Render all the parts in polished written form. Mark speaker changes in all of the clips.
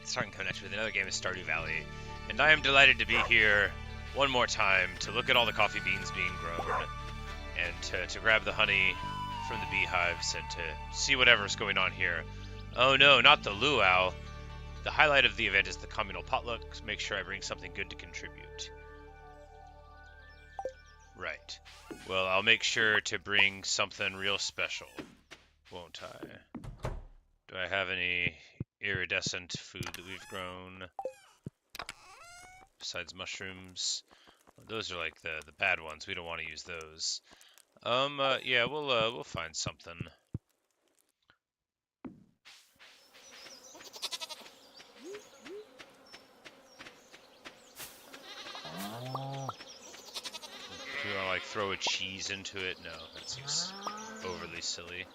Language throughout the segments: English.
Speaker 1: starting connection with another game of Stardew Valley, and I am delighted to be here one more time to look at all the coffee beans being grown, and to grab the honey from the beehives, and to see whatever's going on here. Oh no, not the luau. The highlight of the event is the communal potluck. Make sure I bring something good to contribute. Right. Well, I'll make sure to bring something real special, won't I? Do I have any iridescent food that we've grown besides mushrooms? Those are like the bad ones. We don't want to use those. Yeah, we'll find something. Do you want to like throw a cheese into it? No, that seems overly silly.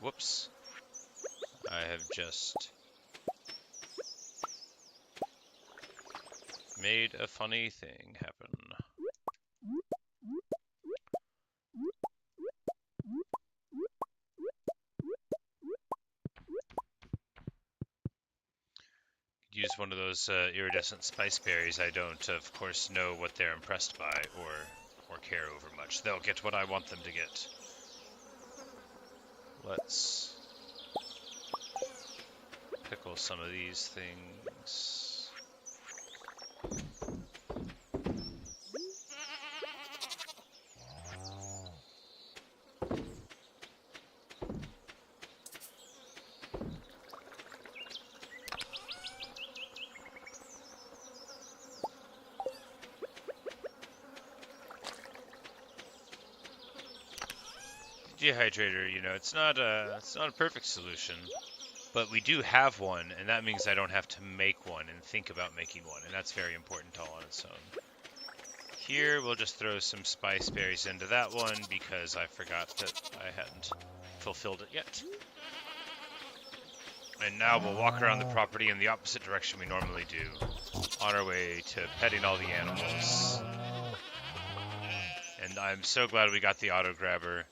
Speaker 1: Whoops. I have just made a funny thing happen. Use one of those iridescent spice berries. I don't, of course, know what they're impressed by or care over much. They'll get what I want them to get. Let's pickle some of these things. Dehydrator, you know, it's not a perfect solution, but we do have one, and that means I don't have to make one and think about making one, and that's very important all on its own. Here, we'll just throw some spice berries into that one because I forgot that I hadn't fulfilled it yet. And now we'll walk around the property in the opposite direction we normally do, on our way to petting all the animals. And I'm so glad we got the auto grabber.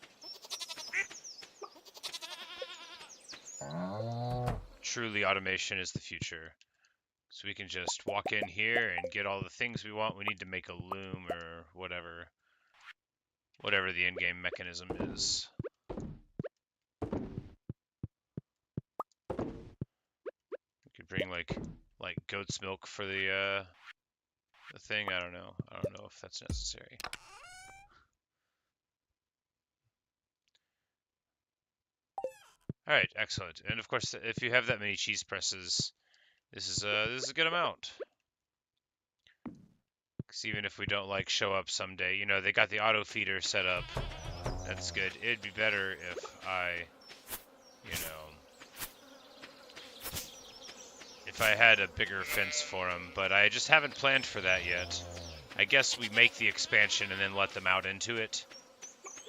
Speaker 1: Truly, automation is the future. So we can just walk in here and get all the things we want. We need to make a loom or whatever the in-game mechanism is. We could bring like goat's milk for the thing. I don't know if that's necessary. All right, excellent. And of course, if you have that many cheese presses, this is a good amount. Because even if we don't like show up someday, you know, they got the auto feeder set up. That's good. It'd be better if I, you know, if I had a bigger fence for them, but I just haven't planned for that yet. I guess we make the expansion and then let them out into it,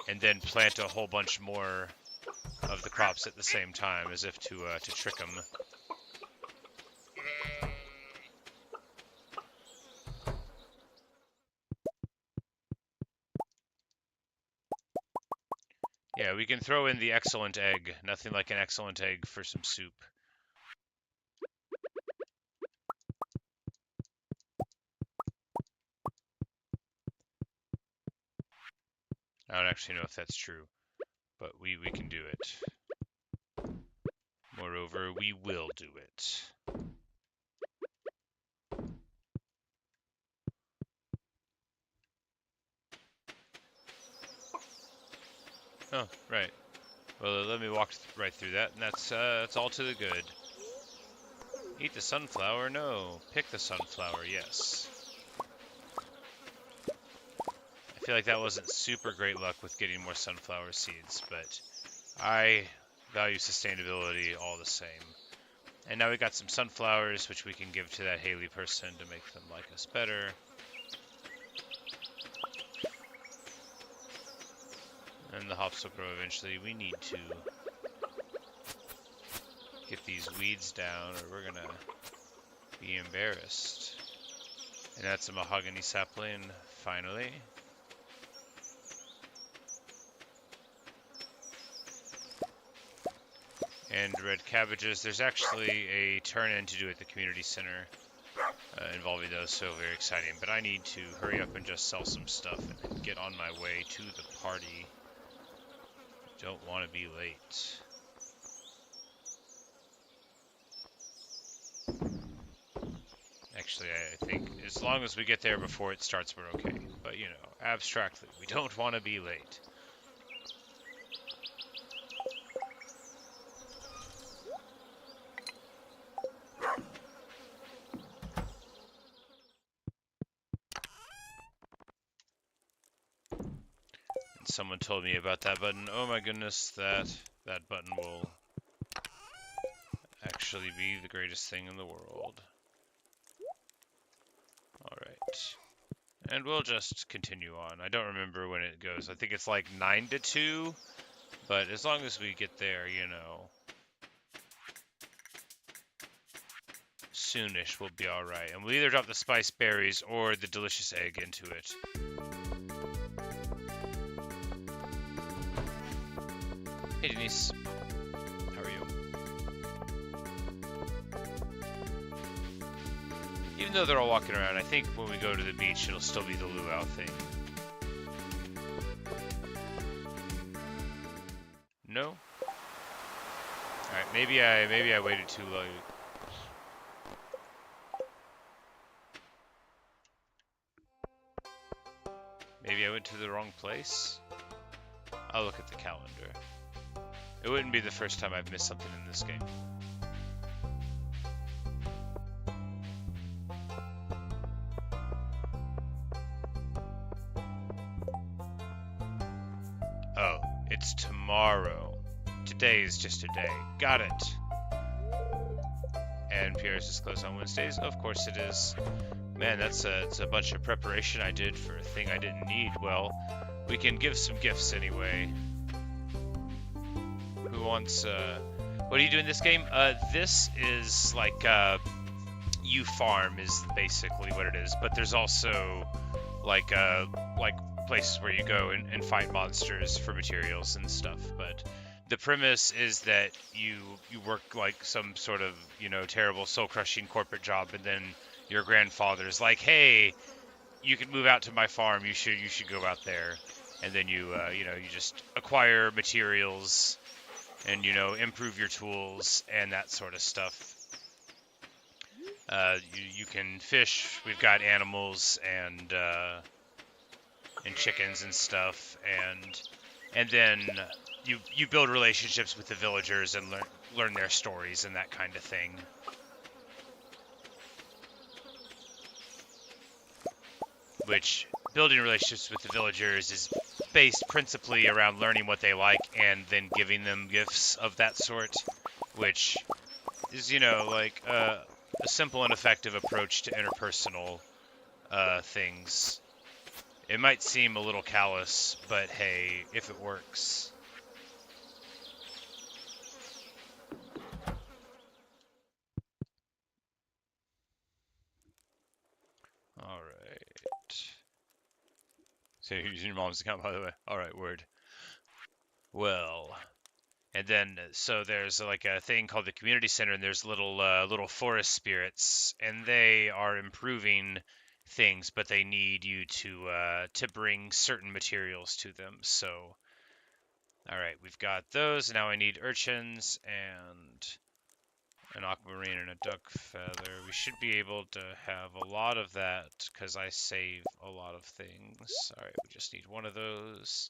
Speaker 1: and then plant a whole bunch more of the crops at the same time, as if to trick them. Yeah, we can throw in the excellent egg. Nothing like an excellent egg for some soup. I don't actually know if that's true, but we can do it. Moreover, we will do it. Oh, right. Well, let me walk right through that, and that's all to the good. Eat the sunflower? No. Pick the sunflower? Yes. I feel like that wasn't super great luck with getting more sunflower seeds, but I value sustainability all the same. And now we got some sunflowers, which we can give to that Haley person to make them like us better. And the hops will grow eventually. We need to get these weeds down, or we're gonna be embarrassed. And that's a mahogany sapling, finally. and red cabbages. There's actually a turn-in to do at the community center involving those, so very exciting. But I need to hurry up and just sell some stuff and get on my way to the party. Don't want to be late. Actually, I think as long as we get there before it starts, we're okay. But, you know, abstractly, we don't want to be late. And someone told me about that button. Oh my goodness, that button will actually be the greatest thing in the world. Alright. And we'll just continue on. I don't remember when it goes. I think it's like 9 to 2. But as long as we get there, you know, soonish we'll be alright. And we'll either drop the spice berries or the delicious egg into it. Hey Denise. How are you? Even though they're all walking around, I think when we go to the beach, it'll still be the luau thing. No? Alright, maybe I waited too late. Maybe I went to the wrong place? I'll look at the calendar. It wouldn't be the first time I've missed something in this game. Oh, it's tomorrow. Today is just a day. Got it. And Pierre's is closed on Wednesdays? Of course it is. Man, it's a bunch of preparation I did for a thing I didn't need. Well, we can give some gifts anyway. Who wants, what do you do in this game? This is like, you farm is basically what it is. But there's also, like places where you go and fight monsters for materials and stuff. But the premise is that you work like some sort of, you know, terrible soul-crushing corporate job, and then your grandfather's like, hey, you can move out to my farm, you should go out there. And then you know, you just acquire materials and, you know, improve your tools and that sort of stuff. You can fish, we've got animals and chickens and stuff, and then you build relationships with the villagers and learn their stories and that kind of thing. Which, building relationships with the villagers is based principally around learning what they like and then giving them gifts of that sort, which is, you know, like a simple and effective approach to interpersonal things. It might seem a little callous, but hey, if it works. Alright. So you're using your mom's account, by the way. Alright, word. Well, and then, so there's like a thing called the community center, and there's little forest spirits, and they are improving things, but they need you to bring certain materials to them. So, all right, we've got those. Now I need urchins and an aquamarine and a duck feather. We should be able to have a lot of that because I save a lot of things. All right, we just need one of those.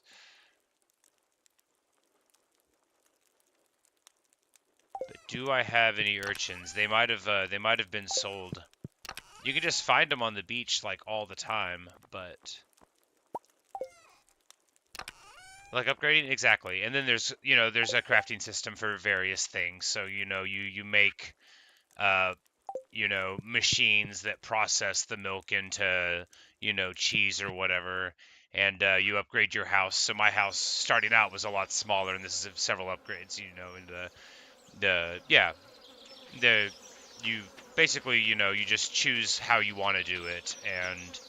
Speaker 1: But do I have any urchins? They might have been sold. You can just find them on the beach like all the time, but like upgrading exactly. And then there's, you know, there's a crafting system for various things. So, you know, you make you know, machines that process the milk into, you know, cheese or whatever, and you upgrade your house. So my house starting out was a lot smaller, and this is several upgrades, you know, and you basically, you know, you just choose how you want to do it, and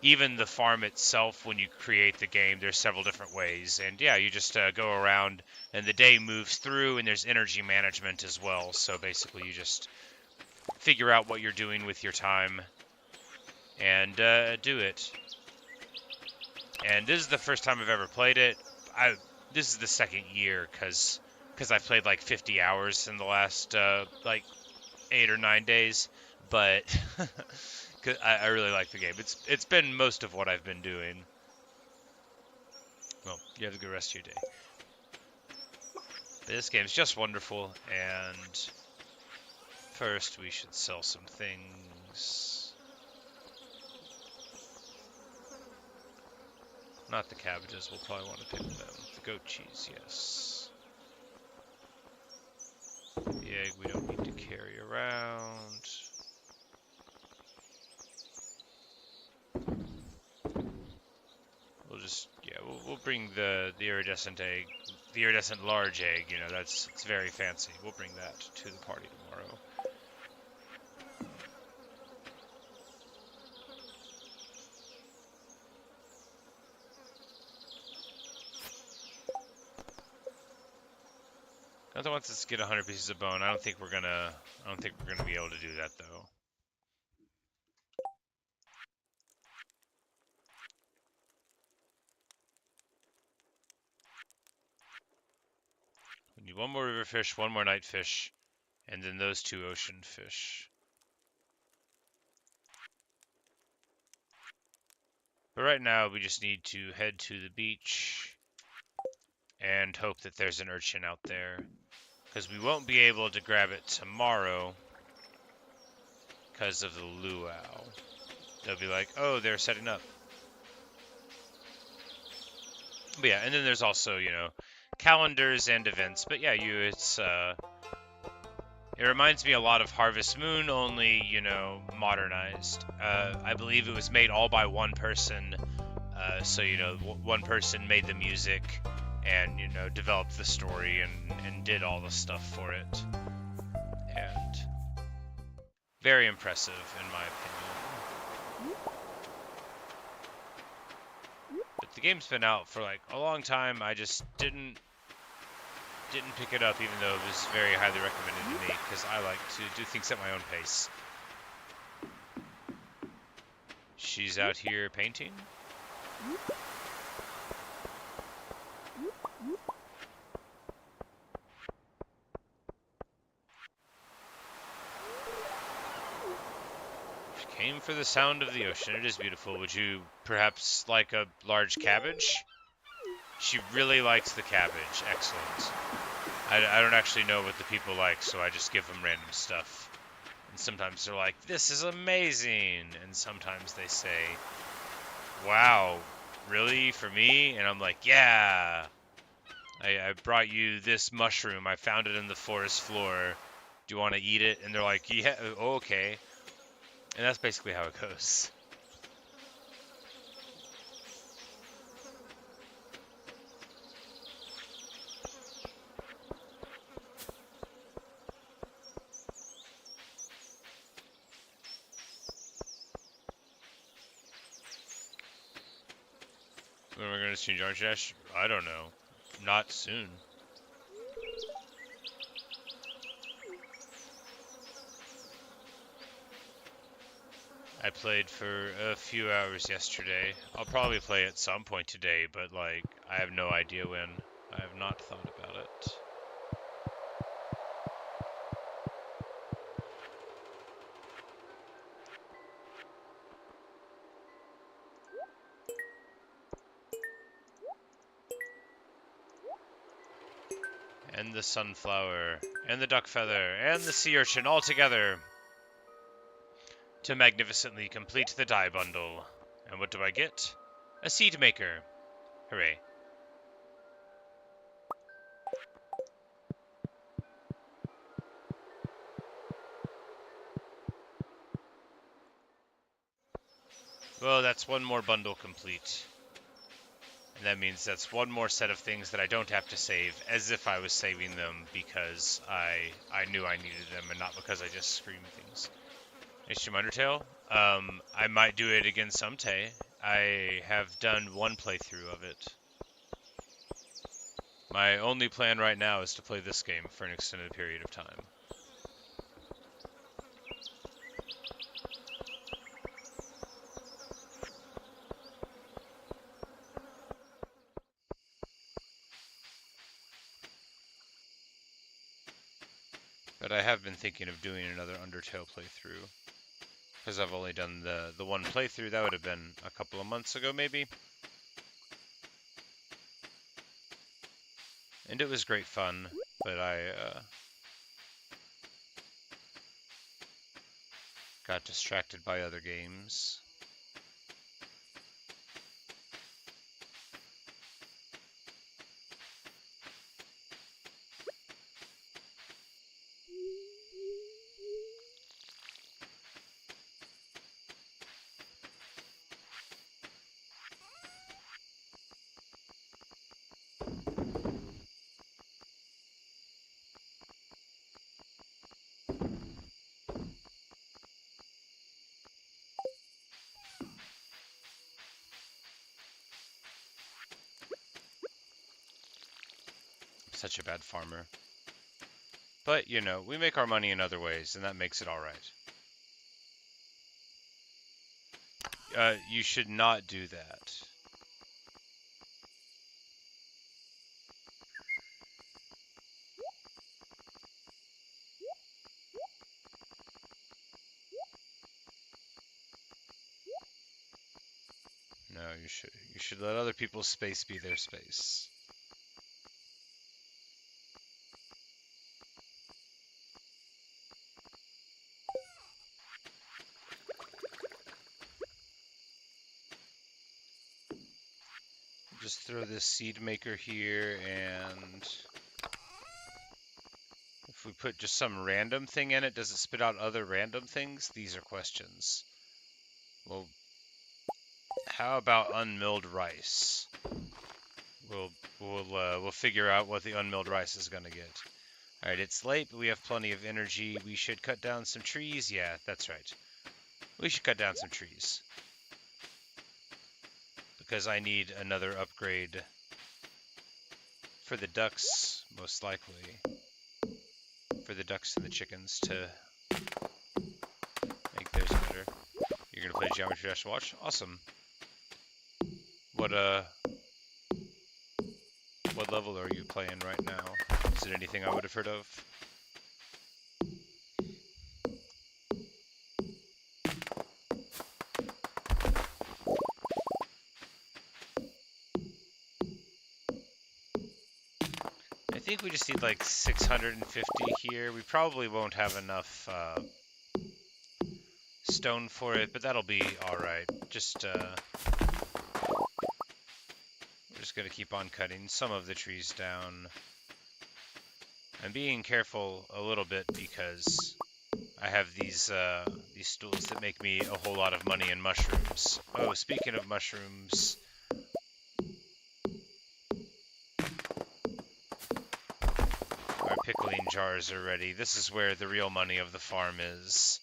Speaker 1: even the farm itself, when you create the game, there's several different ways. And yeah, you just go around and the day moves through, and there's energy management as well. So basically you just figure out what you're doing with your time and do it. And this is the first time I've ever played it. This is the second year because I've played like 50 hours in the last like 8 or 9 days. But 'cause I really like the game. It's been most of what I've been doing. Well, you have a good rest of your day. But this game's just wonderful. And first we should sell some things. Not the cabbages, we'll probably want to pick them. The goat cheese, yes. The egg we don't need to carry around. We'll just, yeah, we'll bring the iridescent egg, the iridescent large egg, you know, it's very fancy. We'll bring that to the party tomorrow. Another wants us to get 100 pieces of bone. I don't think we're gonna be able to do that though. We need one more river fish, one more night fish, and then those 2 ocean fish. But right now we just need to head to the beach and hope that there's an urchin out there. Because we won't be able to grab it tomorrow because of the luau. They'll be like, oh, they're setting up. But yeah, and then there's also, you know, calendars and events. But yeah, it reminds me a lot of Harvest Moon, only, you know, modernized. I believe it was made all by one person. So, you know, one person made the music and, you know, developed the story and did all the stuff for it. And very impressive, in my opinion. But the game's been out for, like, a long time. I just didn't pick it up, even though it was very highly recommended to me, because I like to do things at my own pace. She's out here painting. She came for the sound of the ocean. It is beautiful. Would you perhaps like a large cabbage? She really likes the cabbage. Excellent. I don't actually know what the people like, so I just give them random stuff. And sometimes they're like, this is amazing. And sometimes they say, wow, really? For me? And I'm like, yeah. I brought you this mushroom. I found it in the forest floor. Do you want to eat it? And they're like, yeah, okay. And that's basically how it goes. When we're going to change Orange Dash? I don't know. Not soon. I played for a few hours yesterday. I'll probably play at some point today, but like, I have no idea when. I have not thought about it. And the sunflower, and the duck feather, and the sea urchin all together to magnificently complete the dye bundle. And what do I get? A seed maker. Hooray. Well, that's one more bundle complete. And that means that's one more set of things that I don't have to save, as if I was saving them because I knew I needed them and not because I just screamed things. HM Undertale? I might do it again someday. I have done one playthrough of it. My only plan right now is to play this game for an extended period of time. But I have been thinking of doing another Undertale playthrough. Because I've only done the one playthrough. That would have been a couple of months ago, maybe. And it was great fun, but I got distracted by other games. Such a bad farmer. But, you know, we make our money in other ways, and that makes it alright. You should not do that. No, you should let other people's space be their space. Just throw this seed maker here, and if we put just some random thing in it, does it spit out other random things? These are questions. Well, how about unmilled rice? We'll figure out what the unmilled rice is gonna get. All right, it's late, but we have plenty of energy. We should cut down some trees. Yeah, that's right. We should cut down some trees. Because I need another upgrade for the ducks, most likely. For the ducks and the chickens to make theirs better. You're gonna play Geometry Dash Watch? Awesome. What level are you playing right now? Is it anything I would have heard of? I think we just need like 650 here. We probably won't have enough stone for it, but that'll be alright. We're just gonna keep on cutting some of the trees down. I'm being careful a little bit because I have these stools that make me a whole lot of money in mushrooms. Oh, speaking of mushrooms, our pickling jars are ready. This is where the real money of the farm is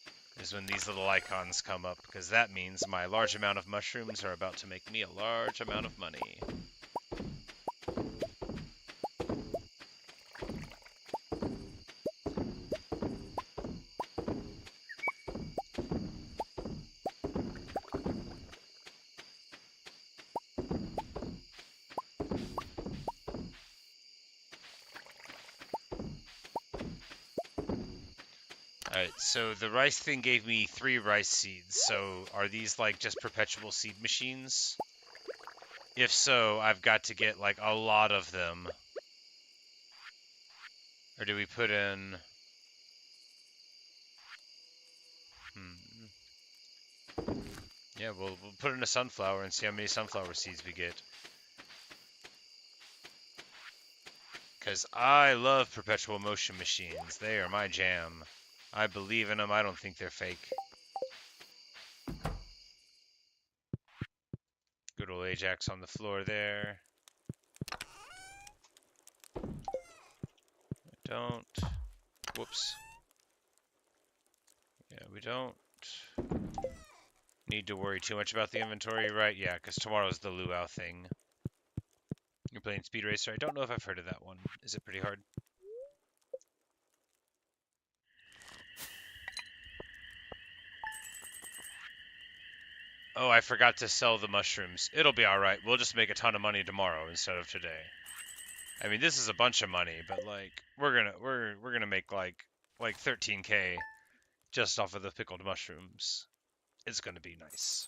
Speaker 1: when these little icons come up, because that means my large amount of mushrooms are about to make me a large amount of money. Alright, so the rice thing gave me 3 rice seeds, so are these like just perpetual seed machines? If so, I've got to get like a lot of them. Or do we put in... Yeah, we'll put in a sunflower and see how many sunflower seeds we get. Because I love perpetual motion machines. They are my jam. I believe in them. I don't think they're fake. Good old Ajax on the floor there. Don't. Whoops. Yeah, we don't need to worry too much about the inventory, right? Yeah, because tomorrow's the luau thing. You're playing Speed Racer. I don't know if I've heard of that one. Is it pretty hard? Oh, I forgot to sell the mushrooms. It'll be all right. We'll just make a ton of money tomorrow instead of today. I mean, this is a bunch of money, but like we're gonna make like 13K just off of the pickled mushrooms. It's gonna be nice.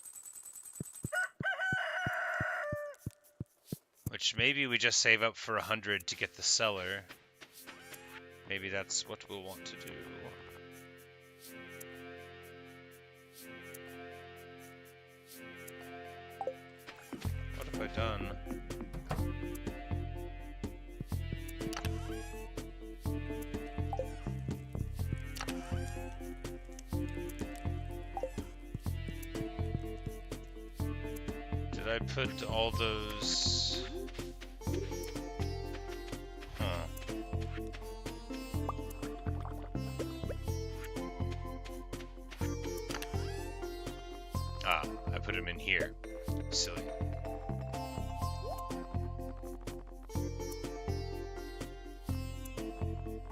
Speaker 1: Which maybe we just save up for 100 to get the cellar. Maybe that's what we'll want to do. What have I done? Did I put all those... Huh. Ah, I put them in here. Silly.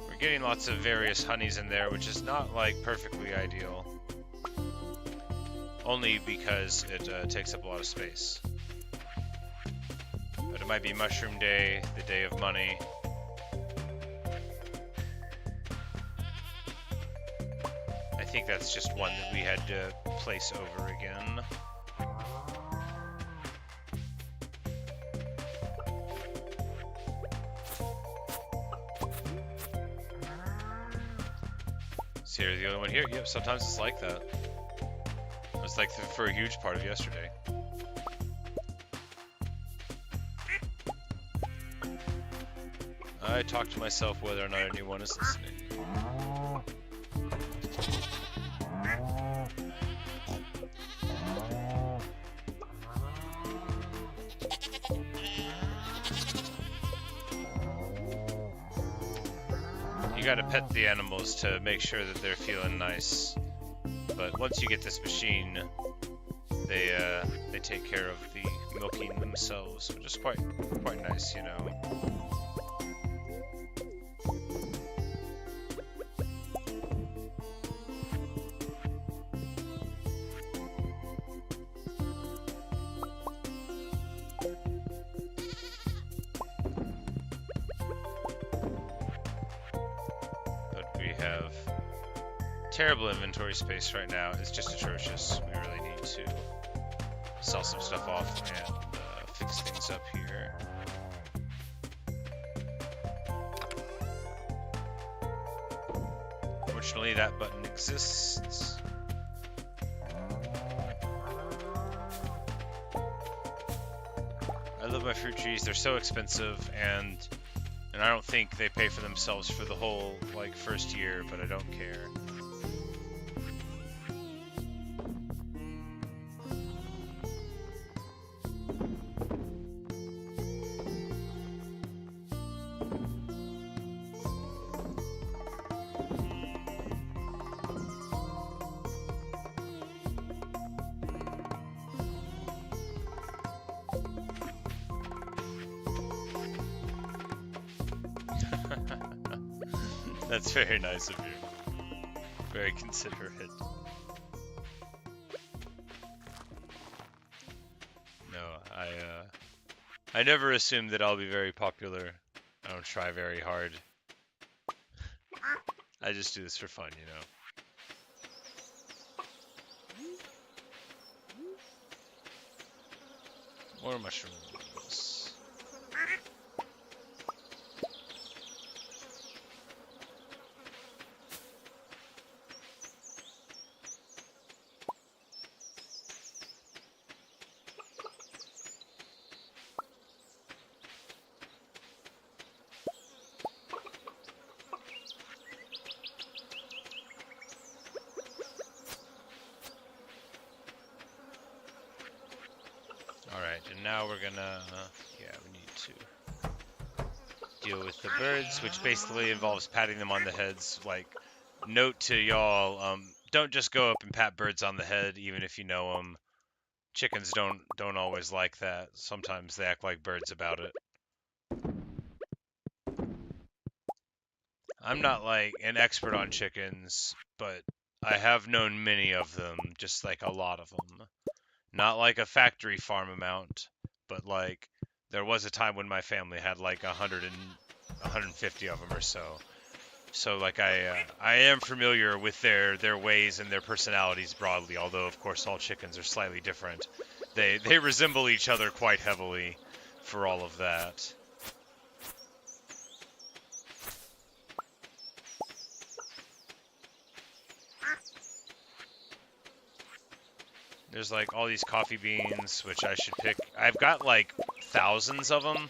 Speaker 1: We're getting lots of various honeys in there, which is not like perfectly ideal. Only because it takes up a lot of space. But it might be Mushroom Day, the day of money. I think that's just one that we had to place over again. Is here the other one here? Yep, sometimes it's like that. It was like for a huge part of yesterday. I talk to myself whether or not anyone is listening. You gotta pet the animals to make sure that they're feeling nice. But once you get this machine, they take care of the milking themselves, which is quite nice, you know. Terrible inventory space right now. It's just atrocious. We really need to sell some stuff off and fix things up here. Fortunately, that button exists. I love my fruit trees. They're so expensive, and I don't think they pay for themselves for the whole like first year, but I don't care. That's very nice of you. Very considerate. No, I never assume that I'll be very popular. I don't try very hard. I just do this for fun, you know. More mushrooms. Now we're gonna, yeah, we need to deal with the birds, which basically involves patting them on the heads, like, note to y'all, don't just go up and pat birds on the head, even if you know them. Chickens don't always like that. Sometimes they act like birds about it. I'm not like an expert on chickens, but I have known many of them, just like a lot of them. Not like a factory farm amount, but like there was a time when my family had like 150 of them or so. So like I am familiar with their ways and their personalities broadly, although of course all chickens are slightly different. They resemble each other quite heavily for all of that. There's like all these coffee beans, which I should pick. I've got like thousands of them,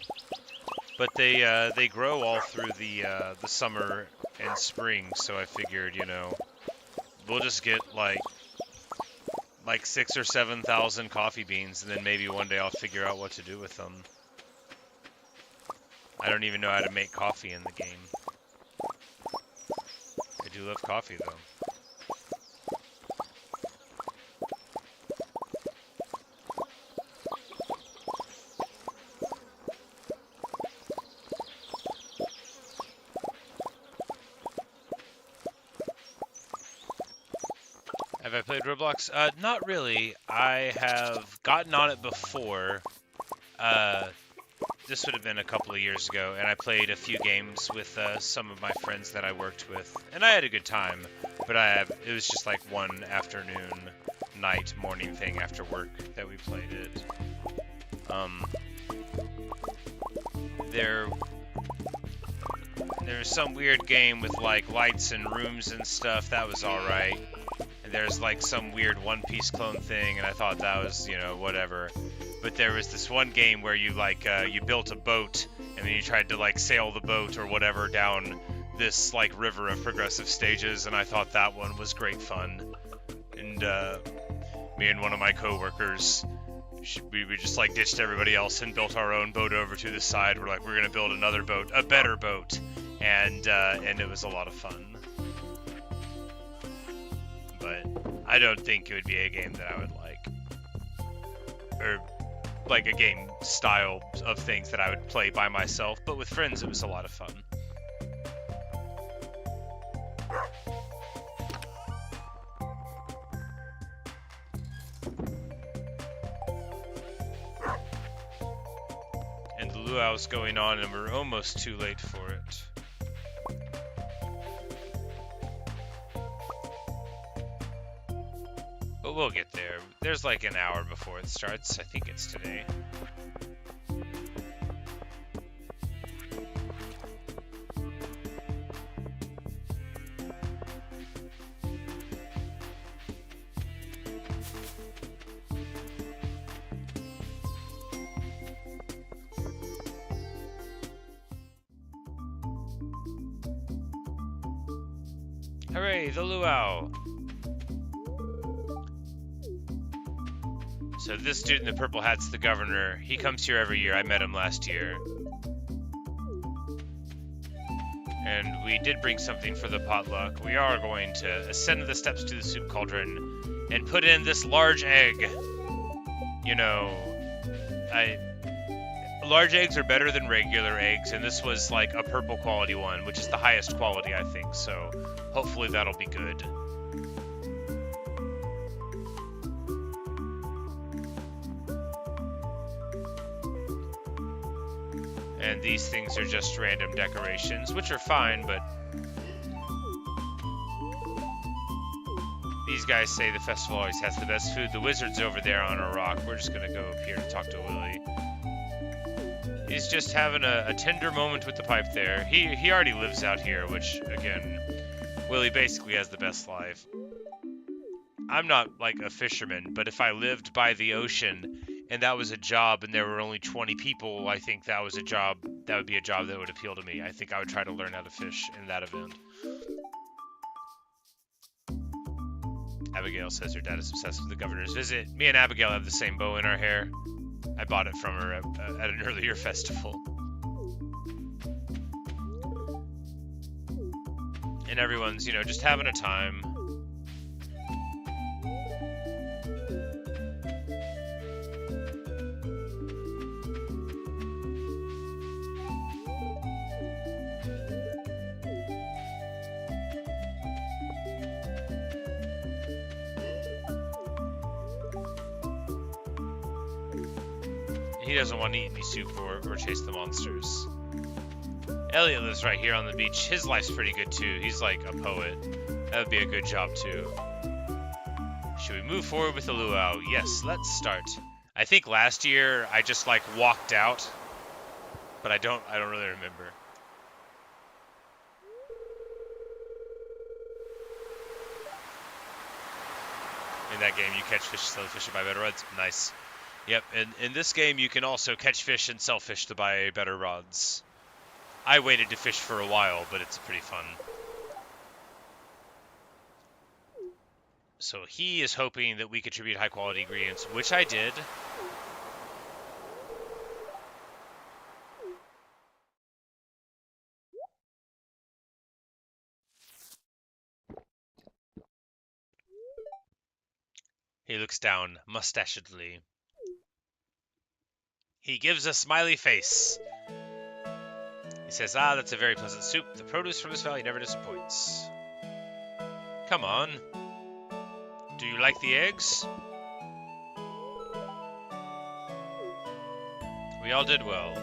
Speaker 1: but they grow all through the summer and spring. So I figured, you know, we'll just get like 6,000 or 7,000 coffee beans, and then maybe one day I'll figure out what to do with them. I don't even know how to make coffee in the game. I do love coffee though. Have I played Roblox? Not really. I have gotten on it before. This would have been a couple of years ago, and I played a few games with some of my friends that I worked with, and I had a good time. But it was just like one afternoon, night, morning thing after work that we played it. There's some weird game with like lights and rooms and stuff. That was all right. There's like some weird One Piece clone thing, and I thought that was, you know, whatever. But there was this one game where you like you built a boat, and then you tried to like sail the boat or whatever down this like river of progressive stages, and I thought that one was great fun. And me and one of my coworkers, we just like ditched everybody else and built our own boat over to the side. We're like, we're gonna build another boat, a better boat, and it was a lot of fun. But I don't think it would be a game that I would like. Or like a game style of things that I would play by myself. But with friends, it was a lot of fun. And the luau's going on, and we're almost too late for it. But we'll get there. There's like an hour before it starts. I think it's today. Hooray, the luau! So this dude in the purple hat's the governor. He comes here every year. I met him last year. And we did bring something for the potluck. We are going to ascend the steps to the soup cauldron and put in this large egg. You know, large eggs are better than regular eggs, and this was like a purple quality one, which is the highest quality, I think. So hopefully that'll be good. And these things are just random decorations, which are fine, but these guys say the festival always has the best food. The wizard's over there on a rock. We're just gonna go up here to talk to Willie. He's just having a tender moment with the pipe there. He already lives out here, which, again, Willie basically has the best life. I'm not like a fisherman, but if I lived by the ocean and that was a job and there were only 20 people, I think that would be a job that would appeal to me. I think I would try to learn how to fish in that event. Abigail says her dad is obsessed with the governor's visit. Me and Abigail have the same bow in our hair. I bought it from her at an earlier festival. and everyone's, just having a time. He doesn't want to eat any soup or chase the monsters. Elliot lives right here on the beach. His life's pretty good too. He's like a poet. That would be a good job too. Should we move forward with the luau? Yes, let's start. I think last year I just like walked out, but I don't really remember. In that game, you catch fish, sell fish, and buy better rods. Nice. Yep, and in this game, you can also catch fish and sell fish to buy better rods. I waited to fish for a while, but it's pretty fun. So he is hoping that we contribute high-quality ingredients, which I did. He looks down, mustachedly. He gives a smiley face. He says, "Ah, that's a very pleasant soup. The produce from this valley never disappoints." Come on. Do you like the eggs? We all did well.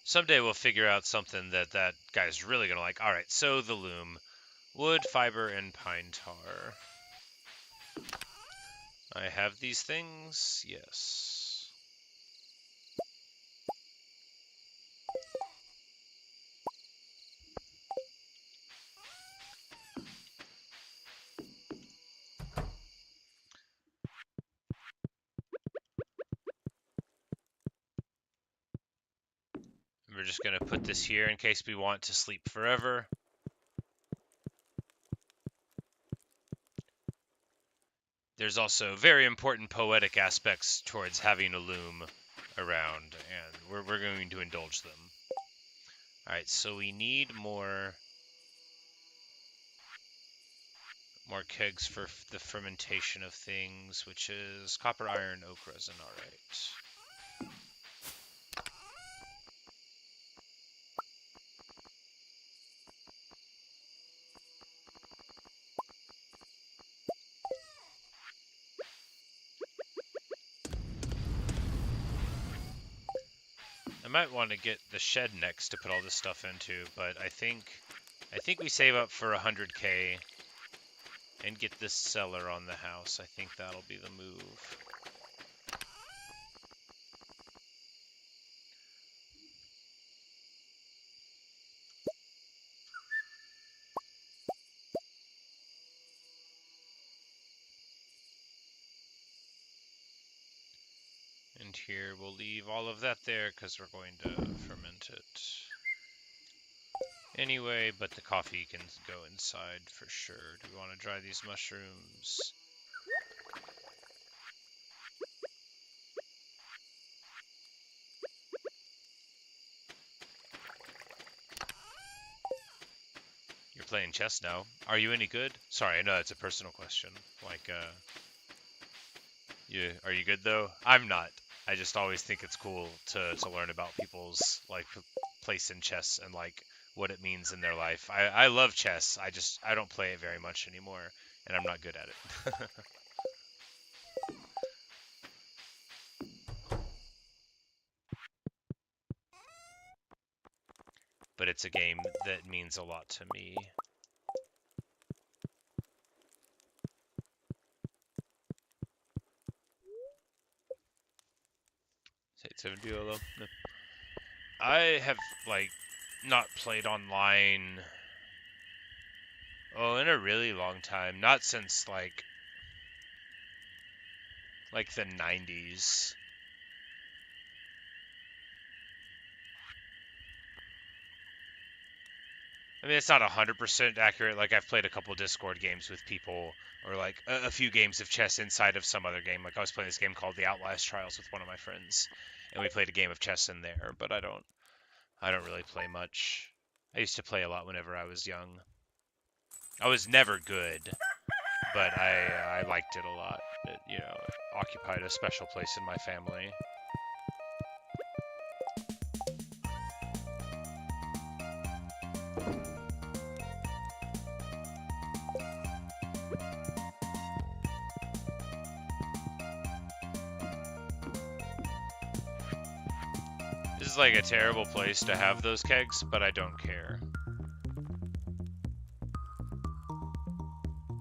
Speaker 1: Someday we'll figure out something that guy's really gonna like. Alright, so the loom. Wood, fiber, and pine tar. I have these things? Yes. We're just gonna put this here in case we want to sleep forever. There's also very important poetic aspects towards having a loom around, and we're going to indulge them. Alright, so we need more kegs for the fermentation of things, which is copper, iron, oak resin. Alright. I might want to get the shed next to put all this stuff into, but I think we save up for 100k and get this cellar on the house. I think that'll be the move. And here we'll leave all of that there because we're going to ferment it anyway, but the coffee can go inside for sure. Do we want to dry these mushrooms? You're playing chess now. Are you any good? Sorry, I know it's a personal question. Like, are you good though? I'm not. I just always think it's cool to learn about people's like place in chess and like what it means in their life. I love chess. I don't play it very much anymore, and I'm not good at it. But it's a game that means a lot to me. Say 7 duo. No. I have like not played online in a really long time. Not since like the 90s. I mean, it's not 100% accurate. Like, I've played a couple Discord games with people, or like a few games of chess inside of some other game. Like, I was playing this game called The Outlast Trials with one of my friends, and we played a game of chess in there. But I don't really play much. I used to play a lot whenever I was young. I was never good, but I liked it a lot. It, you know, it occupied a special place in my family. This is like a terrible place to have those kegs, but I don't care.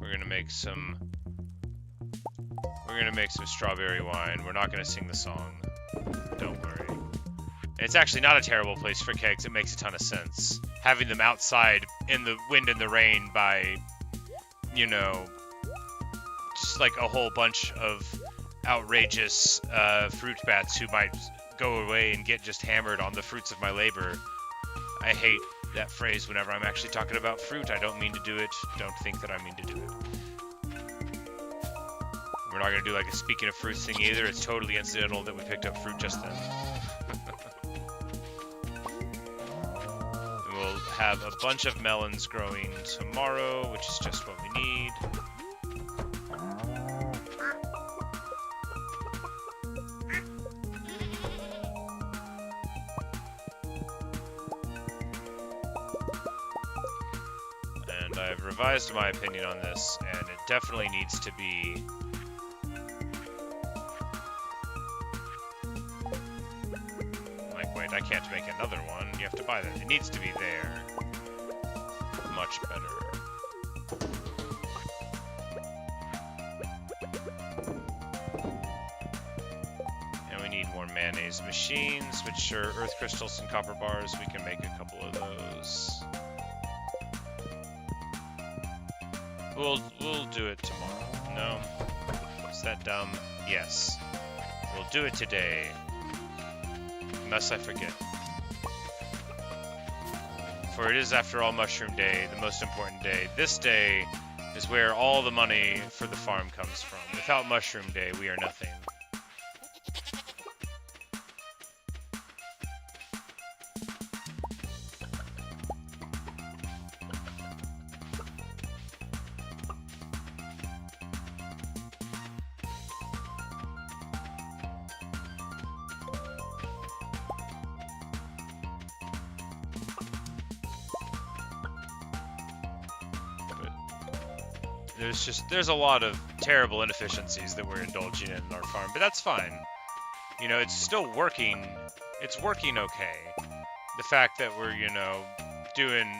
Speaker 1: We're gonna make some strawberry wine. We're not gonna sing the song. Don't worry. It's actually not a terrible place for kegs. It makes a ton of sense. Having them outside in the wind and the rain by, you know, just like a whole bunch of outrageous fruit bats who might go away and get just hammered on the fruits of my labor. I hate that phrase whenever I'm actually talking about fruit. I don't mean to do it. Don't think that I mean to do it. We're not going to do like a speaking of fruits thing either. It's totally incidental that we picked up fruit just then. And we'll have a bunch of melons growing tomorrow, which is just what we need. And I've revised my opinion on this, and it definitely needs to be I can't make another one. You have to buy that. It needs to be there. Much better. And we need more mayonnaise machines, which are earth crystals and copper bars. We can make a couple of those. We'll do it tomorrow. No? Is that dumb? Yes. We'll do it today. Unless I forget. For it is, after all, Mushroom Day, the most important day. This day is where all the money for the farm comes from. Without Mushroom Day, we are nothing. There's a lot of terrible inefficiencies that we're indulging in our farm, but that's fine. You know, it's still working. It's working okay. The fact that we're, you know, doing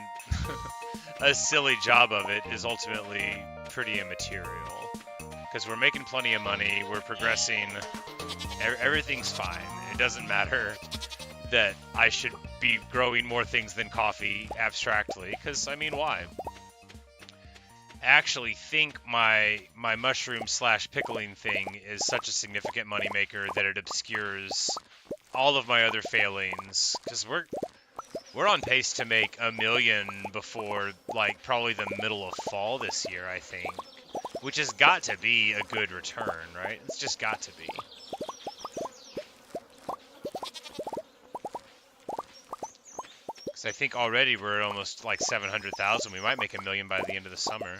Speaker 1: a silly job of it is ultimately pretty immaterial. Because we're making plenty of money, we're progressing, everything's fine. It doesn't matter that I should be growing more things than coffee abstractly, because, I mean, why? I actually think my mushroom / pickling thing is such a significant moneymaker that it obscures all of my other failings. Because we're on pace to make $1 million before like probably the middle of fall this year, I think, which has got to be a good return, right? It's just got to be. I think already we're at almost like 700,000. We might make $1 million by the end of the summer.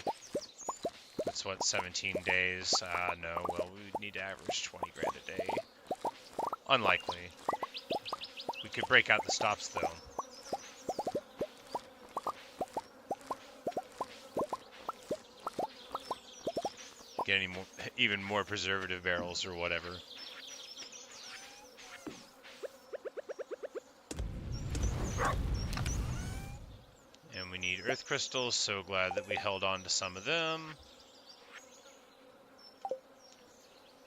Speaker 1: That's what, 17 days? No, well, we would need to average 20 grand a day. Unlikely. We could break out the stops though. Get any more, even more preservative barrels or whatever. And we need earth crystals, so glad that we held on to some of them.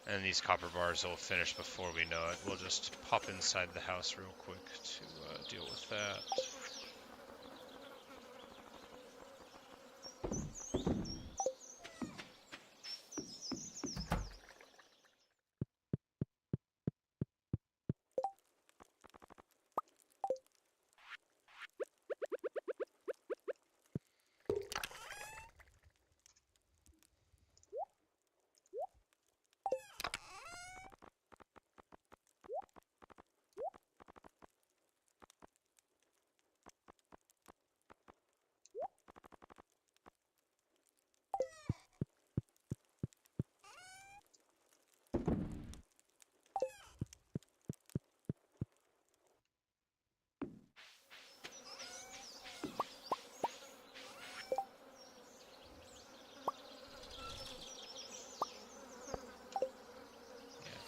Speaker 1: And these copper bars will finish before we know it. We'll just pop inside the house real quick to deal with that.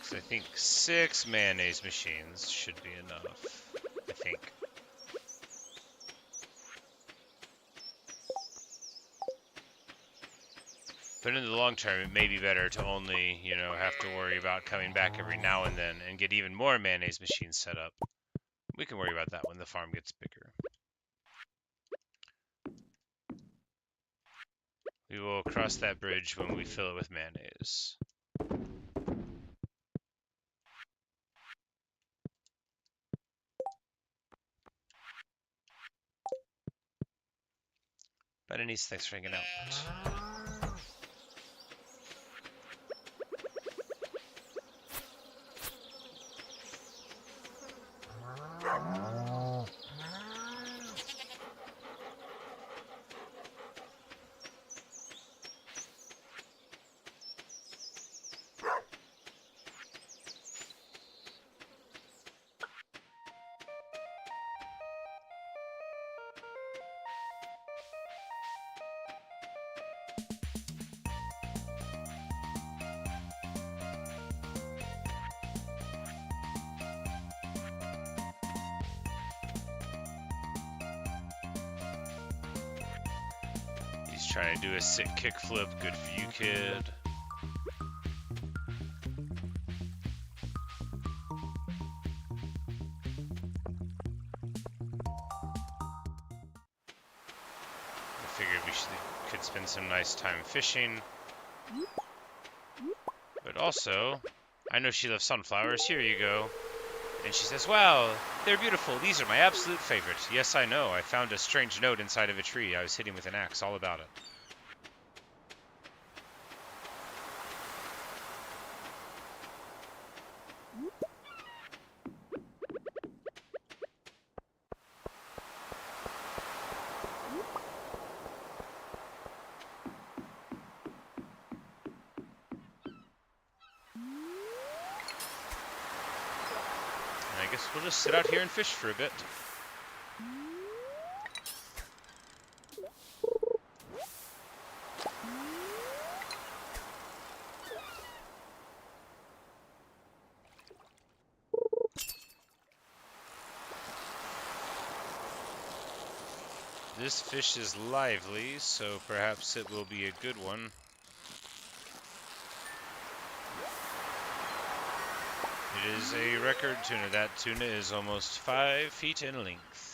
Speaker 1: So I think 6 mayonnaise machines should be enough. I think. But in the long term, it may be better to only, you know, have to worry about coming back every now and then and get even more mayonnaise machines set up. We can worry about that when the farm gets bigger. We will cross that bridge when we fill it with mayonnaise. But Anise, thanks for hanging out. He's trying to do a sick kickflip. Good for you, kid. I figured we could spend some nice time fishing. But also, I know she loves sunflowers. Here you go. And she says, wow, they're beautiful. These are my absolute favorites. Yes, I know. I found a strange note inside of a tree. I was hitting with an axe. All about it. I guess we'll just sit out here and fish for a bit. This fish is lively, so perhaps it will be a good one. It is a record tuna. That tuna is almost 5 feet in length.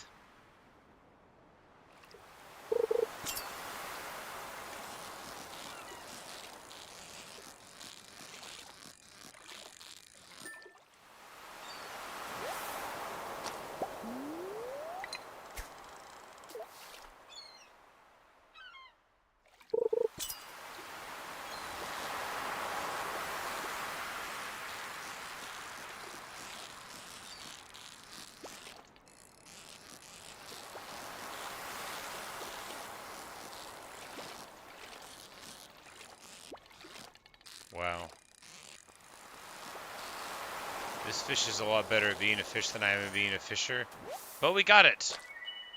Speaker 1: Wow. This fish is a lot better at being a fish than I am at being a fisher. But we got it!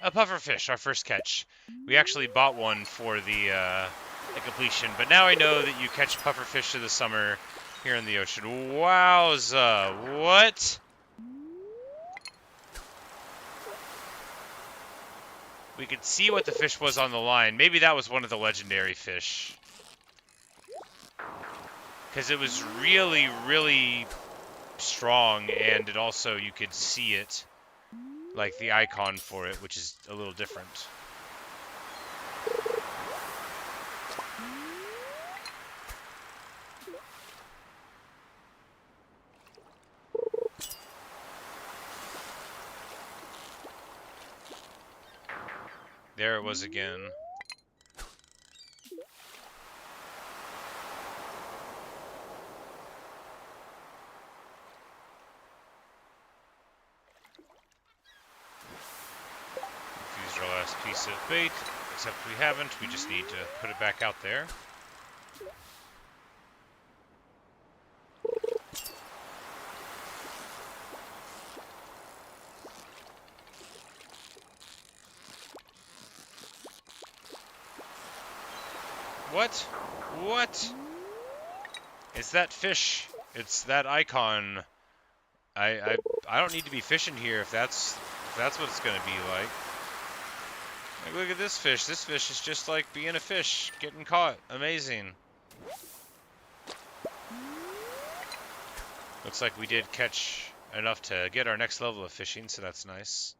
Speaker 1: A pufferfish, our first catch. We actually bought one for the completion, but now I know that you catch pufferfish in the summer here in the ocean. Wowza! What? We could see what the fish was on the line. Maybe that was one of the legendary fish. Because it was really, really strong, and it also, you could see it, like the icon for it, which is a little different. There it was again. Used our last piece of bait, except we haven't. We just need to put it back out there. What? What? Is that fish? It's that icon. I don't need to be fishing here if that's what it's gonna be like. Like, look at this fish. This fish is just like being a fish, getting caught. Amazing. Looks like we did catch enough to get our next level of fishing, so that's nice.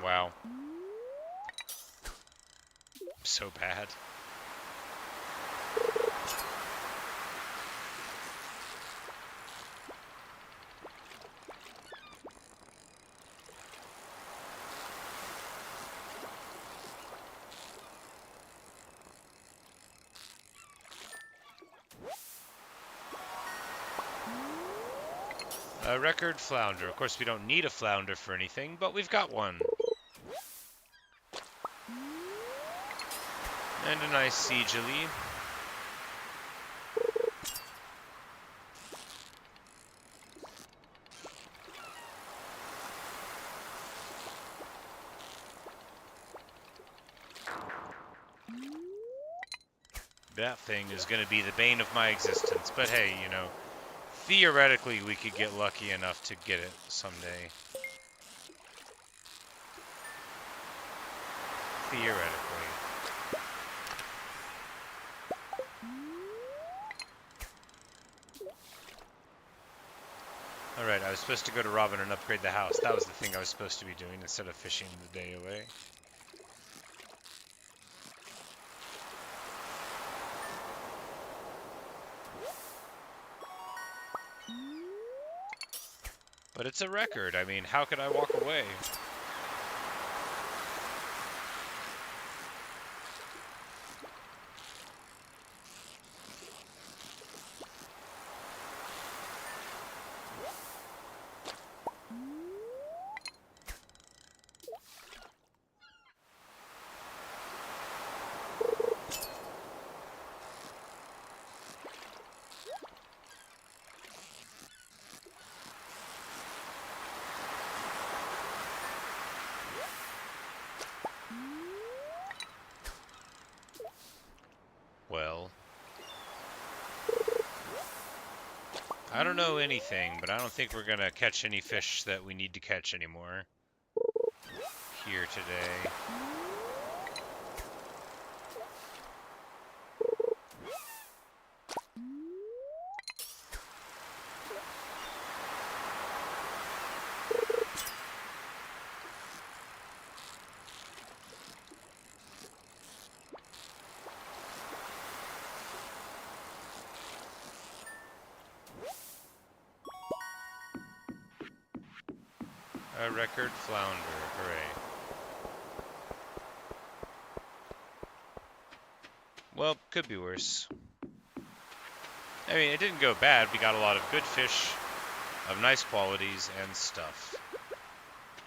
Speaker 1: Wow. So bad. A record flounder. Of course, we don't need a flounder for anything, but we've got one. And a nice sea jelly. That thing is going to be the bane of my existence. But hey, you know, theoretically we could get lucky enough to get it someday. Theoretically. Alright, I was supposed to go to Robin and upgrade the house. That was the thing I was supposed to be doing instead of fishing the day away. But it's a record. I mean, how could I walk away? Well, I don't know anything, but I don't think we're gonna catch any fish that we need to catch anymore here today. A record flounder, hooray. Well, could be worse. I mean, it didn't go bad. We got a lot of good fish of nice qualities and stuff.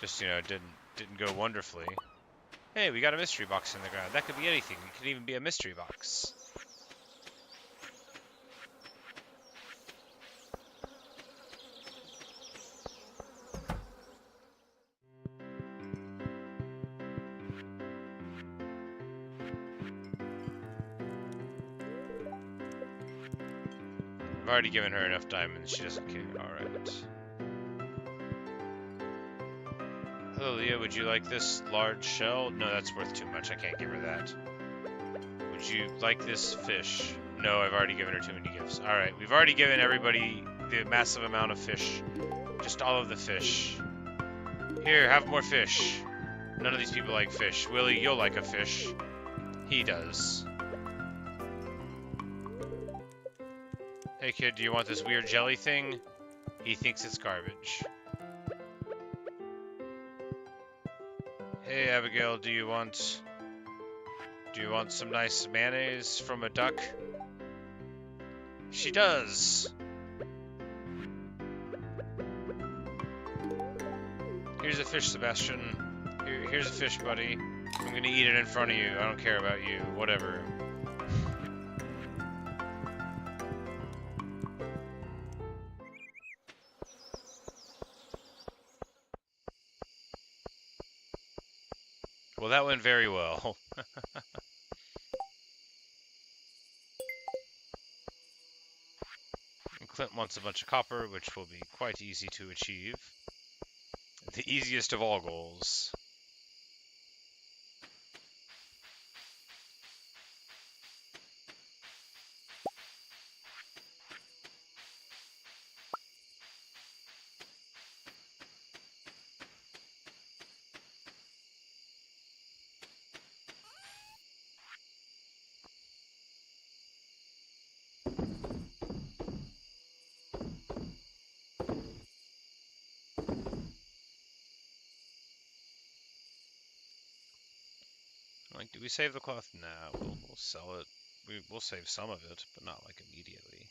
Speaker 1: Just, you know, didn't go wonderfully. Hey, we got a mystery box in the ground. That could be anything. It could even be a mystery box. I've already given her enough diamonds, she doesn't care. Alright. Hello, Leah, would you like this large shell? No, that's worth too much. I can't give her that. Would you like this fish? No, I've already given her too many gifts. Alright, we've already given everybody the massive amount of fish. Just all of the fish. Here, have more fish. None of these people like fish. Willie, you'll like a fish. He does. Hey kid, do you want this weird jelly thing? He thinks it's garbage. Hey Abigail, do you want some nice mayonnaise from a duck? She does. Here's a fish, Sebastian. Here's a fish, buddy. I'm gonna eat it in front of you. I don't care about you. Whatever. Well, that went very well. And Clint wants a bunch of copper, which will be quite easy to achieve. The easiest of all goals. Like, do we save the cloth? Nah, we'll sell it. We'll save some of it, but not like immediately.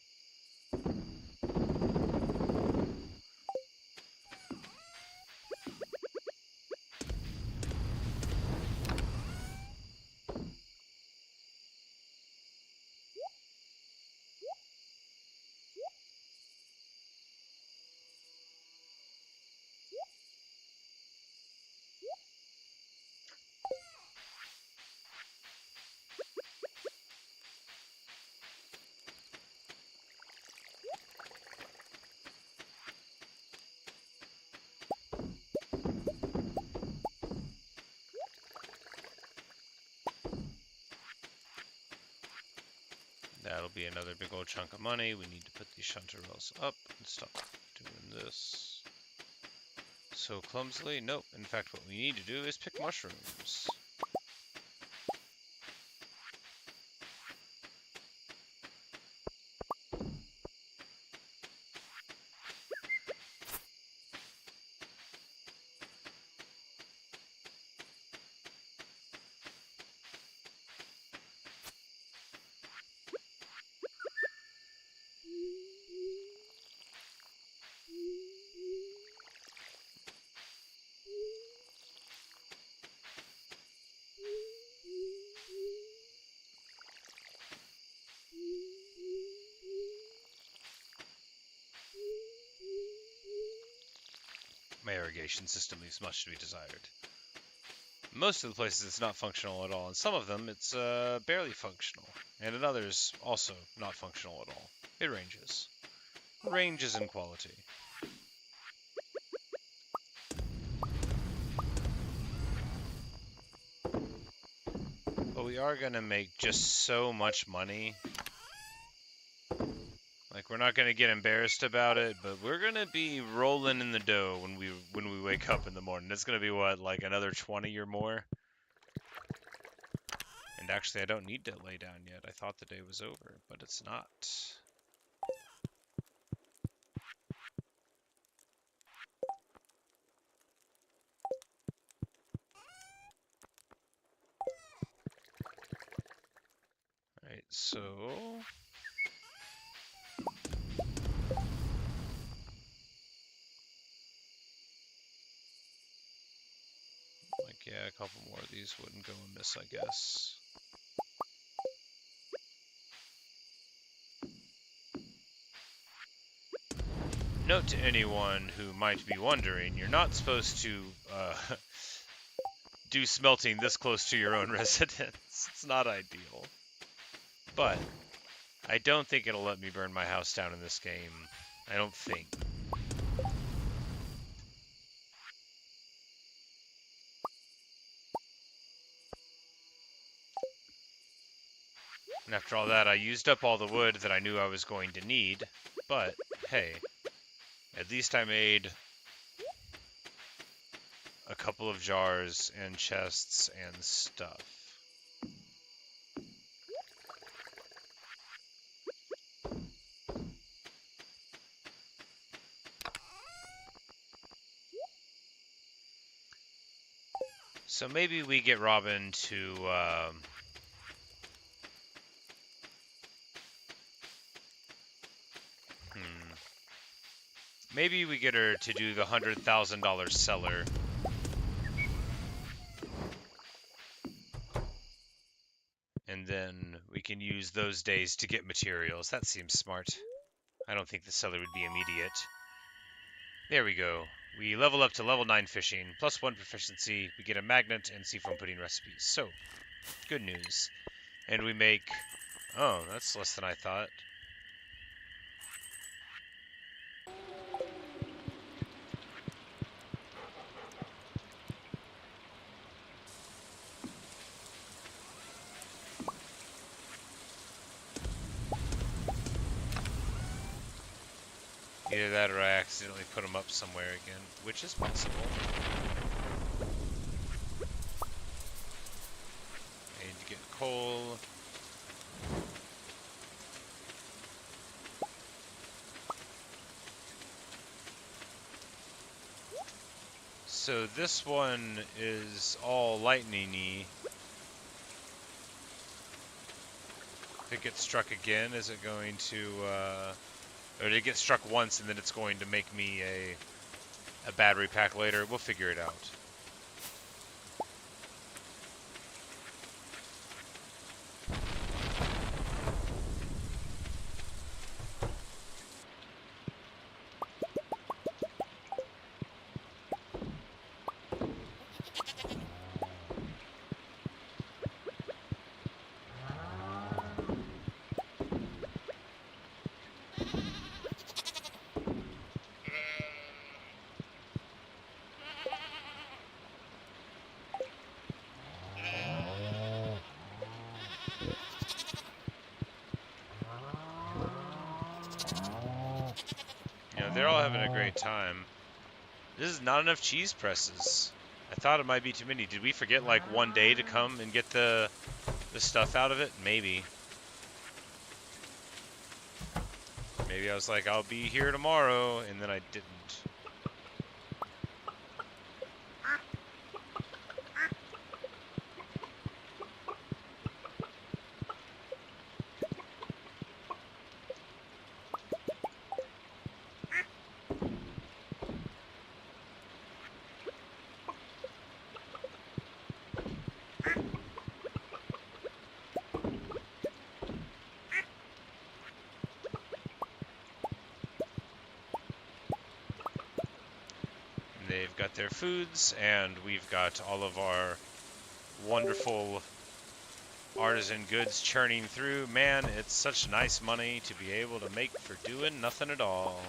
Speaker 1: That'll be another big old chunk of money. We need to put these chanterelles up and stop doing this so clumsily. Nope. In fact, what we need to do is pick mushrooms. My irrigation system leaves much to be desired. Most of the places it's not functional at all. In some of them it's barely functional. And in others also not functional at all. It ranges. Ranges in quality. But we are gonna make just so much money. Like, we're not gonna get embarrassed about it, but we're gonna be rolling in the dough when we wake up in the morning. It's gonna be what, like another 20 or more? And actually, I don't need to lay down yet. I thought the day was over, but it's not. Alright, so like, yeah, a couple more of these wouldn't go amiss, I guess. Note to anyone who might be wondering, you're not supposed to do smelting this close to your own residence. It's not ideal. But I don't think it'll let me burn my house down in this game. I don't think. And after all that, I used up all the wood that I knew I was going to need. But, hey, at least I made a couple of jars and chests and stuff. So maybe we get Robin to maybe we get her to do the $100,000 seller. And then we can use those days to get materials. That seems smart. I don't think the seller would be immediate. There we go. We level up to level 9 fishing, plus 1 proficiency. We get a magnet and seafoam pudding recipes. So, good news. And we make... Oh, that's less than I thought. Either that or I accidentally put them up somewhere again, which is possible. I need to get coal. So this one is all lightning-y. If it gets struck again, is it going to, or did it get struck once and then it's going to make me a battery pack later? We'll figure it out. They're all having a great time. This is not enough cheese presses. I thought it might be too many. Did we forget like one day to come and get the stuff out of it? Maybe. Maybe I was like, I'll be here tomorrow, and then I didn't. They've got their foods, and we've got all of our wonderful artisan goods churning through. Man, it's such nice money to be able to make for doing nothing at all.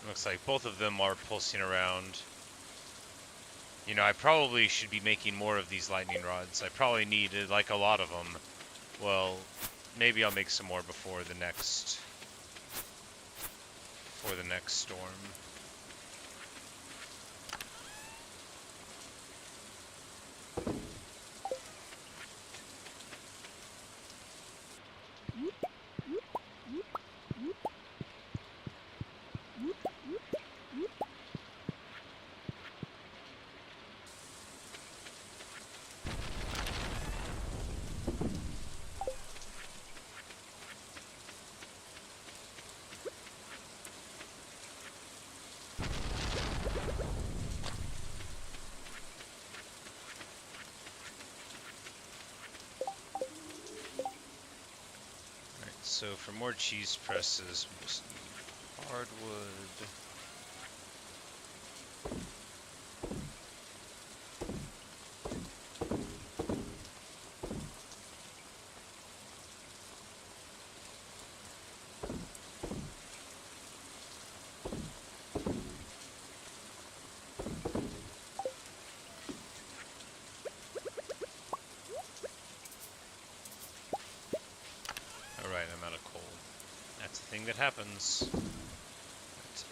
Speaker 1: Looks like both of them are pulsing around. You know, I probably should be making more of these lightning rods. I probably need, like, a lot of them. Well, maybe I'll make some more before the next storm. So for more cheese presses, we just need hardwood. That happens.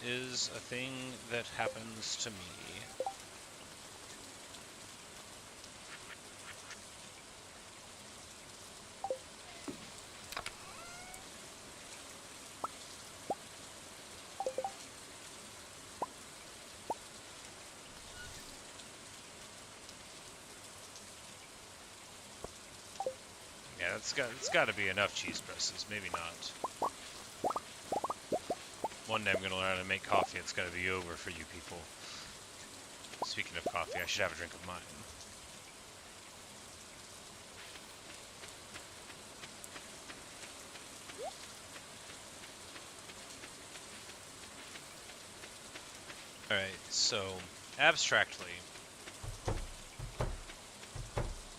Speaker 1: It is a thing that happens to me. Yeah, it's got to be enough cheese presses. Maybe not. One day I'm going to learn how to make coffee. It's going to be over for you people. So speaking of coffee, I should have a drink of mine. Alright, so abstractly,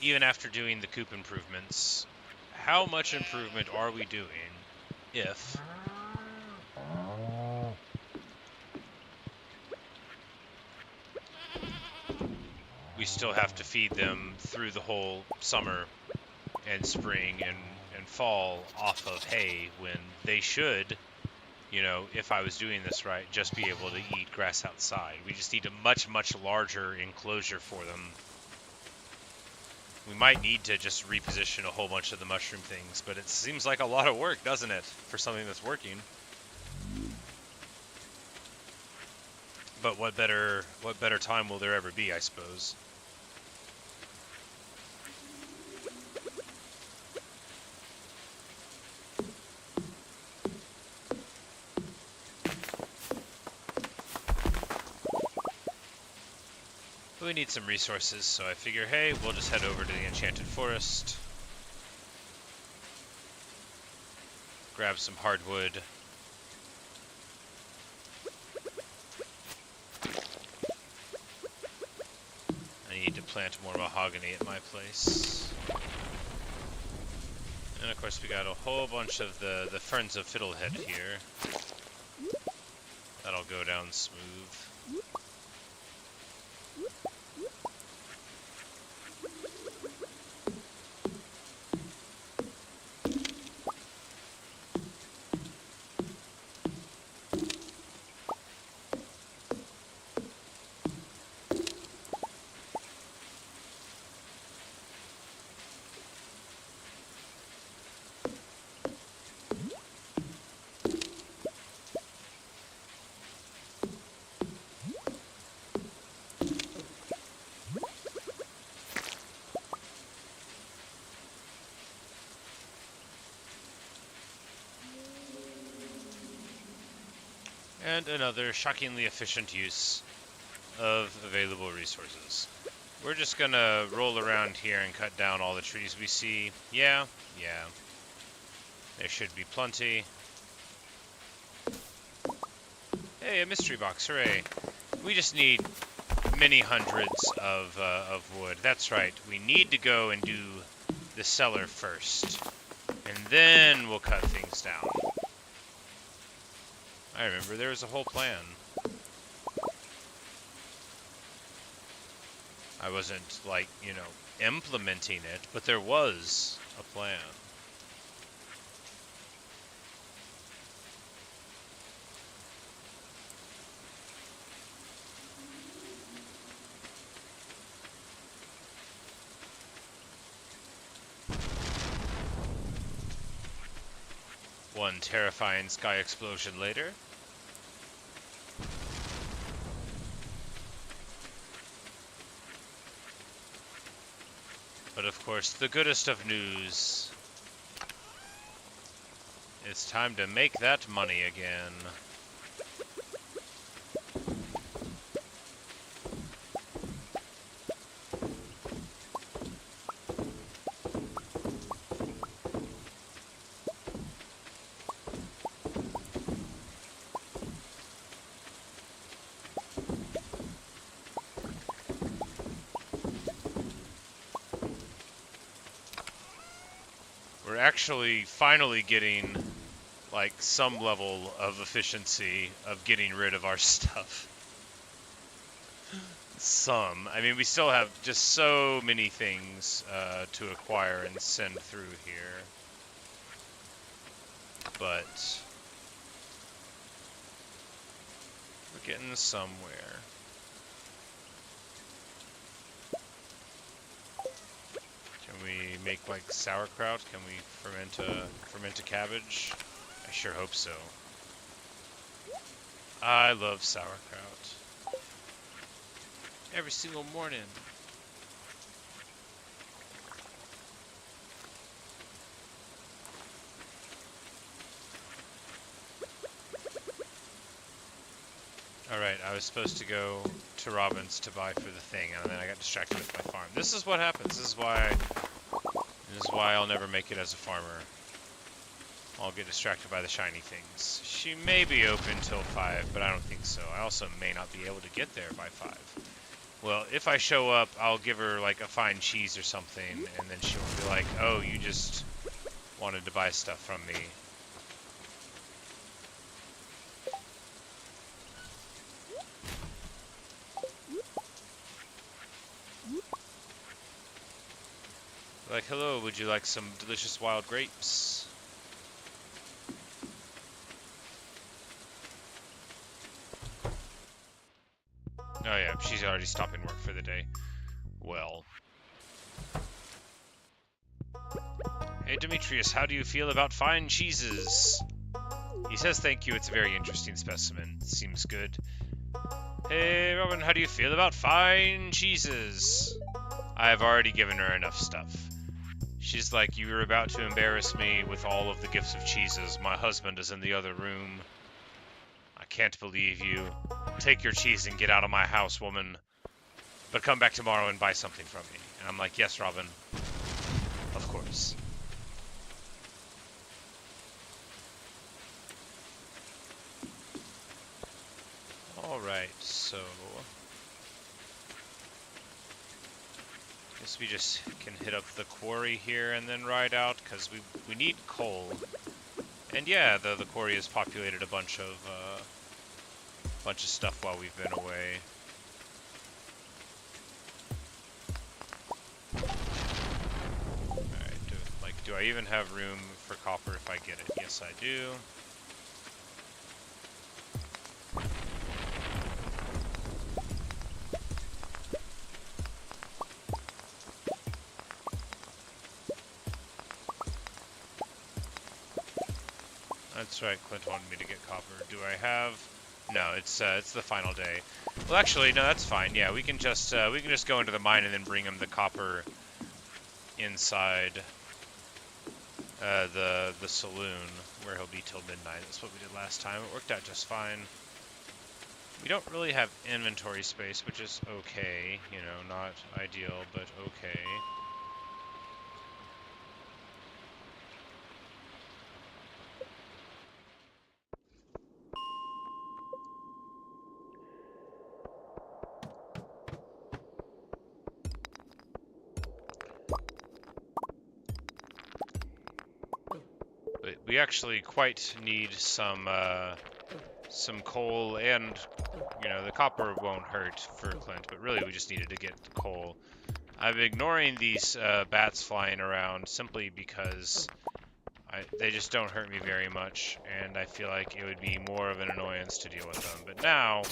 Speaker 1: even after doing the coop improvements, how much improvement are we doing if we still have to feed them through the whole summer and spring and fall off of hay when they should, you know, if I was doing this right, just be able to eat grass outside. We just need a much, much larger enclosure for them. We might need to just reposition a whole bunch of the mushroom things, but it seems like a lot of work, doesn't it, for something that's working? But what better time will there ever be, I suppose? We need some resources, so I figure, hey, we'll just head over to the Enchanted Forest. Grab some hardwood. I need to plant more mahogany at my place. And of course we got a whole bunch of the Friends of Fiddlehead here. That'll go down smooth. And another shockingly efficient use of available resources. We're just gonna roll around here and cut down all the trees we see. Yeah. There should be plenty. Hey, a mystery box, hooray. We just need many hundreds of wood. That's right, we need to go and do the cellar first. And then we'll cut things down. I remember there was a whole plan. I wasn't, like, you know, implementing it, but there was a plan. One terrifying sky explosion later. But of course, the goodest of news. It's time to make that money again. We're actually finally getting, like, some level of efficiency of getting rid of our stuff. Some. I mean, we still have just so many things to acquire and send through here. But we're getting somewhere. Can we make, like, sauerkraut? Can we ferment a cabbage? I sure hope so. I love sauerkraut. Every single morning. Alright, I was supposed to go to Robin's to buy for the thing, and then I got distracted with my farm. This is what happens. This is why I'll never make it as a farmer. I'll get distracted by the shiny things. She may be open till 5, but I don't think so. I also may not be able to get there by 5. Well, if I show up, I'll give her, like, a fine cheese or something, and then she'll be like, oh, you just wanted to buy stuff from me. Like, hello, would you like some delicious wild grapes? Oh yeah, she's already stopping work for the day. Well. Hey Demetrius, how do you feel about fine cheeses? He says thank you, it's a very interesting specimen. Seems good. Hey Robin, how do you feel about fine cheeses? I have already given her enough stuff. She's like, you were about to embarrass me with all of the gifts of cheeses. My husband is in the other room. I can't believe you. Take your cheese and get out of my house, woman. But come back tomorrow and buy something from me. And I'm like, yes, Robin. Of course. Alright, so... guess we just can hit up the quarry here and then ride out, because we need coal. And yeah, the quarry has populated a bunch of stuff while we've been away. Alright, do I even have room for copper if I get it? Yes, I do. That's right, Clint wanted me to get copper. Do I have... No, it's the final day. Well, actually, no, that's fine. Yeah, we can just go into the mine and then bring him the copper inside the saloon, where he'll be till midnight. That's what we did last time. It worked out just fine. We don't really have inventory space, which is okay. You know, not ideal, but okay. We actually quite need some coal, and, you know, the copper won't hurt for Clint, but really we just needed to get the coal. I'm ignoring these bats flying around simply because they just don't hurt me very much, and I feel like it would be more of an annoyance to deal with them. But now...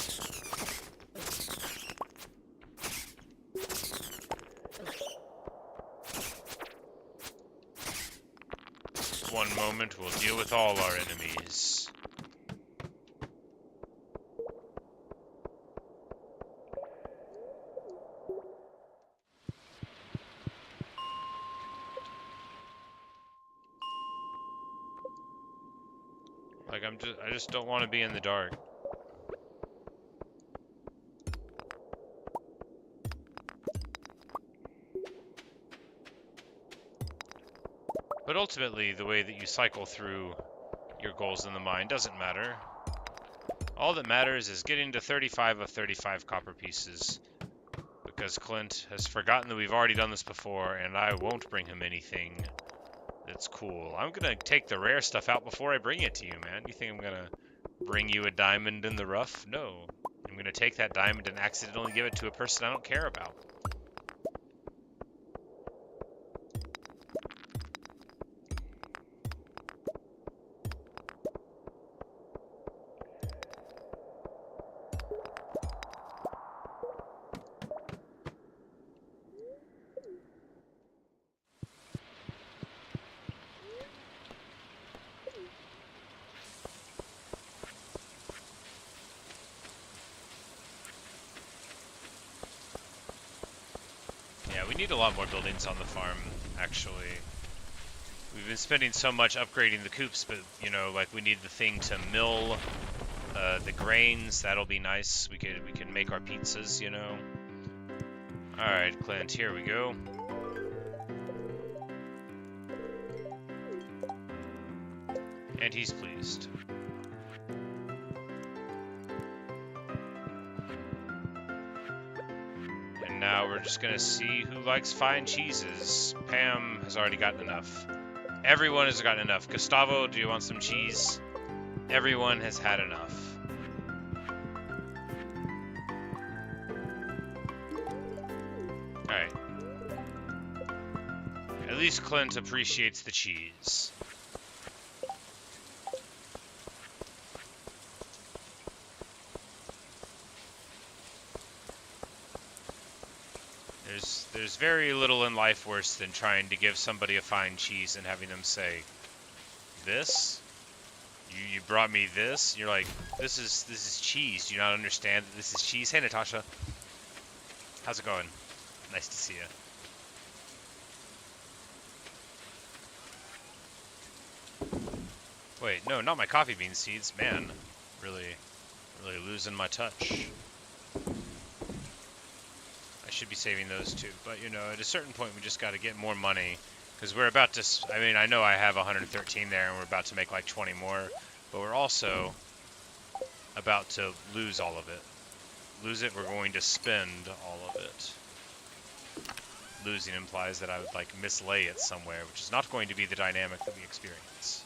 Speaker 1: one moment, we'll deal with all our enemies. Like, I just don't want to be in the dark. But ultimately, the way that you cycle through your goals in the mine doesn't matter. All that matters is getting to 35 of 35 copper pieces. Because Clint has forgotten that we've already done this before, and I won't bring him anything that's cool. I'm gonna take the rare stuff out before I bring it to you, man. You think I'm gonna bring you a diamond in the rough? No. I'm gonna take that diamond and accidentally give it to a person I don't care about. We need a lot more buildings on the farm, actually. We've been spending so much upgrading the coops, but, you know, like, we need the thing to mill the grains. That'll be nice. We can make our pizzas, you know. All right, Clint. Here we go. And he's pleased. And now we're just gonna see who likes fine cheeses. Pam has already gotten enough. Everyone has gotten enough. Gustavo, do you want some cheese? Everyone has had enough. Alright. At least Clint appreciates the cheese. There's very little in life worse than trying to give somebody a fine cheese and having them say, "This? You brought me this?" And you're like, this is cheese. Do you not understand that this is cheese? Hey, Natasha. How's it going? Nice to see you. Wait, no, not my coffee bean seeds. Man, really losing my touch. I should be saving those too, but you know, at a certain point we just got to get more money, because we're about to, I mean, I know I have 113 there and we're about to make like 20 more, but we're also about to lose all of it. Lose it, we're going to spend all of it. Losing implies that I would like mislay it somewhere, which is not going to be the dynamic that we experience.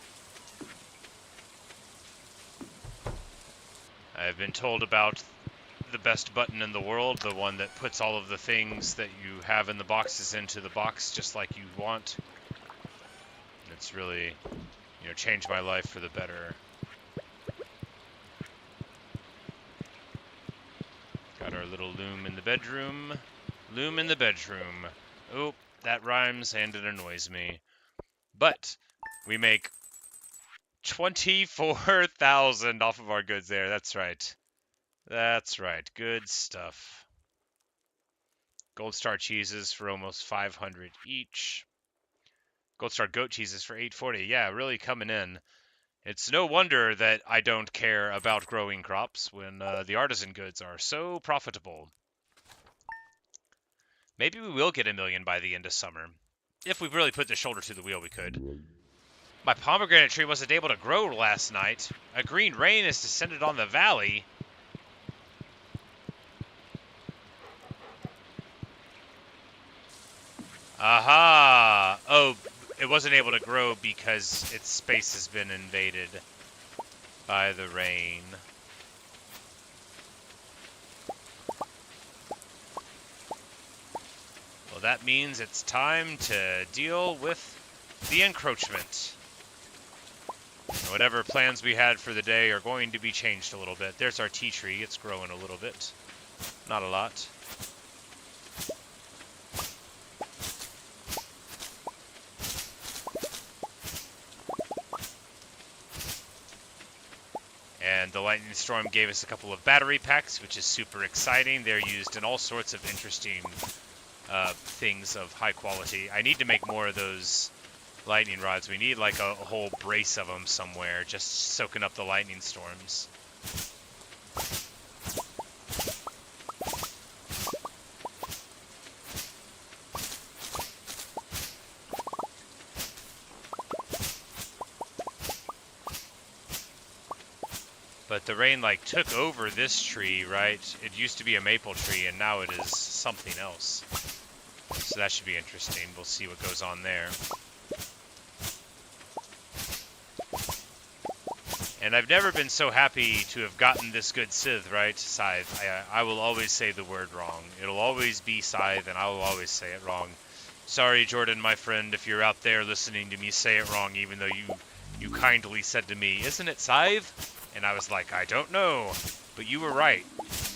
Speaker 1: I've been told about the best button in the world, the one that puts all of the things that you have in the boxes into the box just like you want. It's really, you know, changed my life for the better. Got our little loom in the bedroom. Loom in the bedroom. Oh, that rhymes and it annoys me. But we make 24,000 off of our goods there. That's right. That's right. Good stuff. Gold Star cheeses for almost 500 each. Gold Star goat cheeses for 840. Yeah, really coming in. It's no wonder that I don't care about growing crops when the artisan goods are so profitable. Maybe we will get 1 million by the end of summer. If we really put the shoulder to the wheel, we could. My pomegranate tree wasn't able to grow last night. A green rain has descended on the valley. Aha! Oh, it wasn't able to grow because its space has been invaded by the rain. Well, that means it's time to deal with the encroachment. Whatever plans we had for the day are going to be changed a little bit. There's our tea tree. It's growing a little bit. Not a lot. And the lightning storm gave us a couple of battery packs, which is super exciting. They're used in all sorts of interesting things of high quality. I need to make more of those lightning rods. We need like a whole brace of them somewhere, just soaking up the lightning storms. But the rain like took over this tree, right? It used to be a maple tree and now it is something else. So that should be interesting. We'll see what goes on there. And I've never been so happy to have gotten this good scythe, right? Scythe. I will always say the word wrong. It'll always be scythe and I will always say it wrong. Sorry, Jordan, my friend, if you're out there listening to me say it wrong, even though you kindly said to me, "Isn't it scythe?" And I was like, I don't know, but you were right.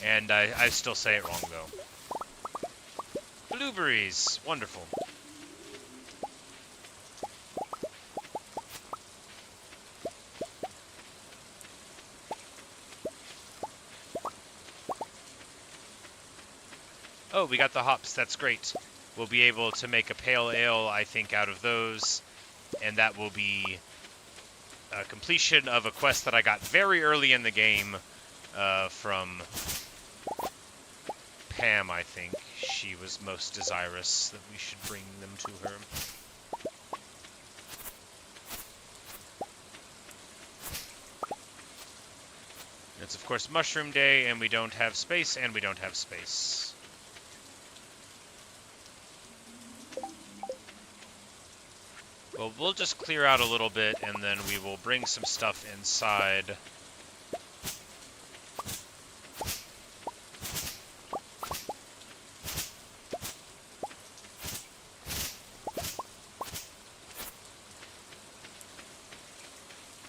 Speaker 1: And I still say it wrong, though. Blueberries. Wonderful. Oh, we got the hops. That's great. We'll be able to make a pale ale, I think, out of those. And that will be completion of a quest that I got very early in the game from Pam, I think. She was most desirous that we should bring them to her. It's, of course, Mushroom Day, and we don't have space, and we don't have space. Well, we'll just clear out a little bit, and then we will bring some stuff inside.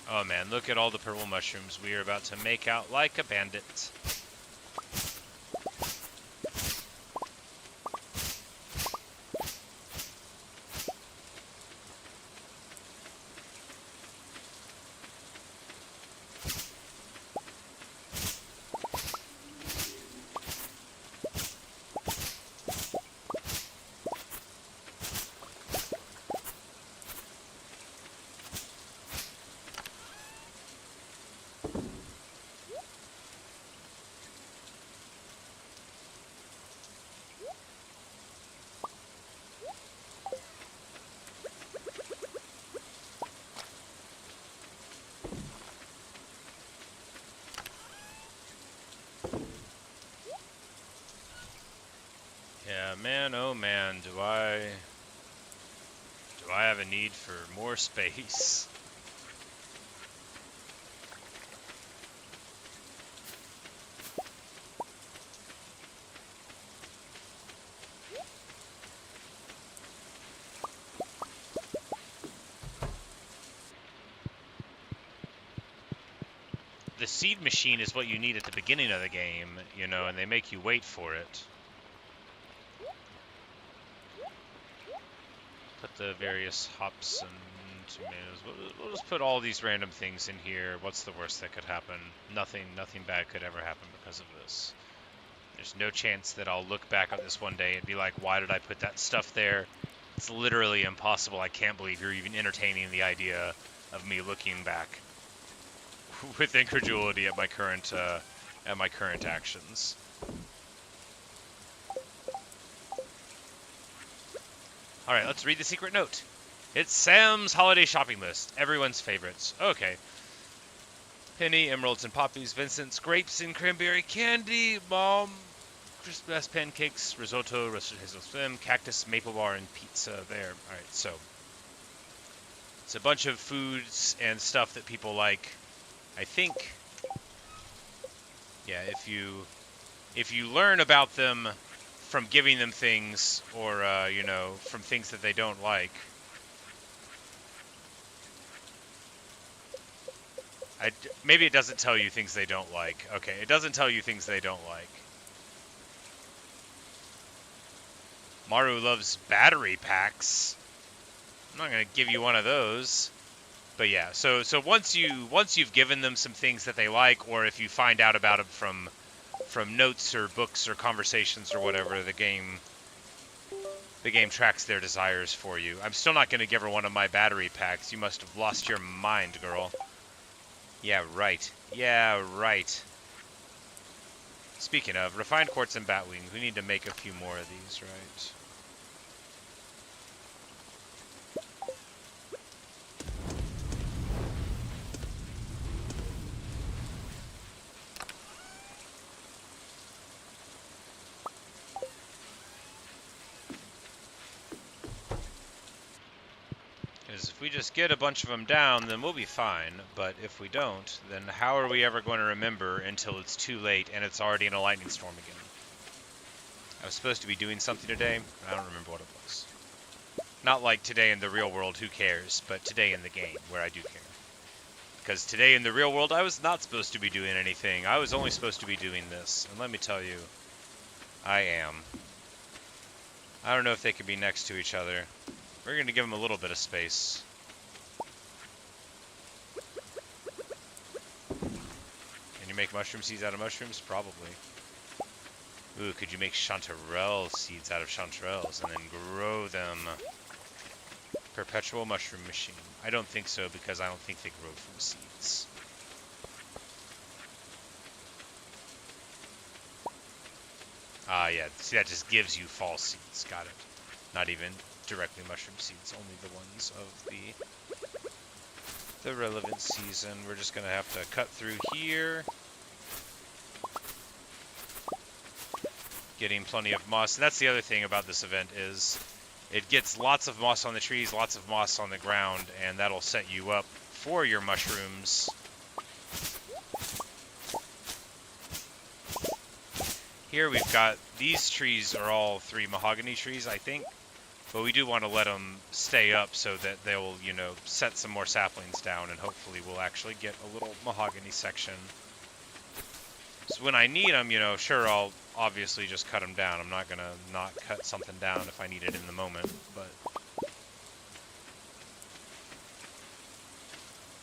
Speaker 1: Oh man, look at all the purple mushrooms. We are about to make out like a bandit. Yeah, man, oh man, do I have a need for more space? The seed machine is what you need at the beginning of the game, you know, and they make you wait for it. Put the various hops and tomatoes. We'll just put all these random things in here. What's the worst that could happen? Nothing bad could ever happen because of this. There's no chance that I'll look back on this one day and be like, why did I put that stuff there? It's literally impossible. I can't believe you're even entertaining the idea of me looking back with incredulity at my current actions. Alright, let's read the secret note. It's Sam's holiday shopping list. Everyone's favorites. Okay. Penny, emeralds and poppies. Vincent's grapes and cranberry candy. Mom, Christmas pancakes, risotto, roasted hazelnut, cactus, maple bar, and pizza there. Alright, so it's a bunch of foods and stuff that people like. I think, yeah, if you learn about them from giving them things, or you know, from things that they don't like, maybe it doesn't tell you things they don't like. Okay, it doesn't tell you things they don't like. Maru loves battery packs. I'm not gonna give you one of those. But yeah, so once you've given them some things that they like, or if you find out about them from notes or books or conversations or whatever, the game tracks their desires for you. I'm still not going to give her one of my battery packs. You must have lost your mind, girl. Yeah, right. Yeah, right. Speaking of, refined quartz and bat wings, we need to make a few more of these, right? If we just get a bunch of them down, then we'll be fine. But if we don't, then how are we ever going to remember until it's too late and it's already in a lightning storm again? I was supposed to be doing something today. I don't remember what it was. Not like today in the real world, who cares, but today in the game, where I do care. Because today in the real world, I was not supposed to be doing anything. I was only supposed to be doing this. And let me tell you, I am. I don't know if they could be next to each other. We're going to give them a little bit of space. Can you make mushroom seeds out of mushrooms? Probably. Ooh, could you make chanterelle seeds out of chanterelles and then grow them? Perpetual mushroom machine. I don't think so, because I don't think they grow from seeds. Ah, yeah. See, that just gives you false seeds. Got it. Not even directly mushroom seeds, only the ones of the relevant season. We're just going to have to cut through here. Getting plenty of moss. And that's the other thing about this event is it gets lots of moss on the trees, lots of moss on the ground, and that'll set you up for your mushrooms. Here we've got, these trees are all 3 mahogany trees, I think. But we do want to let them stay up so that they will, you know, set some more saplings down, and hopefully we'll actually get a little mahogany section. So when I need them, you know, sure, I'll obviously just cut them down. I'm not going to not cut something down if I need it in the moment, but...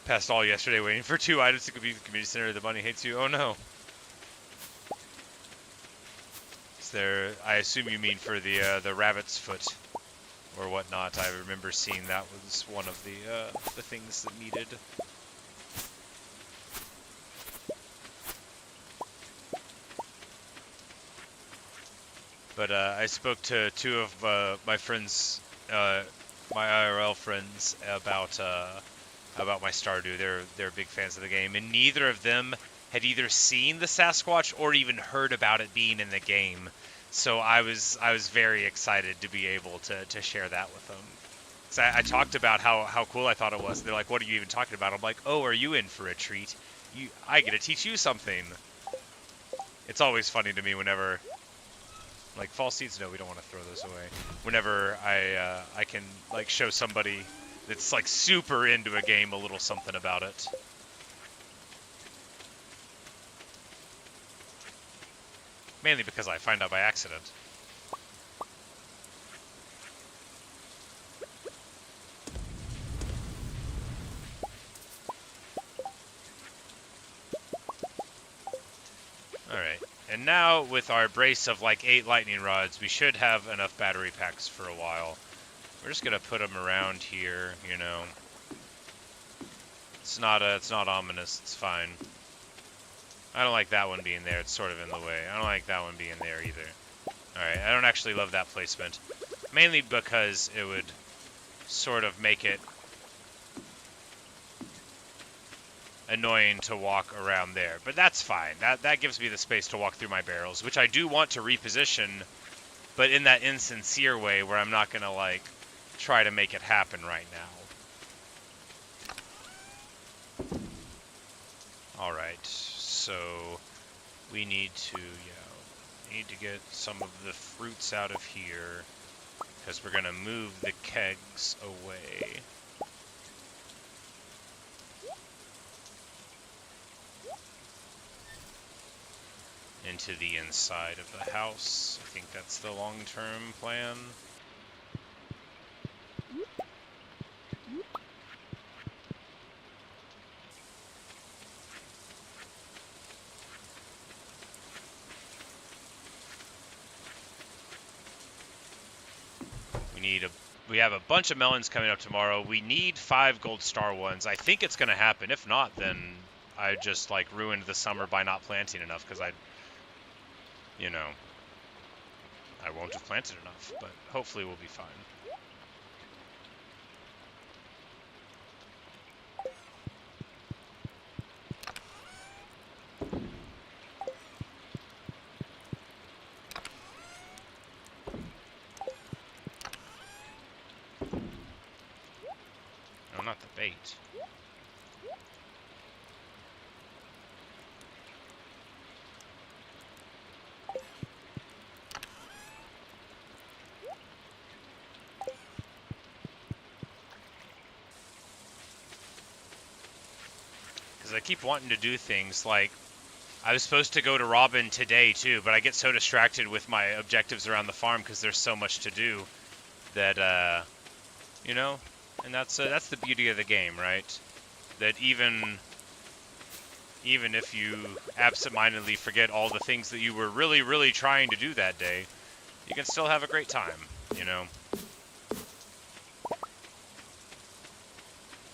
Speaker 1: Passed all yesterday waiting for 2 items to complete the community center. The bunny hates you. Oh no. Is there... I assume you mean for the rabbit's foot or whatnot. I remember seeing that was one of the things that needed. But I spoke to 2 of my friends, my IRL friends, about my Stardew. They're big fans of the game, and neither of them had either seen the Sasquatch or even heard about it being in the game. So I was very excited to be able to share that with them. So I talked about how cool I thought it was. They're like, "What are you even talking about?" I'm like, "Oh, are you in for a treat? I get to teach you something." It's always funny to me whenever. Like, false seeds, no, we don't want to throw those away. Whenever I can, like, show somebody that's, like, super into a game a little something about it. Mainly because I find out by accident. Alright. And now, with our brace of like 8 lightning rods, we should have enough battery packs for a while. We're just gonna put them around here, you know. It's not ominous, it's fine. I don't like that one being there, it's sort of in the way. I don't like that one being there either. Alright, I don't actually love that placement. Mainly because it would sort of make it annoying to walk around there, but that's fine. That gives me the space to walk through my barrels, which I do want to reposition, but in that insincere way where I'm not gonna like try to make it happen right now. All right, so we need to get some of the fruits out of here because we're gonna move the kegs away. Into the inside of the house. I think that's the long-term plan. We have a bunch of melons coming up tomorrow. We need 5 gold star ones. I think it's gonna happen. If not, then I just like ruined the summer by not planting enough because I won't have planted enough, but hopefully we'll be fine. No, not the bait. I keep wanting to do things like I was supposed to go to Robin today too, but I get so distracted with my objectives around the farm because there's so much to do that you know, and that's the beauty of the game, right? That even if you absentmindedly forget all the things that you were really trying to do that day, you can still have a great time, you know.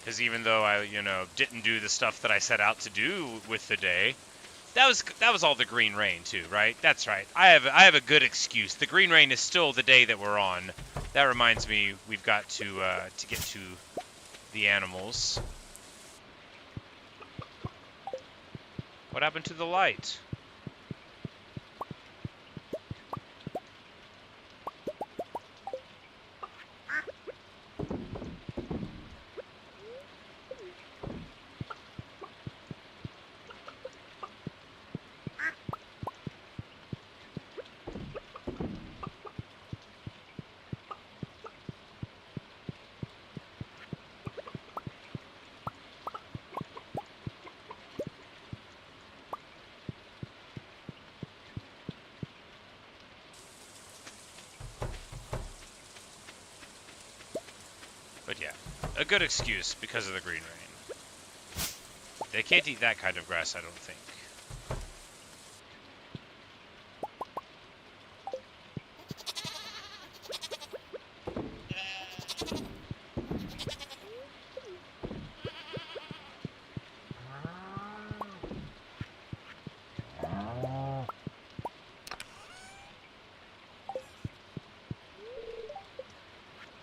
Speaker 1: Because even though I, didn't do the stuff that I set out to do with the day, that was all the green rain too, right? That's right. I have a good excuse. The green rain is still the day that we're on. That reminds me, we've got to get to the animals. What happened to the light? But yeah, a good excuse because of the green rain. They can't eat that kind of grass, I don't think.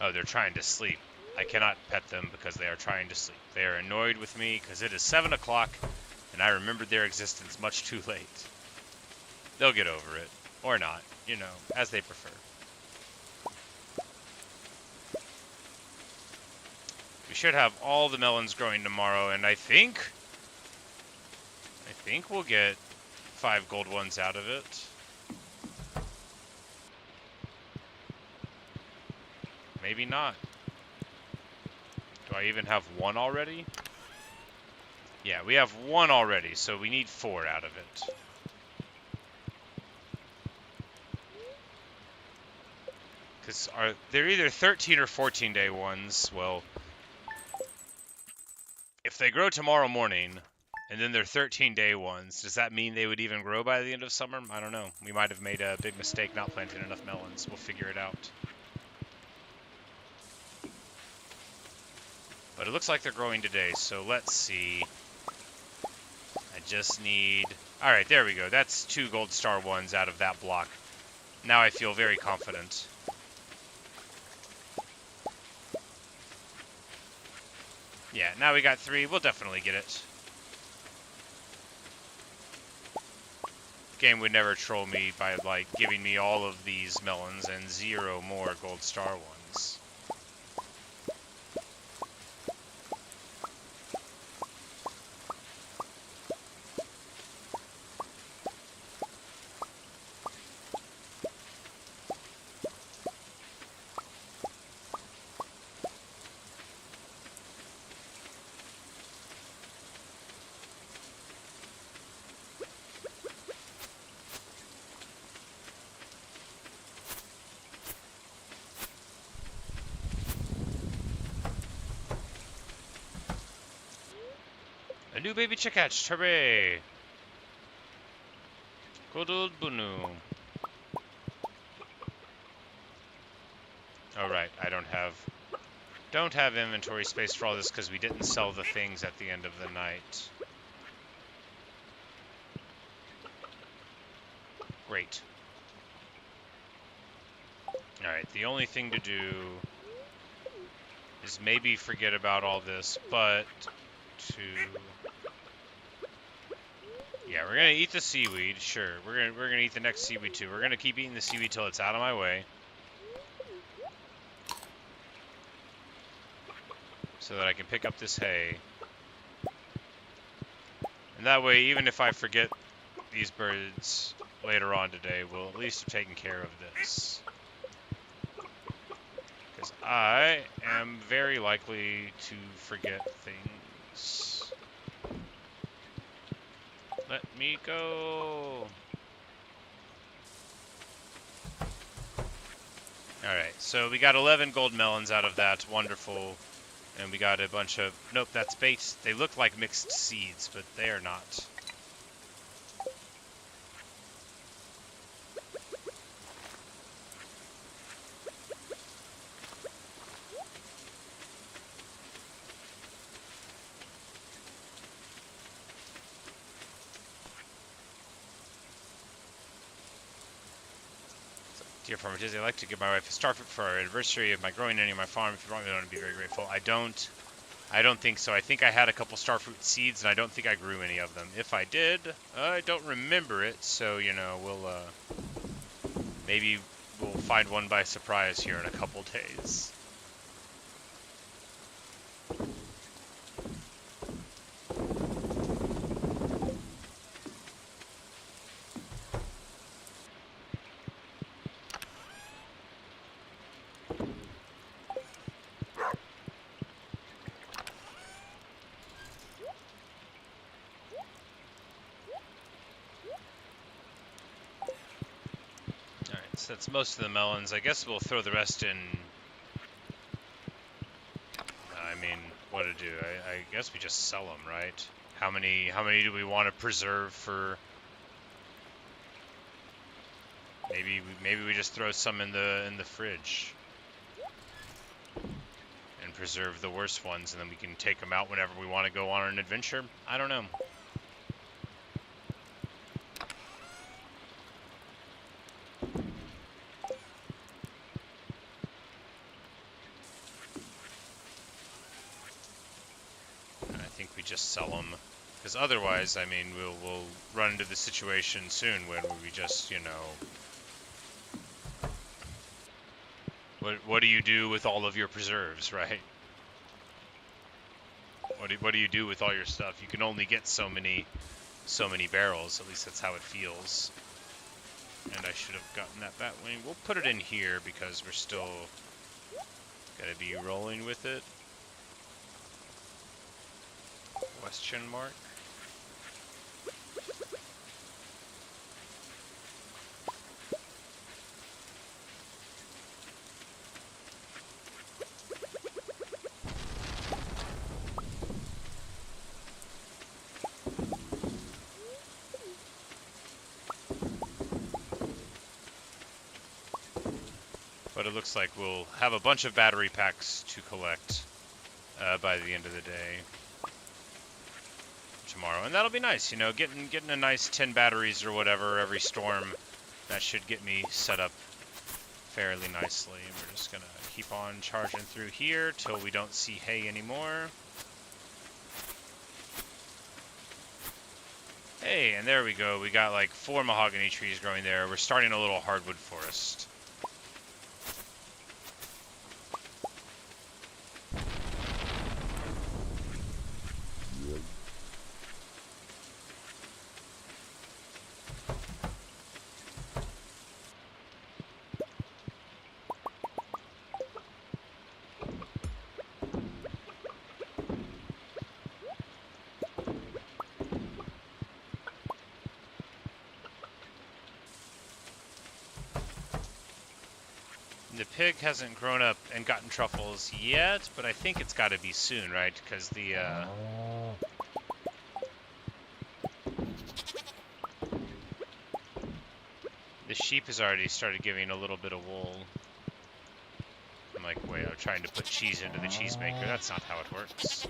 Speaker 1: Oh, they're trying to sleep. I cannot pet them because they are trying to sleep. They are annoyed with me because it is 7 o'clock and I remembered their existence much too late. They'll get over it. Or not, as they prefer. We should have all the melons growing tomorrow, and I think we'll get 5 gold ones out of it. Maybe not. Do I even have 1 already? Yeah, we have 1 already, so we need 4 out of it. Because they're either 13 or 14 day ones. Well, if they grow tomorrow morning, and then they're 13-day ones, does that mean they would even grow by the end of summer? I don't know. We might have made a big mistake not planting enough melons. We'll figure it out. But it looks like they're growing today, so let's see. I just need... Alright, there we go. That's 2 gold star ones out of that block. Now I feel very confident. Yeah, now we got 3. We'll definitely get it. Game would never troll me by, giving me all of these melons and 0 more gold star ones. A new baby chick hatched, hooray! Good old Bunu. Oh right, I don't have inventory space for all this because we didn't sell the things at the end of the night. Great. Alright, the only thing to do is maybe forget about all this, but to... Yeah, we're gonna eat the seaweed, sure. We're gonna eat the next seaweed too. We're gonna keep eating the seaweed till it's out of my way. So that I can pick up this hay. And that way, even if I forget these birds later on today, we'll at least have taken care of this. Because I am very likely to forget things. Let me go. Alright, so we got 11 gold melons out of that. Wonderful. And we got a bunch of... Nope, that's bait. They look like mixed seeds, but they are not. Dear Farmer Dizzy, I'd like to give my wife a starfruit for our anniversary of my growing any of my farm. If you want me to be very grateful. I don't think so. I think I had a couple starfruit seeds, and I don't think I grew any of them. If I did, I don't remember it. So you know, maybe we'll find one by surprise here in a couple days. So that's most of the melons. I guess we'll throw the rest in. I mean, what to do? I guess we just sell them, right? How many do we want to preserve for? Maybe we just throw some in the fridge and preserve the worst ones, and then we can take them out whenever we want to go on an adventure. I don't know. Just sell them, because otherwise, I mean, we'll run into the situation soon when we just, you know, what do you do with all of your preserves, right? What do you do with all your stuff? You can only get so many barrels. At least that's how it feels. And I should have gotten that batwing. We'll put it in here because we're still gonna be rolling with it. Question mark. But it looks like we'll have a bunch of battery packs to collect by the end of the day. Tomorrow, and that'll be nice, you know, getting a nice 10 batteries or whatever every storm. That should get me set up fairly nicely. And we're just gonna keep on charging through here till we don't see hay anymore. Hey, and there we go. We got like 4 mahogany trees growing there. We're starting a little hardwood forest. The pig hasn't grown up and gotten truffles yet, but I think it's got to be soon, right? Because the sheep has already started giving a little bit of wool. I'm like, wait, I'm trying to put cheese into the cheesemaker. That's not how it works.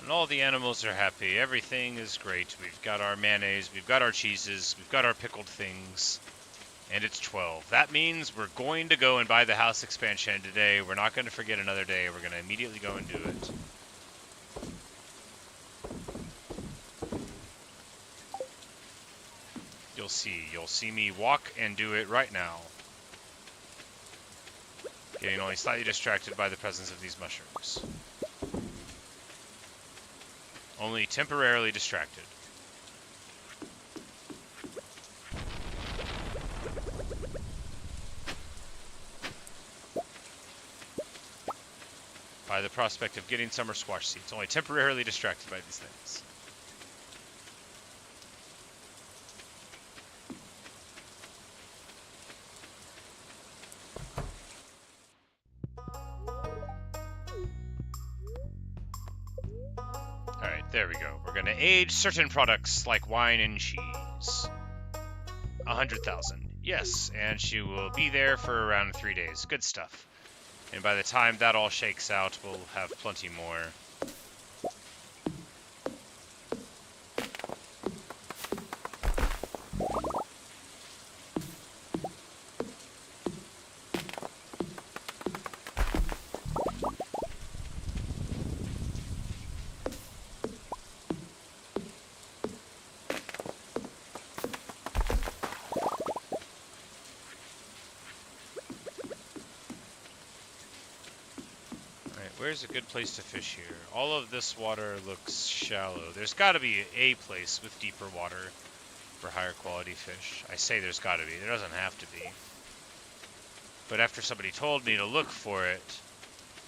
Speaker 1: And all the animals are happy. Everything is great. We've got our mayonnaise, we've got our cheeses, we've got our pickled things, and it's 12. That means we're going to go and buy the house expansion today. We're not going to forget another day. We're going to immediately go and do it. You'll see me walk and do it right now. Getting only slightly distracted by the presence of these mushrooms. Only temporarily distracted. By the prospect of getting summer squash seeds. Only temporarily distracted by these things. There we go. We're gonna age certain products like wine and cheese. 100,000. Yes, and she will be there for around 3 days. Good stuff. And by the time that all shakes out, we'll have plenty more. Where's a good place to fish here? All of this water looks shallow. There's got to be a place with deeper water for higher quality fish. I say there's got to be. There doesn't have to be. But after somebody told me to look for it,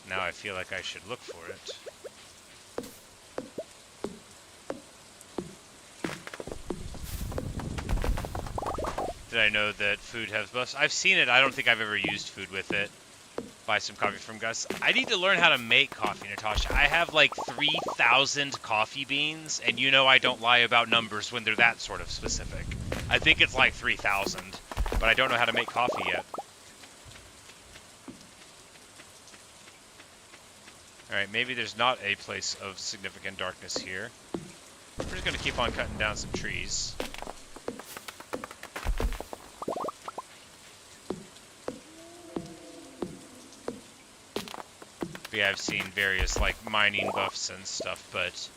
Speaker 1: now I feel like I should look for it. Did I know that food has buffs? I've seen it. I don't think I've ever used food with it. Buy some coffee from Gus. I need to learn how to make coffee, Natasha. I have like 3,000 coffee beans, and you know I don't lie about numbers when they're that sort of specific. I think it's like 3,000, but I don't know how to make coffee yet. Alright, maybe there's not a place of significant darkness here. We're just going to keep on cutting down some trees. Yeah, I've seen various, like, mining buffs and stuff, but,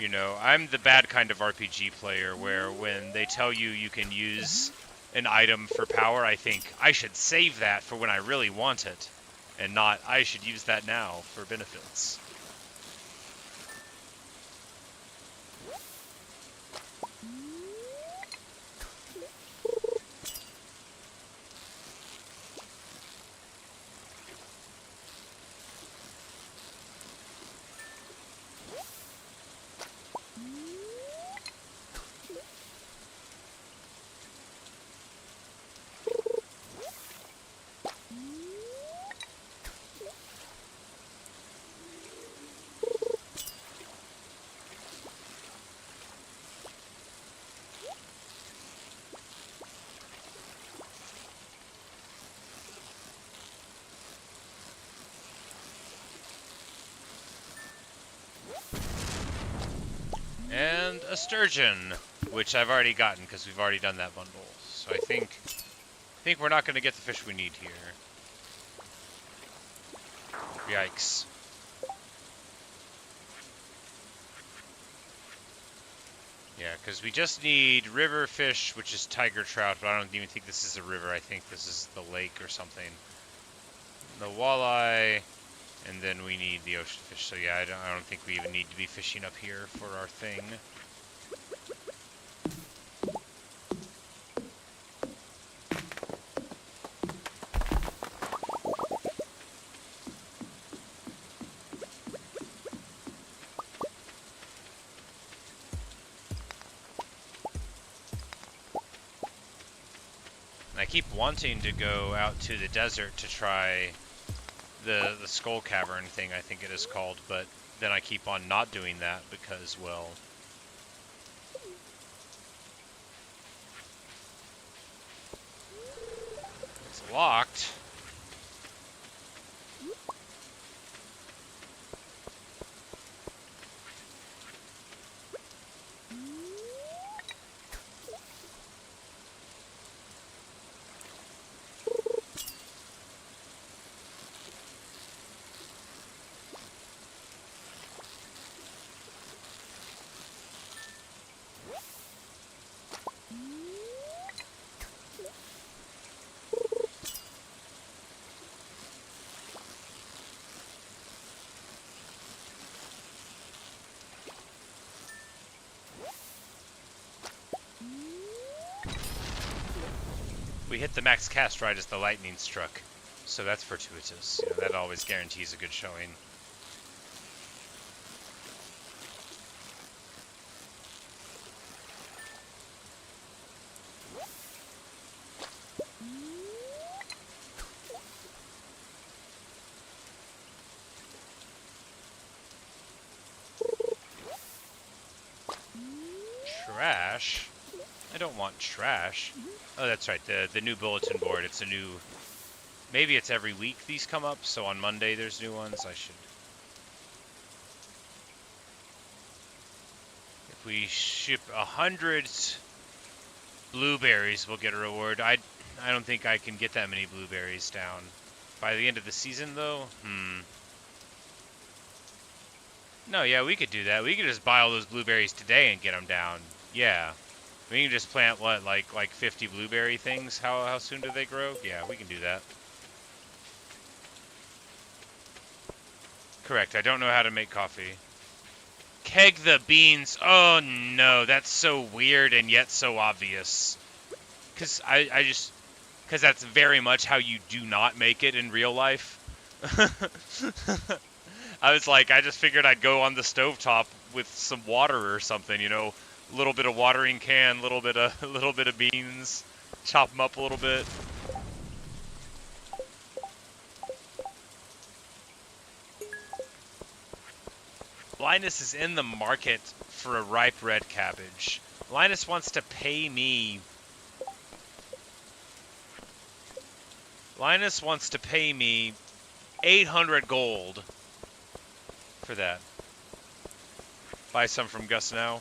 Speaker 1: you know, I'm the bad kind of RPG player where when they tell you you can use an item for power, I think I should save that for when I really want it, and not I should use that now for benefits. And a sturgeon, which I've already gotten because we've already done that bundle. So I think we're not going to get the fish we need here. Yikes. Yeah, because we just need river fish, which is tiger trout, but I don't even think this is a river. I think this is the lake or something. The walleye, and then we need the ocean fish. So yeah, I don't think we even need to be fishing up here for our thing. I keep wanting to go out to the desert to try the skull cavern thing, I think it is called, but then I keep on not doing that because, well, it's locked. We hit the max cast right as the lightning struck, so that's fortuitous. You know, that always guarantees a good showing. trash. I don't want trash. Oh, that's right. The new bulletin board. It's a new... Maybe it's every week these come up, so on Monday there's new ones. I should... If we ship 100 blueberries, we'll get a reward. I don't think I can get that many blueberries down. By the end of the season, though? No, yeah, we could do that. We could just buy all those blueberries today and get them down. Yeah. We can just plant, what, like 50 blueberry things? How soon do they grow? Yeah, we can do that. Correct, I don't know how to make coffee. Keg the beans. Oh, no, that's so weird and yet so obvious. Because because that's very much how you do not make it in real life. I was like, I just figured I'd go on the stovetop with some water or something, you know, a little bit of watering can, a little bit of beans, chop them up a little bit. Linus is in the market for a ripe red cabbage. Linus wants to pay me. Linus wants to pay me 800 gold for that. Buy some from Gus now.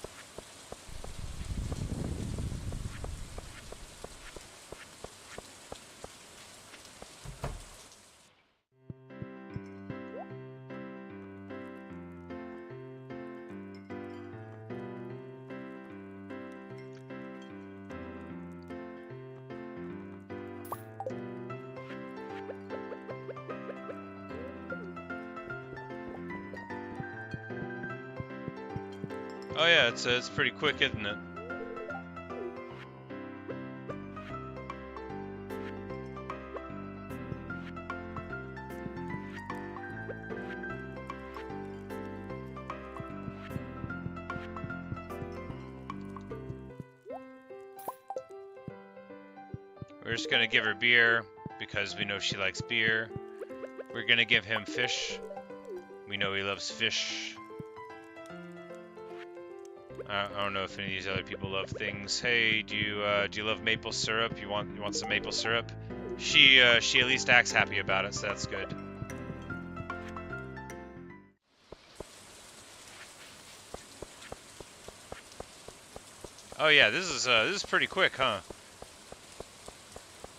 Speaker 1: Oh yeah, it's pretty quick, isn't it? We're just gonna give her beer because we know she likes beer. We're gonna give him fish. We know he loves fish. I don't know if any of these other people love things. Hey, do you love maple syrup? You want some maple syrup? She at least acts happy about it, so that's good. Oh yeah, this is pretty quick, huh?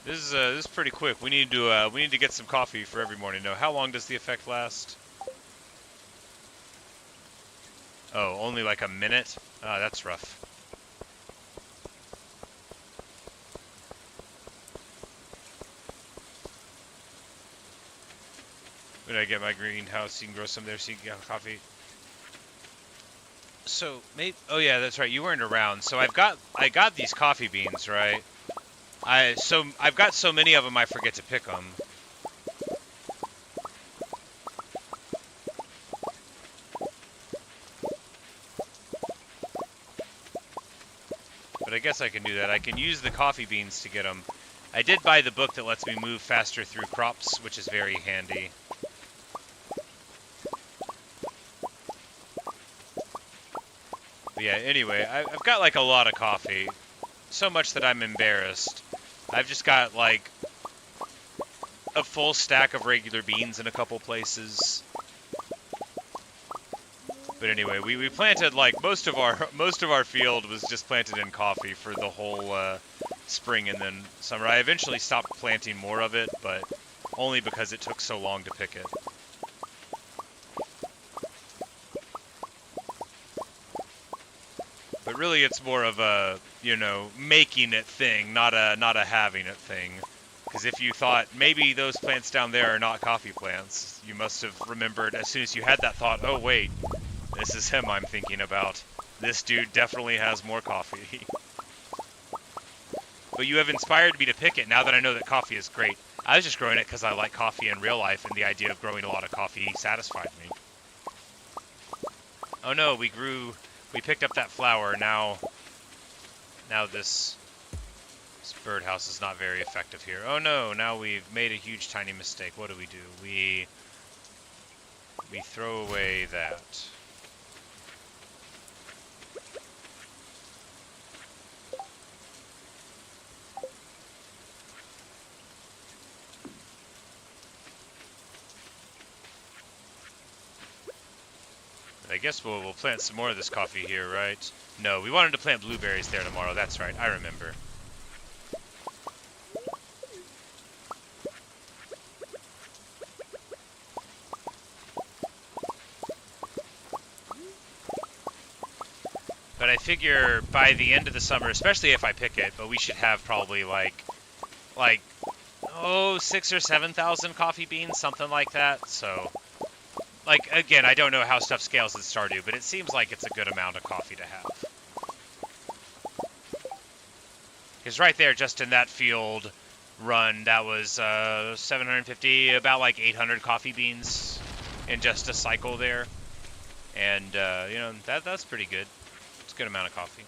Speaker 1: This is pretty quick. We need to get some coffee for every morning. No, how long does the effect last? Oh, only like a minute? Ah, that's rough. When I get my greenhouse, you can grow some there so you can get coffee. So, maybe... Oh yeah, that's right, you weren't around. So I got these coffee beans, right? I've got so many of them I forget to pick them. But I guess I can do that. I can use the coffee beans to get them. I did buy the book that lets me move faster through crops, which is very handy. But yeah, anyway, I've got like a lot of coffee. So much that I'm embarrassed. I've just got like a full stack of regular beans in a couple places. But anyway, we planted like most of our field was just planted in coffee for the whole spring and then summer. I eventually stopped planting more of it, but only because it took so long to pick it. But really, it's more of a, you know, making it thing, not a having it thing. Because if you thought maybe those plants down there are not coffee plants, you must have remembered as soon as you had that thought, oh wait, this is him I'm thinking about. This dude definitely has more coffee. But you have inspired me to pick it now that I know that coffee is great. I was just growing it because I like coffee in real life, and the idea of growing a lot of coffee satisfied me. Oh no, we picked up that flower. Now this birdhouse is not very effective here. Oh no, now we've made a huge tiny mistake. What do? We throw away that. guess we'll plant some more of this coffee here, right? No, we wanted to plant blueberries there tomorrow. That's right, I remember. But I figure by the end of the summer, especially if I pick it, but we should have probably like 6,000 or 7,000 coffee beans, something like that. So, like, again, I don't know how stuff scales in Stardew, but it seems like it's a good amount of coffee to have. Because right there, just in that field run, that was 750, about like 800 coffee beans in just a cycle there. And, you know, that's pretty good. It's a good amount of coffee.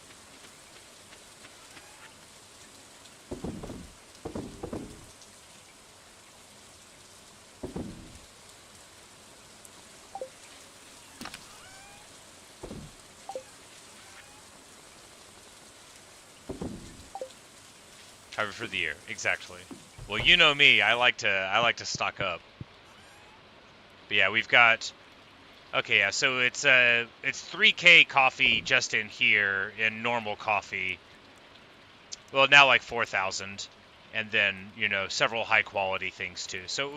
Speaker 1: Cover for the year, exactly. Well, you know me, I like to stock up. But yeah, we've got. Okay, yeah, so it's 3K coffee just in here in normal coffee. Well, now like 4,000, and then you know several high quality things too. So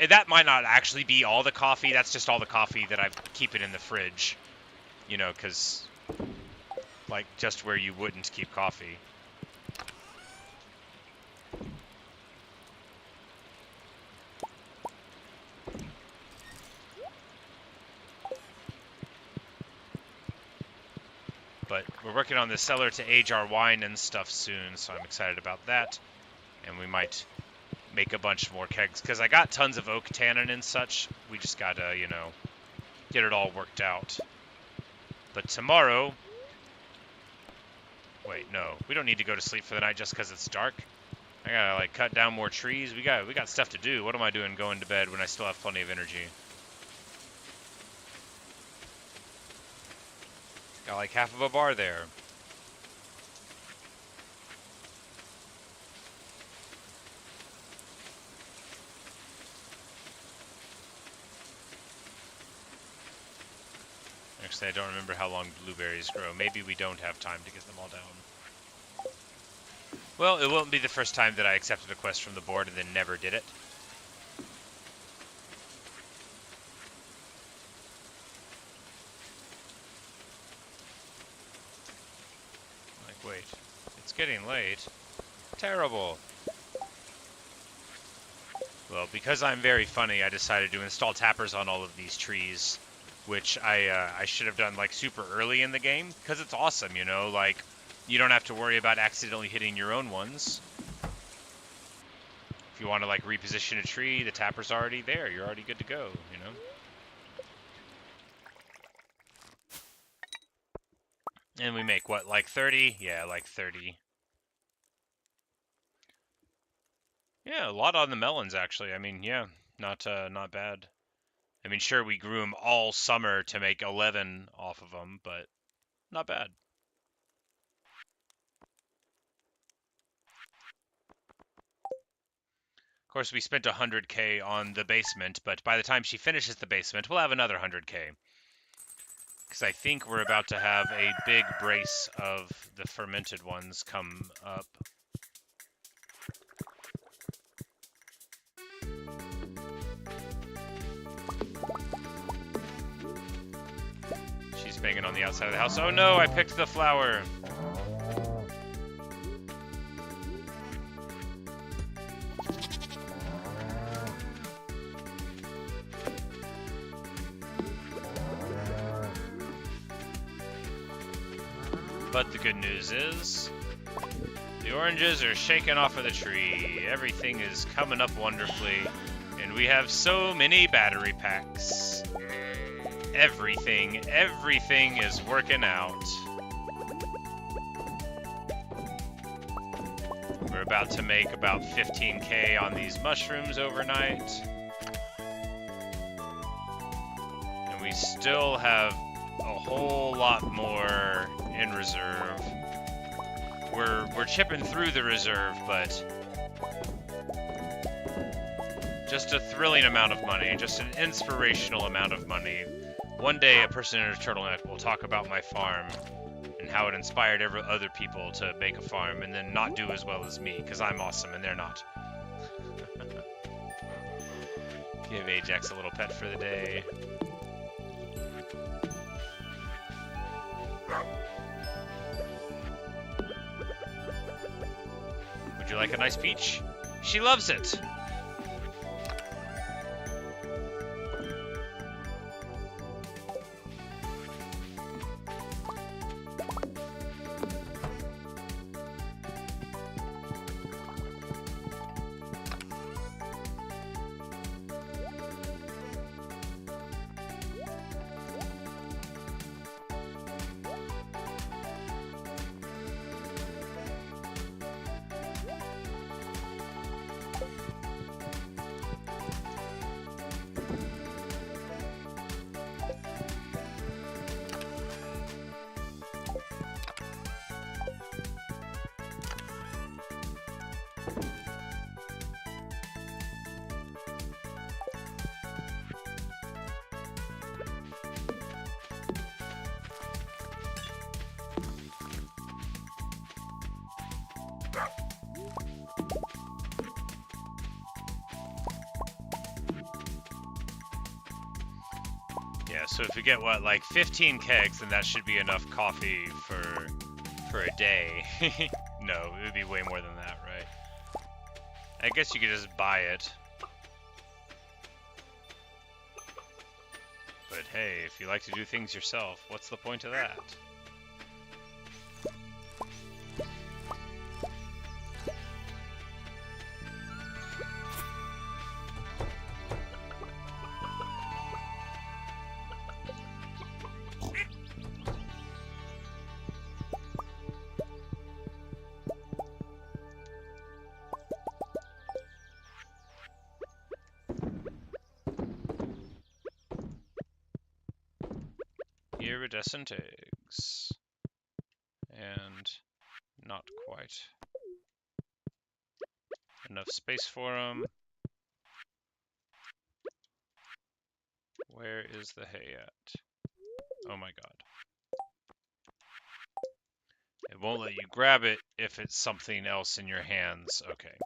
Speaker 1: that might not actually be all the coffee. That's just all the coffee that I keep it in the fridge. You know, because like just where you wouldn't keep coffee. But we're working on the cellar to age our wine and stuff soon, so I'm excited about that. And we might make a bunch more kegs, because I got tons of oak tannin and such. We just gotta, you know, get it all worked out. But tomorrow... Wait, no. We don't need to go to sleep for the night just because it's dark. I gotta, like, cut down more trees. We got stuff to do. What am I doing going to bed when I still have plenty of energy? Got like half of a bar there. Actually, I don't remember how long blueberries grow. Maybe we don't have time to get them all down. Well, it won't be the first time that I accepted a quest from the board and then never did it. Wait, it's getting late. Terrible. Well, because I'm very funny, I decided to install tappers on all of these trees, which I should have done like super early in the game, because it's awesome, you know, like you don't have to worry about accidentally hitting your own ones. If you want to like reposition a tree, the tapper's already there. You're already good to go, you know. And we make, what, like 30? Yeah, like 30. Yeah, a lot on the melons, actually. I mean, yeah, not bad. I mean, sure, we grew them all summer to make 11 off of them, but not bad. Of course, we spent 100K on the basement, but by the time she finishes the basement, we'll have another 100K. Because I think we're about to have a big brace of the fermented ones come up. She's banging on the outside of the house. Oh no, I picked the flower. But the good news is, the oranges are shaking off of the tree. Everything is coming up wonderfully. And we have so many battery packs. Everything is working out. We're about to make about 15K on these mushrooms overnight. And we still have a whole lot more in reserve. We're chipping through the reserve, but just a thrilling amount of money, just an inspirational amount of money. One day, a person in a turtleneck will talk about my farm and how it inspired other people to make a farm and then not do as well as me because I'm awesome and they're not. Give Ajax a little pet for the day. Would you like a nice peach? She loves it! Yeah, so if you get, what, like 15 kegs, then that should be enough coffee for a day. No, it would be way more than that, right? I guess you could just buy it. But hey, if you like to do things yourself, what's the point of that? Iridescent eggs. And not quite enough space for them. Where is the hay at? Oh my god. It won't let you grab it if it's something else in your hands. Okay.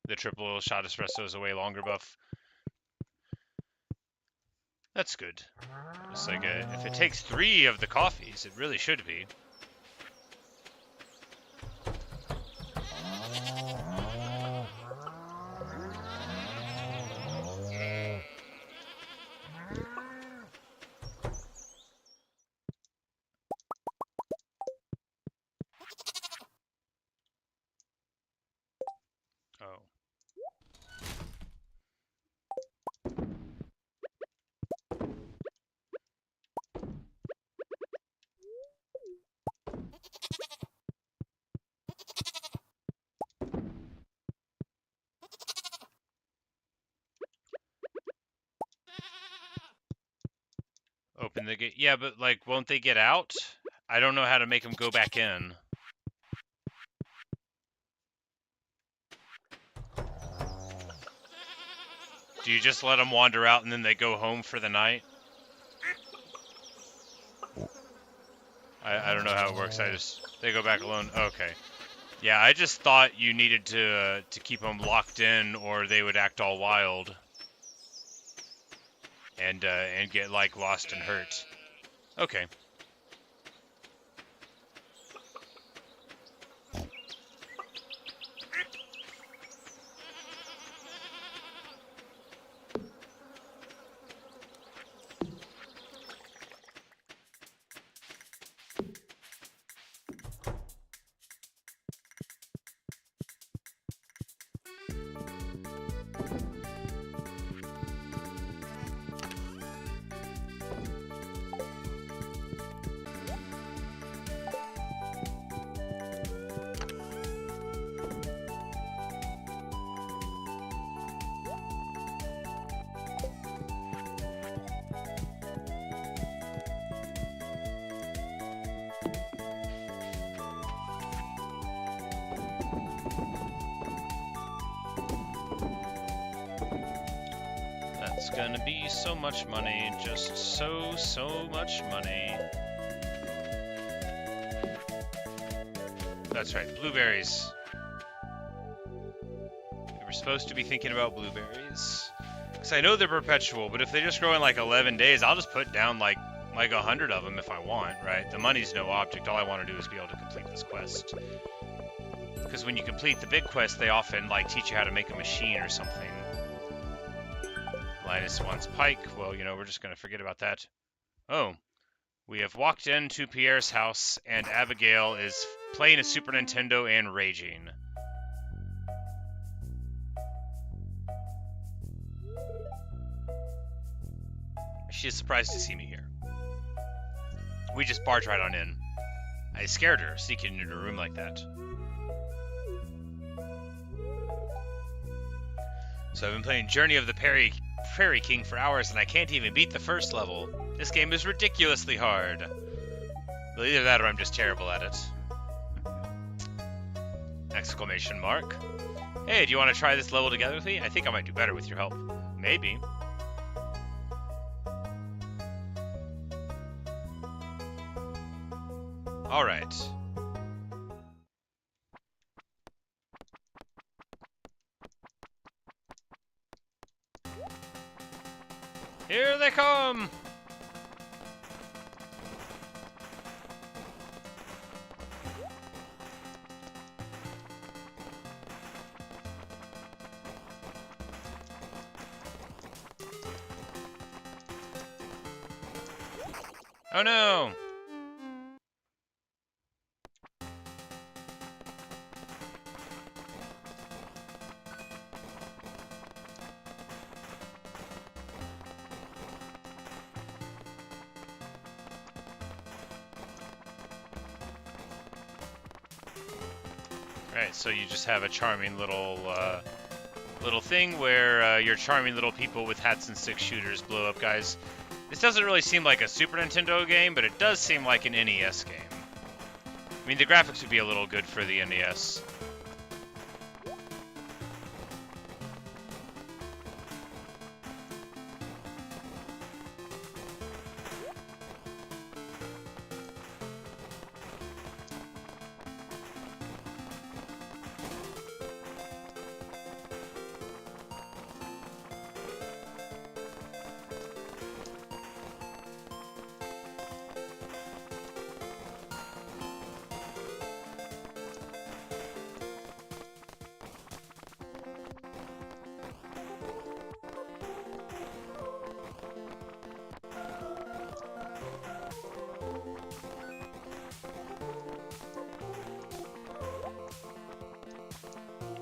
Speaker 1: The triple shot espresso is a way longer buff. That's good. It's like if it takes 3 of the coffees, it really should be. Oh. Open the gate. Yeah, but like, won't they get out? I don't know how to make them go back in. Do you just let them wander out and then they go home for the night? I don't know how it works. They go back alone. Okay. Yeah, I just thought you needed to keep them locked in, or they would act all wild and get like lost and hurt. Okay. gonna be so much money, just so much money. That's right, blueberries. We were supposed to be thinking about blueberries. Because I know they're perpetual, but if they just grow in like 11 days, I'll just put down like 100 of them if I want, right? The money's no object. All I want to do is be able to complete this quest. Because when you complete the big quest, they often like teach you how to make a machine or something. Linus wants pike. Well, you know, we're just going to forget about that. Oh, we have walked into Pierre's house, and Abigail is playing a Super Nintendo and raging. She is surprised to see me here. We just barged right on in. I scared her, sneaking into her room like that. So I've been playing Journey of the Prairie King for hours, and I can't even beat the first level. This game is ridiculously hard. Well, either that or I'm just terrible at it. Exclamation mark. Hey, do you want to try this level together with me? I think I might do better with your help. Maybe. Alright. Here they come! Oh no! Right, so you just have a charming little thing where your charming little people with hats and 6-shooters blow up guys. This doesn't really seem like a Super Nintendo game, but it does seem like an NES game. I mean, the graphics would be a little good for the NES.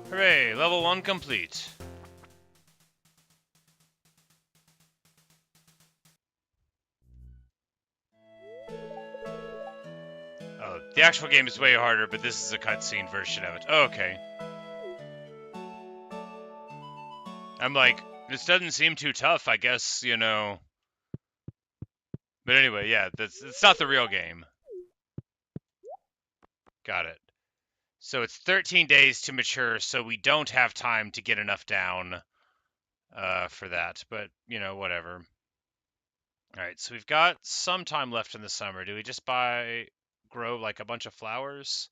Speaker 1: Hooray, level 1 complete. Oh, the actual game is way harder, but this is a cutscene version of it. Oh, okay. I'm like, this doesn't seem too tough, I guess, you know. But anyway, yeah, it's not the real game. Got it. So it's 13 days to mature, so we don't have time to get enough down for that. But, you know, whatever. Alright, so we've got some time left in the summer. Do we just grow like a bunch of flowers?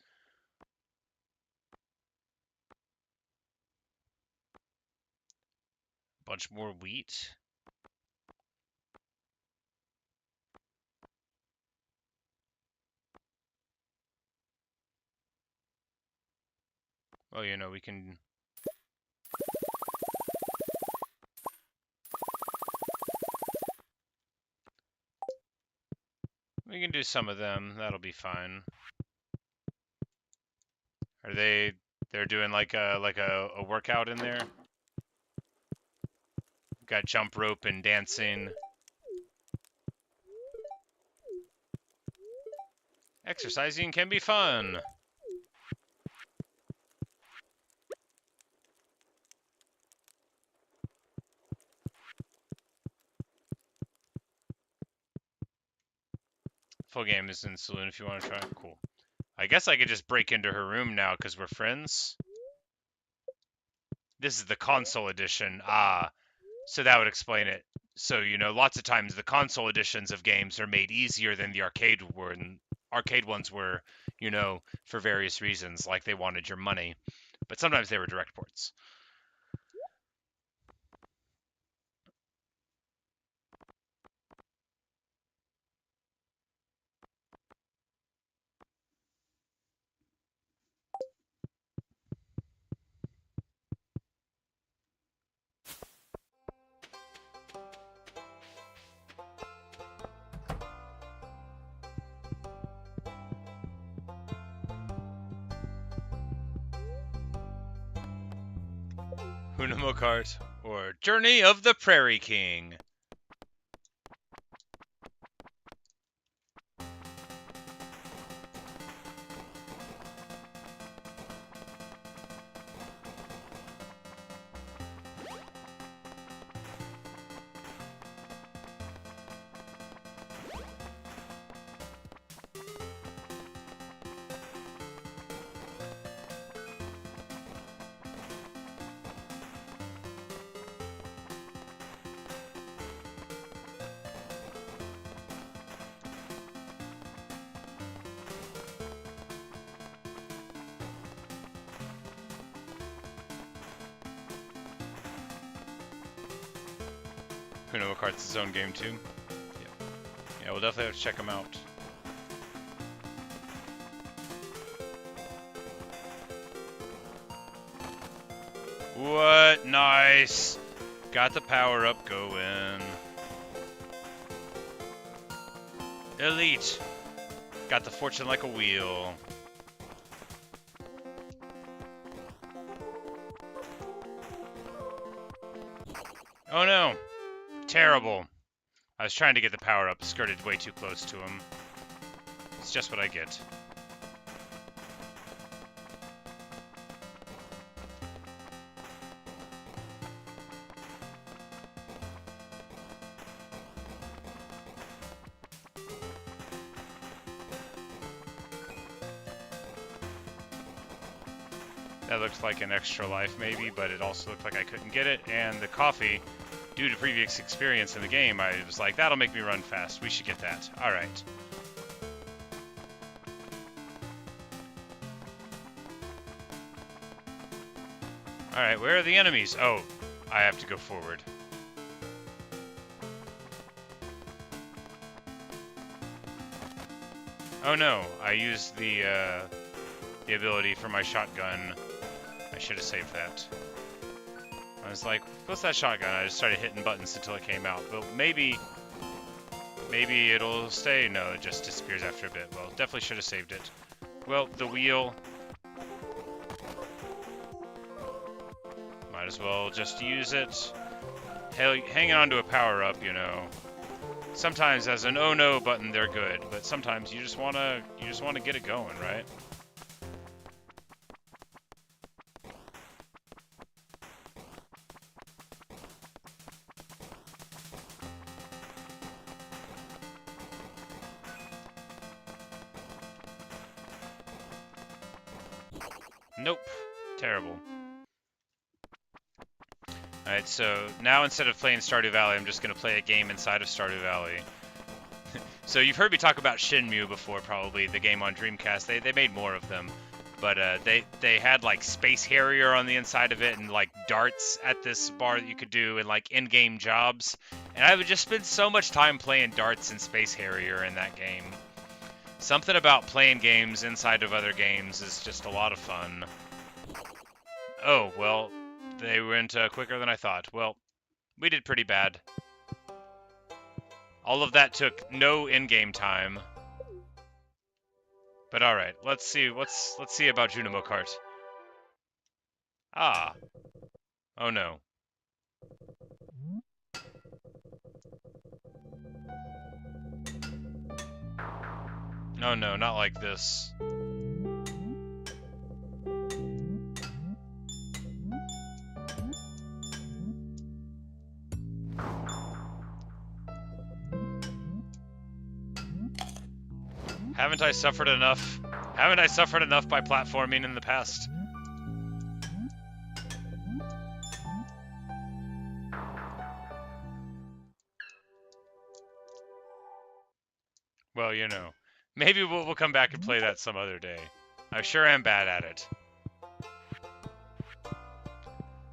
Speaker 1: A bunch more wheat? Well, you know, we can... We can do some of them. That'll be fine. Are they're doing like a workout in there? Got jump rope and dancing. Exercising can be fun. Full game is in Saloon if you want to try. Cool. I guess I could just break into her room now because we're friends. This is the console edition. Ah. So that would explain it. So, you know, lots of times the console editions of games are made easier than the arcade ones were, you know, for various reasons, like they wanted your money. But sometimes they were direct ports. Hunamo Kart or Journey of the Prairie King. Hunamo Kart's his own game too. Yeah, we'll definitely have to check him out. What? Nice! Got the power up going. Elite! Got the fortune like a wheel. Oh no! Terrible. I was trying to get the power up, skirted way too close to him. It's just what I get. That looked like an extra life maybe, but it also looked like I couldn't get it, and the coffee, due to previous experience in the game, I was like, that'll make me run fast. We should get that. Alright. Alright, where are the enemies? Oh, I have to go forward. Oh no, I used the ability for my shotgun. I should have saved that. I was like, what's that shotgun? I just started hitting buttons until it came out. But maybe it'll stay. No, it just disappears after a bit. Well, definitely should have saved it. Well, the wheel. Might as well just use it. Hanging on to a power-up, you know. Sometimes as an oh no button, they're good, but sometimes you just wanna get it going, right? Nope. Terrible. Alright, so now instead of playing Stardew Valley, I'm just going to play a game inside of Stardew Valley. So you've heard me talk about Shenmue before, probably, the game on Dreamcast. They made more of them. But they had, like, Space Harrier on the inside of it and, like, darts at this bar that you could do and, like, in-game jobs. And I would just spend so much time playing darts and Space Harrier in that game. Something about playing games inside of other games is just a lot of fun. Oh, well, they went quicker than I thought. Well, we did pretty bad. All of that took no in-game time. But all right, let's see about Junimo Kart. Ah. Oh no. Oh no, not like this. Haven't I suffered enough? Haven't I suffered enough by platforming in the past? Well, you know, maybe we'll come back and play that some other day. I sure am bad at it.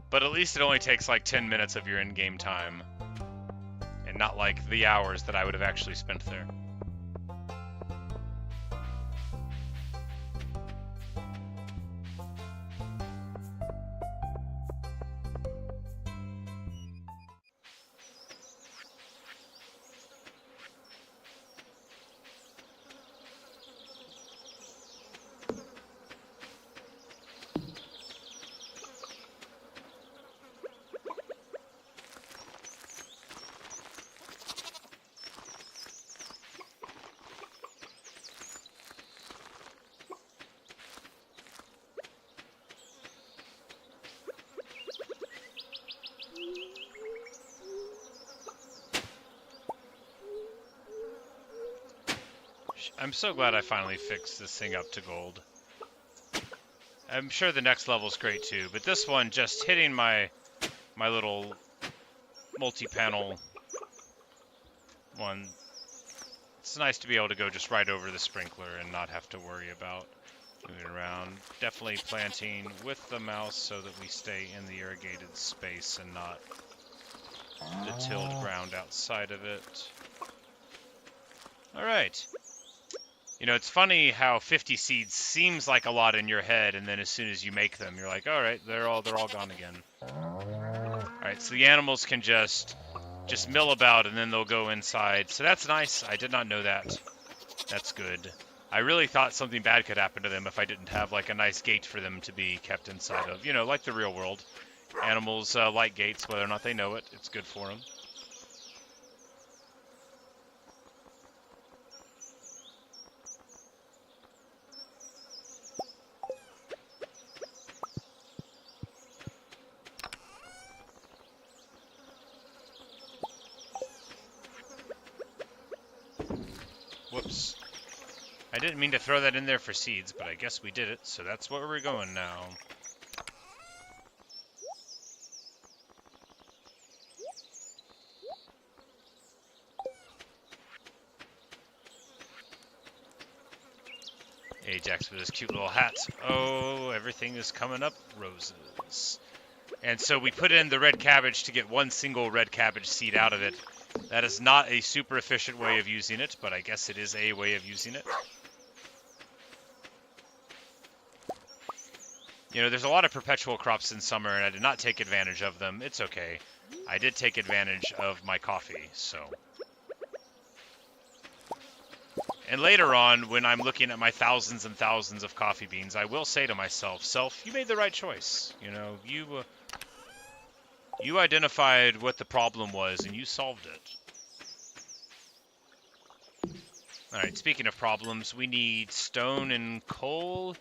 Speaker 1: But at least it only takes like 10 minutes of your in-game time. And not like the hours that I would have actually spent there. I'm so glad I finally fixed this thing up to gold. I'm sure the next level's great too, but this one, just hitting my little multi-panel one, it's nice to be able to go just right over the sprinkler and not have to worry about moving around. Definitely planting with the mouse so that we stay in the irrigated space and not the tilled ground outside of it. Alright. You know, it's funny how 50 seeds seems like a lot in your head, and then as soon as you make them, you're like, alright, they're all gone again. Alright, so the animals can just mill about, and then they'll go inside. So that's nice. I did not know that. That's good. I really thought something bad could happen to them if I didn't have, like, a nice gate for them to be kept inside of. You know, like the real world. Animals like gates, whether or not they know it. It's good for them. Whoops. I didn't mean to throw that in there for seeds, but I guess we did it, so that's where we're going now. Ajax with his cute little hat. Oh, everything is coming up roses. And so we put in the red cabbage to get one single red cabbage seed out of it. That is not a super efficient way of using it, but I guess it is a way of using it. You know, there's a lot of perpetual crops in summer, and I did not take advantage of them. It's okay. I did take advantage of my coffee, so. And later on, when I'm looking at my thousands and thousands of coffee beans, I will say to myself, Self, you made the right choice. You know, you identified what the problem was, and you solved it. Alright, speaking of problems, we need stone and coal.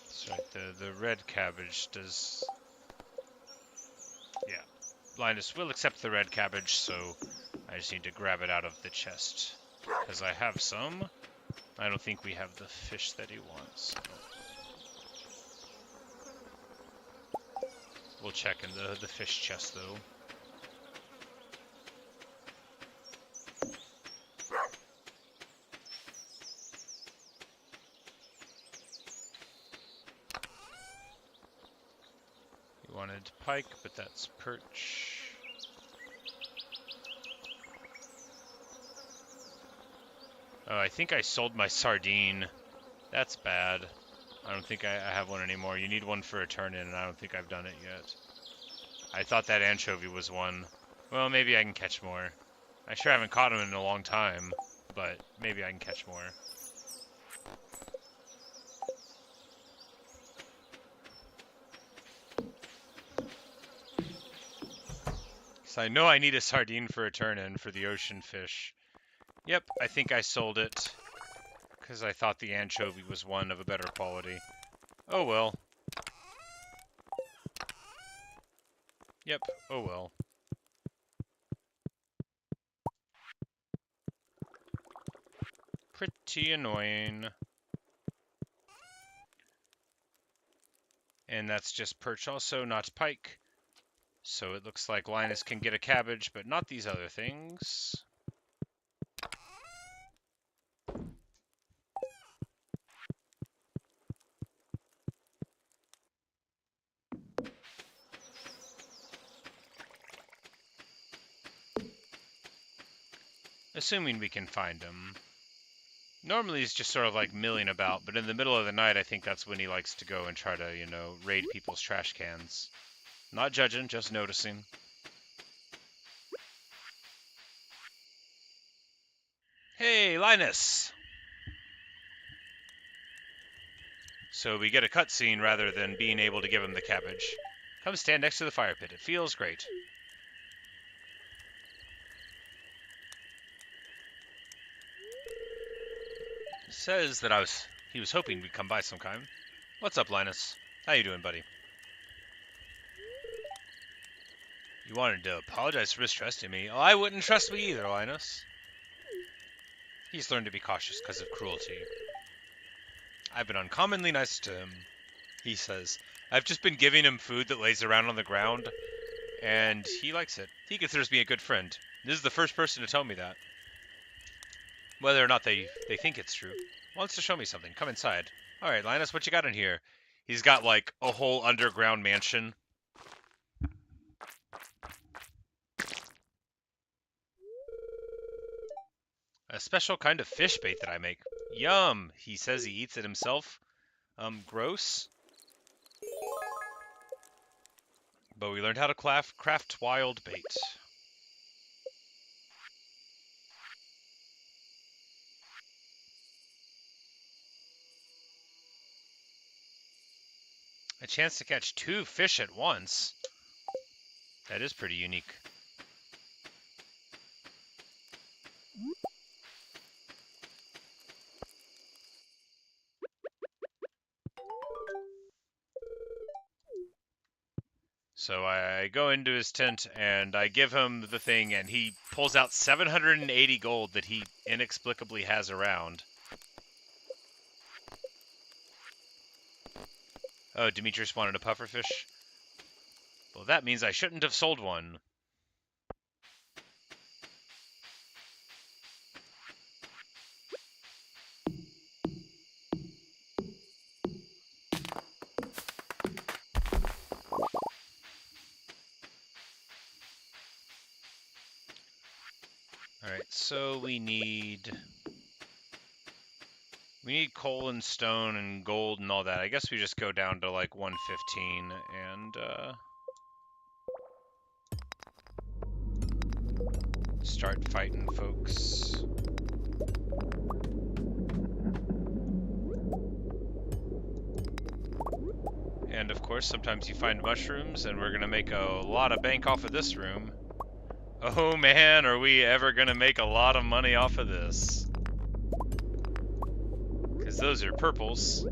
Speaker 1: That's right, the red cabbage does... Yeah, Linus will accept the red cabbage, so I just need to grab it out of the chest. Because I have some. I don't think we have the fish that he wants. We'll check in the fish chest, though. You wanted pike, but that's perch. Oh, I think I sold my sardine. That's bad. I don't think I have one anymore. You need one for a turn-in, and I don't think I've done it yet. I thought that anchovy was one. Well, maybe I can catch more. I sure haven't caught them in a long time, but maybe I can catch more. So I know I need a sardine for a turn-in for the ocean fish. Yep, I think I sold it, because I thought the anchovy was one of a better quality. Oh well. Yep, oh well. Pretty annoying. And that's just perch also, not pike. So it looks like Linus can get a cabbage, but not these other things. Assuming we can find him. Normally he's just sort of like milling about, but in the middle of the night I think that's when he likes to go and try to, you know, raid people's trash cans. Not judging, just noticing. Hey, Linus! So we get a cutscene rather than being able to give him the cabbage. Come stand next to the fire pit. It feels great. Says that he was hoping we'd come by sometime. What's up, Linus? How you doing, buddy? You wanted to apologize for mistrusting me. Oh, I wouldn't trust me either, Linus. He's learned to be cautious because of cruelty. I've been uncommonly nice to him, he says. I've just been giving him food that lays around on the ground, and he likes it. He considers me a good friend. This is the first person to tell me that. Whether or not they think it's true. Wants to show me something. Come inside. Alright, Linus, what you got in here? He's got, like, a whole underground mansion. A special kind of fish bait that I make. Yum! He says he eats it himself. Gross. But we learned how to craft wild bait. A chance to catch 2 fish at once. That is pretty unique. So I go into his tent and I give him the thing, and he pulls out 780 gold that he inexplicably has around. Oh, Demetrius wanted a pufferfish? Well, that means I shouldn't have sold one. Alright, so we need coal and stone and gold and all that. I guess we just go down to like 115 and start fighting folks. And of course, sometimes you find mushrooms, and we're gonna make a lot of bank off of this room. Oh man, are we ever gonna make a lot of money off of this? Because those are purples.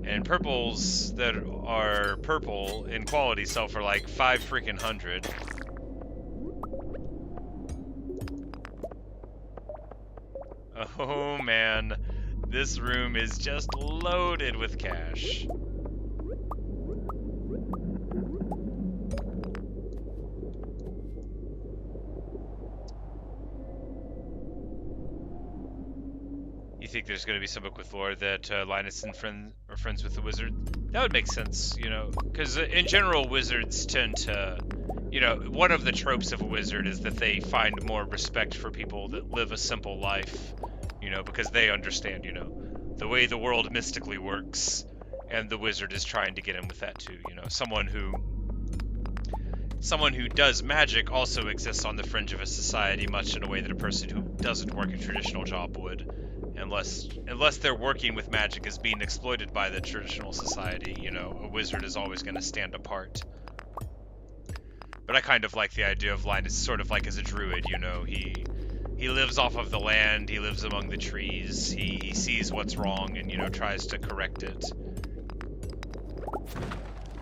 Speaker 1: And purples that are purple in quality sell for like 5 freaking hundred. Oh man, this room is just loaded with cash. You think there's going to be some book with lore that Linus and are friends with the wizard? That would make sense, you know, because in general, wizards tend to, you know, one of the tropes of a wizard is that they find more respect for people that live a simple life, you know, because they understand, you know, the way the world mystically works, and the wizard is trying to get in with that too, you know, someone who does magic also exists on the fringe of a society, much in a way that a person who doesn't work a traditional job would. Unless they're working with magic is being exploited by the traditional society, you know, a wizard is always going to stand apart. But I kind of like the idea of Linus sort of like as a druid, you know, he lives off of the land, he lives among the trees, he sees what's wrong and, you know, tries to correct it.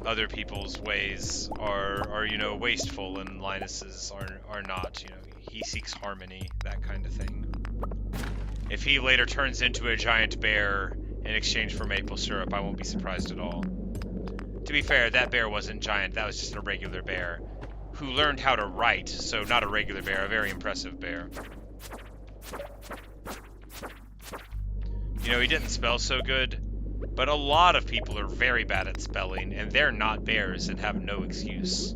Speaker 1: Other people's ways are you know, wasteful, and Linus's are not, you know, he seeks harmony, that kind of thing. If he later turns into a giant bear in exchange for maple syrup, I won't be surprised at all. To be fair, that bear wasn't giant, that was just a regular bear who learned how to write, so not a regular bear, a very impressive bear. You know, he didn't spell so good, but a lot of people are very bad at spelling, and they're not bears and have no excuse.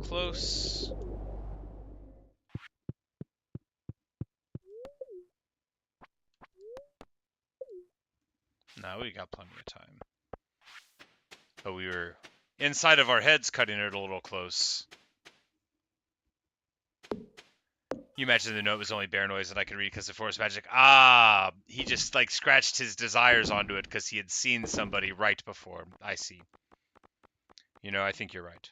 Speaker 1: Close. No, we got plenty of time. But we were inside of our heads cutting it a little close. You imagine the note was only bear noise and I could read because of forest magic. Ah, he just like scratched his desires onto it because he had seen somebody write before. I see. You know, I think you're right.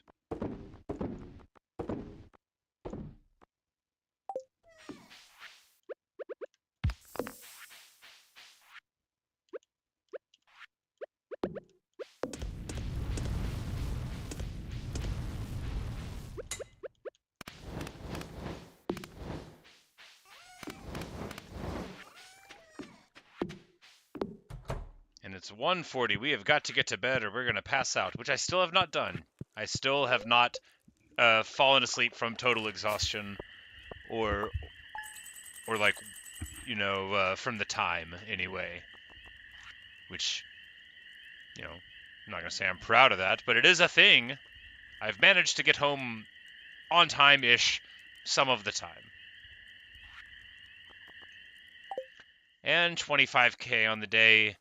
Speaker 1: And it's 1:40. We have got to get to bed or we're going to pass out, which I still have not done. I still have not fallen asleep from total exhaustion or like, you know, from the time anyway. Which, you know, I'm not going to say I'm proud of that, but it is a thing. I've managed to get home on time-ish some of the time. And 25k on the day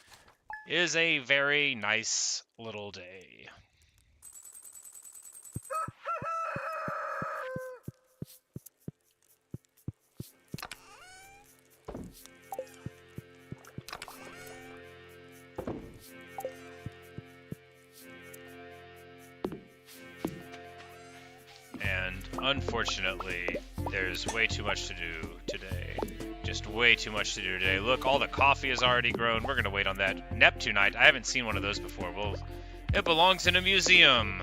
Speaker 1: is a very nice little day. And unfortunately, there's way too much to do today. Just way too much to do today. Look, all the coffee is already grown. We're going to wait on that. Neptunite, I haven't seen one of those before. Well, it belongs in a museum.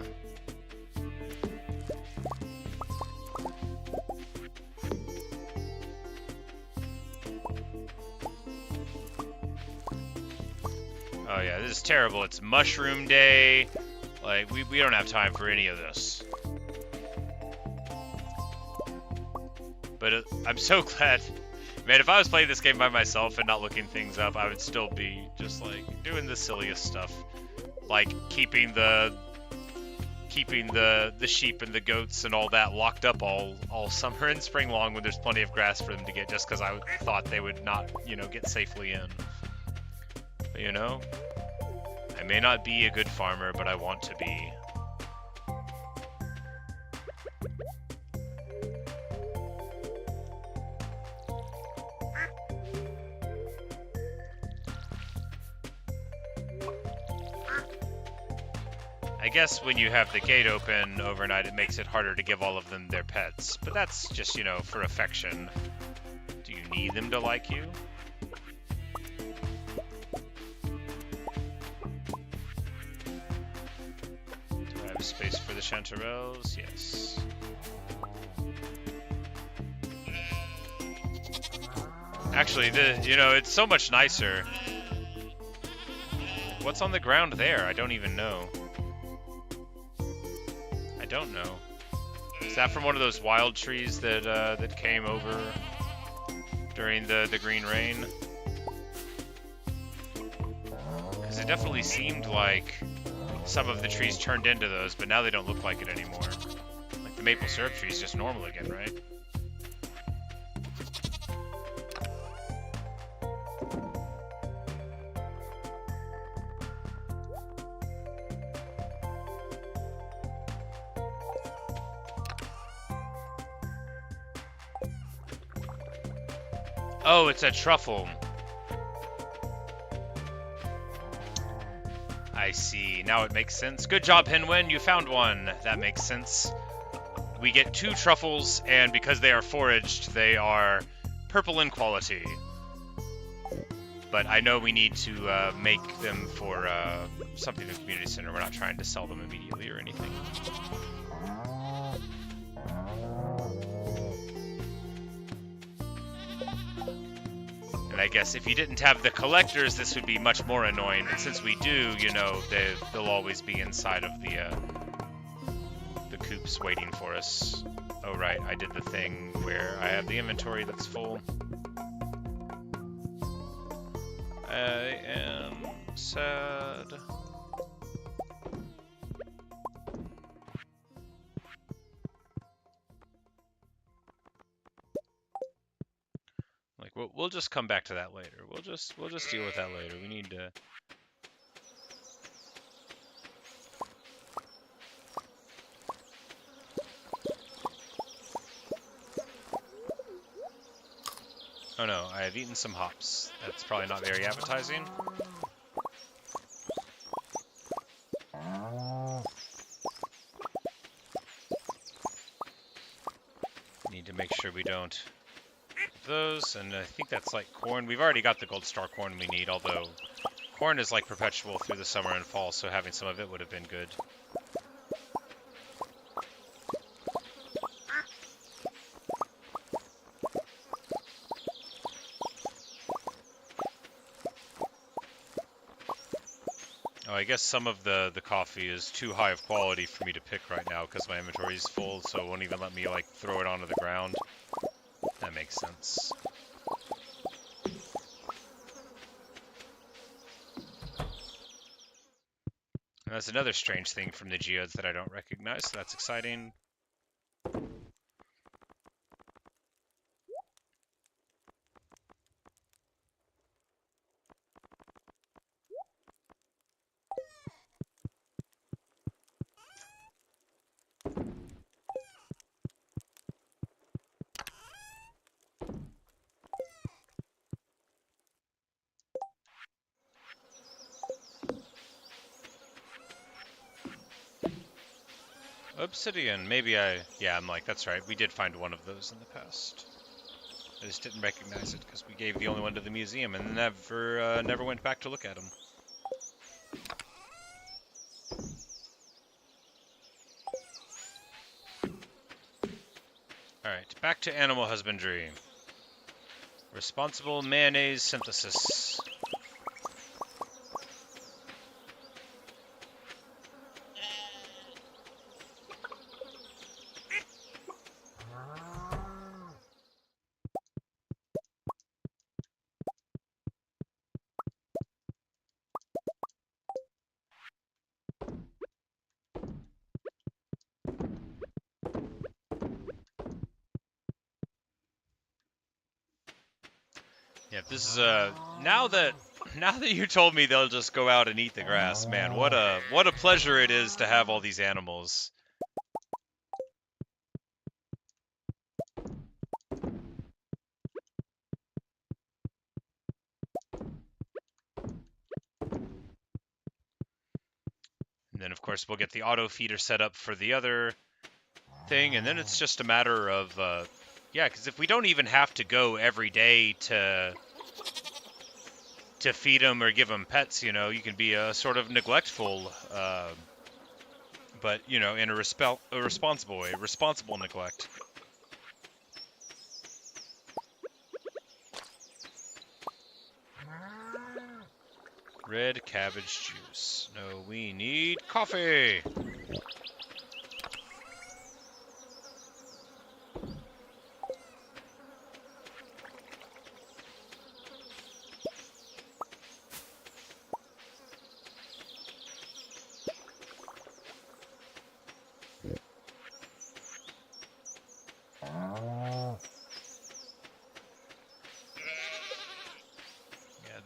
Speaker 1: Oh yeah, this is terrible. It's mushroom day. Like, we don't have time for any of this. But I'm so glad. Man, if I was playing this game by myself and not looking things up, I would still be just, like, doing the silliest stuff. Like, keeping the sheep and the goats and all that locked up all summer and spring long when there's plenty of grass for them to get, just because I thought they would not, you know, get safely in. But, you know, I may not be a good farmer, but I want to be. I guess when you have the gate open overnight, it makes it harder to give all of them their pets. But that's just, you know, for affection. Do you need them to like you? Do I have space for the chanterelles? Yes. Actually, you know, it's so much nicer. What's on the ground there? I don't even know. I don't know. Is that from one of those wild trees that that came over during the green rain? Because it definitely seemed like some of the trees turned into those, but now they don't look like it anymore. Like the maple syrup tree is just normal again, right? Oh, it's a truffle. I see. Now it makes sense. Good job, Hinwin. You found one. That makes sense. We get 2 truffles, and because they are foraged, they are purple in quality. But I know we need to make them for something in the community center. We're not trying to sell them immediately or anything. And I guess if you didn't have the collectors, this would be much more annoying. But since we do, you know, they'll always be inside of the coops waiting for us. Oh, right, I did the thing where I have the inventory that's full. I am sad. Like we'll just come back to that later. We'll just deal with that later. We need to. Oh no, I have eaten some hops. That's probably not very appetizing. Need to make sure we don't eat those, and I think that's like corn. We've already got the gold star corn we need, although corn is like perpetual through the summer and fall, so having some of it would have been good. Oh, I guess some of the coffee is too high of quality for me to pick right now because my inventory is full, so it won't even let me like throw it onto the ground. That makes sense. And that's another strange thing from the geodes that I don't recognize, so that's exciting. Obsidian, maybe yeah, I'm like, that's right, we did find one of those in the past. I just didn't recognize it because we gave the only one to the museum and never went back to look at them. Alright, back to animal husbandry. Responsible mayonnaise synthesis. Yeah, this is now that you told me they'll just go out and eat the grass, man, what a pleasure it is to have all these animals. And then of course we'll get the auto feeder set up for the other thing, and then it's just a matter of yeah, because if we don't even have to go every day to feed them or give them pets, you know, you can be a sort of neglectful, but, you know, in a responsible way, responsible neglect. Red cabbage juice. No, we need coffee!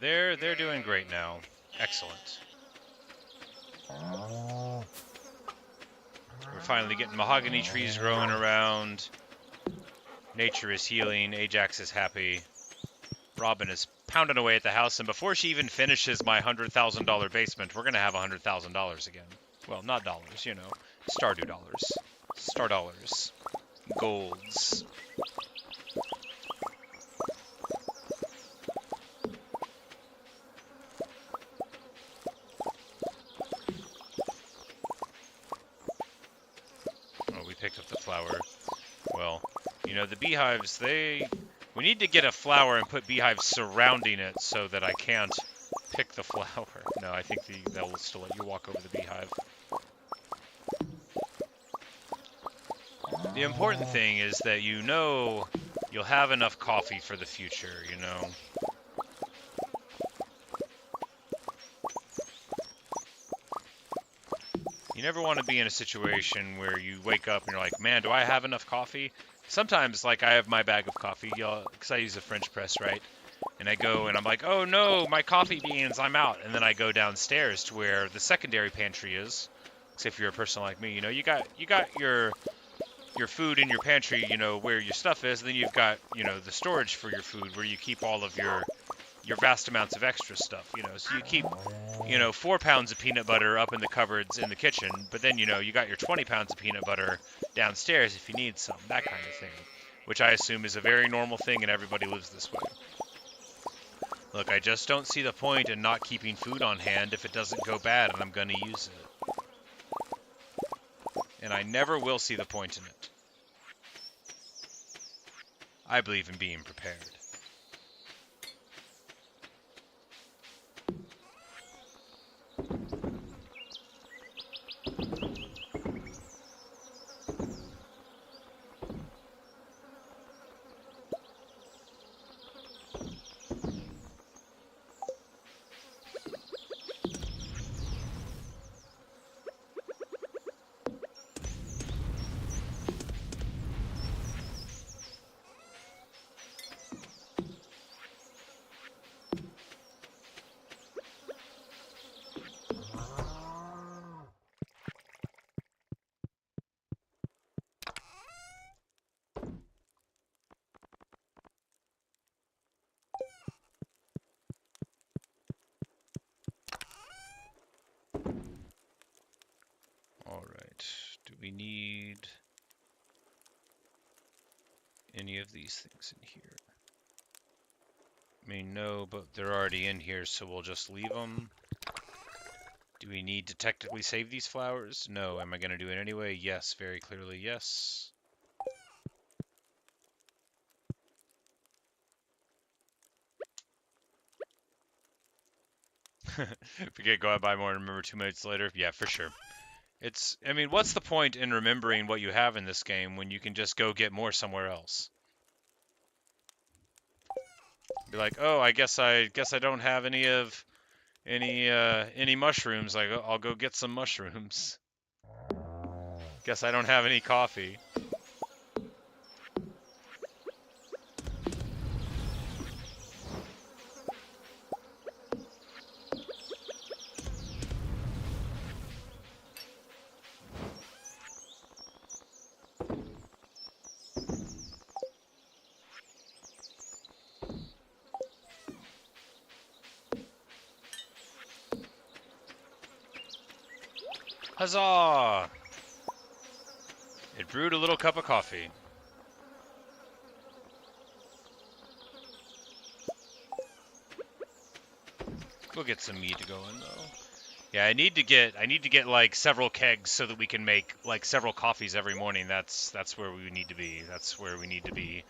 Speaker 1: They're doing great now. Excellent. We're finally getting mahogany trees growing around. Nature is healing. Ajax is happy. Robin is pounding away at the house, and before she even finishes my $100,000 basement, we're gonna have $100,000 again. Well, not dollars, you know, Stardew dollars, Star dollars, golds. Oh, we picked up the flower. Well, you know, the beehives, we need to get a flower and put beehives surrounding it so that I can't pick the flower. No, I think they'll still let you walk over the beehive. The important thing is that you know you'll have enough coffee for the future, you know. You never want to be in a situation where you wake up and you're like, man, do I have enough coffee? Sometimes, like, I have my bag of coffee, because I use a French press, right? And I go and I'm like, oh no, my coffee beans, I'm out. And then I go downstairs to where the secondary pantry is. Because if you're a person like me, you know, you got your food in your pantry, you know, where your stuff is. And then you've got, you know, the storage for your food where you keep all of your vast amounts of extra stuff, you know. So you keep, you know, 4 pounds of peanut butter up in the cupboards in the kitchen, but then, you know, you got your 20 pounds of peanut butter downstairs if you need some, that kind of thing, which I assume is a very normal thing and everybody lives this way. Look, I just don't see the point in not keeping food on hand if it doesn't go bad and I'm going to use it. And I never will see the point in it. I believe in being prepared. Alright, do we need any of these things in here? I mean, no, but they're already in here, so we'll just leave them. Do we need to technically save these flowers? No. Am I going to do it anyway? Yes, very clearly, yes. Forget, go out, buy more, and remember 2 minutes later? Yeah, for sure. I mean, what's the point in remembering what you have in this game when you can just go get more somewhere else? Be like, oh, I guess I don't have any mushrooms. I'll go get some mushrooms. Guess I don't have any coffee. Huzzah! It brewed a little cup of coffee. We'll get some meat going though. Yeah, I need to get like several kegs so that we can make like several coffees every morning. That's where we need to be. That's where we need to be.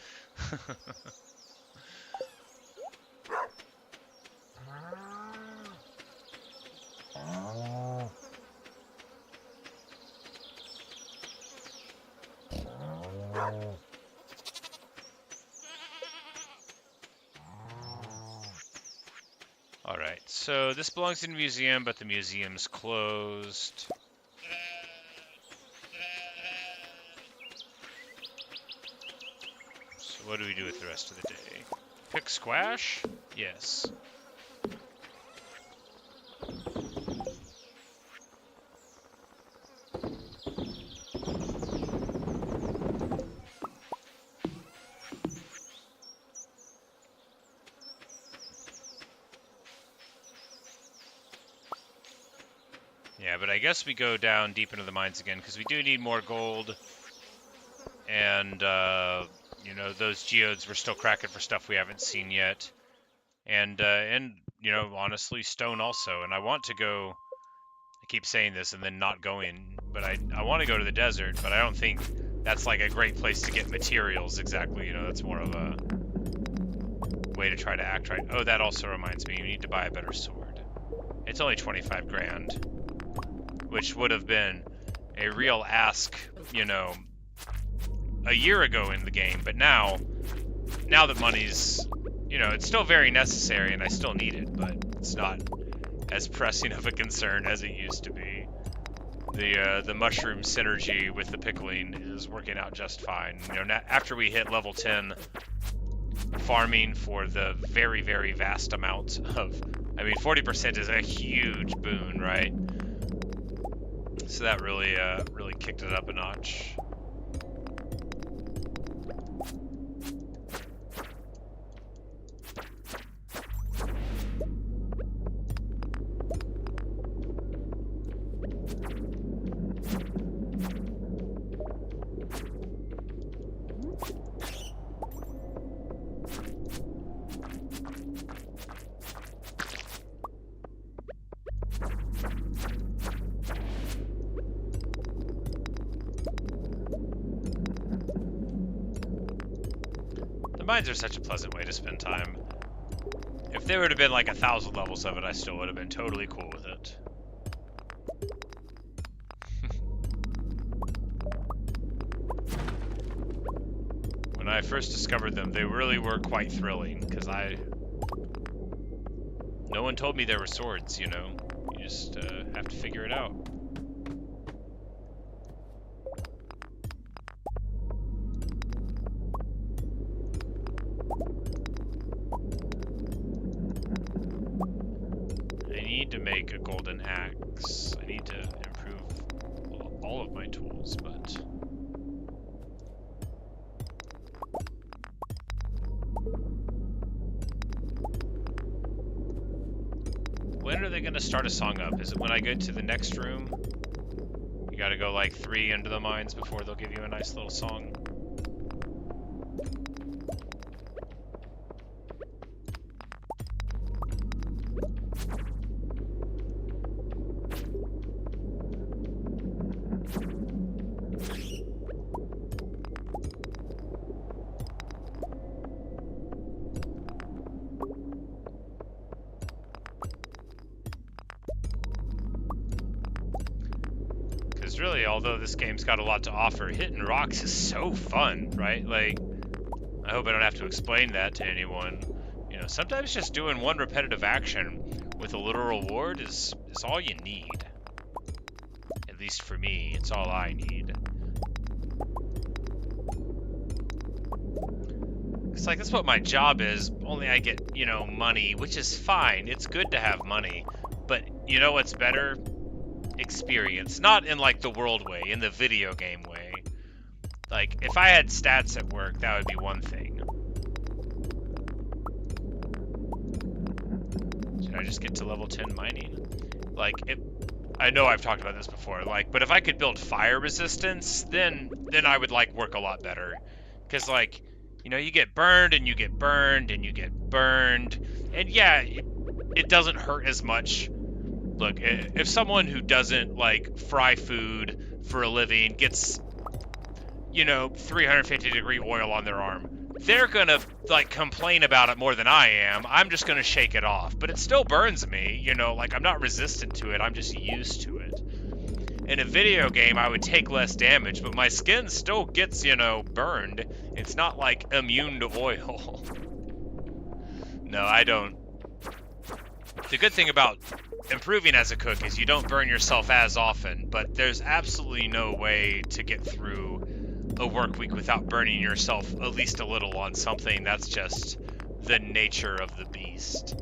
Speaker 1: Alright, so this belongs in the museum, but the museum's closed. So what do we do with the rest of the day? Pick squash? Yes. Yeah, but I guess we go down deep into the mines again, because we do need more gold. And, you know, those geodes were still cracking for stuff we haven't seen yet. And you know, honestly, stone also. And I want to go, I keep saying this and then not going, but I want to go to the desert, but I don't think that's like a great place to get materials exactly. You know, that's more of a way to try to act right. Oh, that also reminds me, you need to buy a better sword. It's only 25 grand, which would have been a real ask, you know, a year ago in the game, but now that money's, you know, it's still very necessary and I still need it, but it's not as pressing of a concern as it used to be. The mushroom synergy with the pickling is working out just fine. You know, after we hit level 10, farming for the very, very vast amount of, I mean, 40% is a huge boon, right? So that really, really kicked it up a notch. Mines are such a pleasant way to spend time. If there would have been like 1,000 levels of it, I still would have been totally cool with it. When I first discovered them, they really were quite thrilling, because no one told me there were swords, you know? You just have to figure it out. To make a golden axe. I need to improve all of my tools, but when are they going to start a song up? Is it when I get to the next room? You got to go like 3 into the mines before they'll give you a nice little song. Really, although this game's got a lot to offer, hitting rocks is so fun, right? Like, I hope I don't have to explain that to anyone. You know, sometimes just doing one repetitive action with a little reward is all you need. At least for me, it's all I need. It's like, that's what my job is, only I get, you know, money, which is fine. It's good to have money. But you know what's better? Experience. Not in like the world way, in the video game way. Like, if I had stats at work, that would be one thing. Should I just get to level 10 mining? Like, I know I've talked about this before, like, but if I could build fire resistance, then I would like work a lot better. Because like, you know, you get burned and you get burned and you get burned, and yeah, it doesn't hurt as much. Look, if someone who doesn't, like, fry food for a living gets, you know, 350-degree oil on their arm, they're gonna, like, complain about it more than I am. I'm just gonna shake it off. But it still burns me, you know, like, I'm not resistant to it, I'm just used to it. In a video game, I would take less damage, but my skin still gets, you know, burned. It's not, like, immune to oil. No, I don't. The good thing about improving as a cook is you don't burn yourself as often, but there's absolutely no way to get through a work week without burning yourself at least a little on something. That's just the nature of the beast.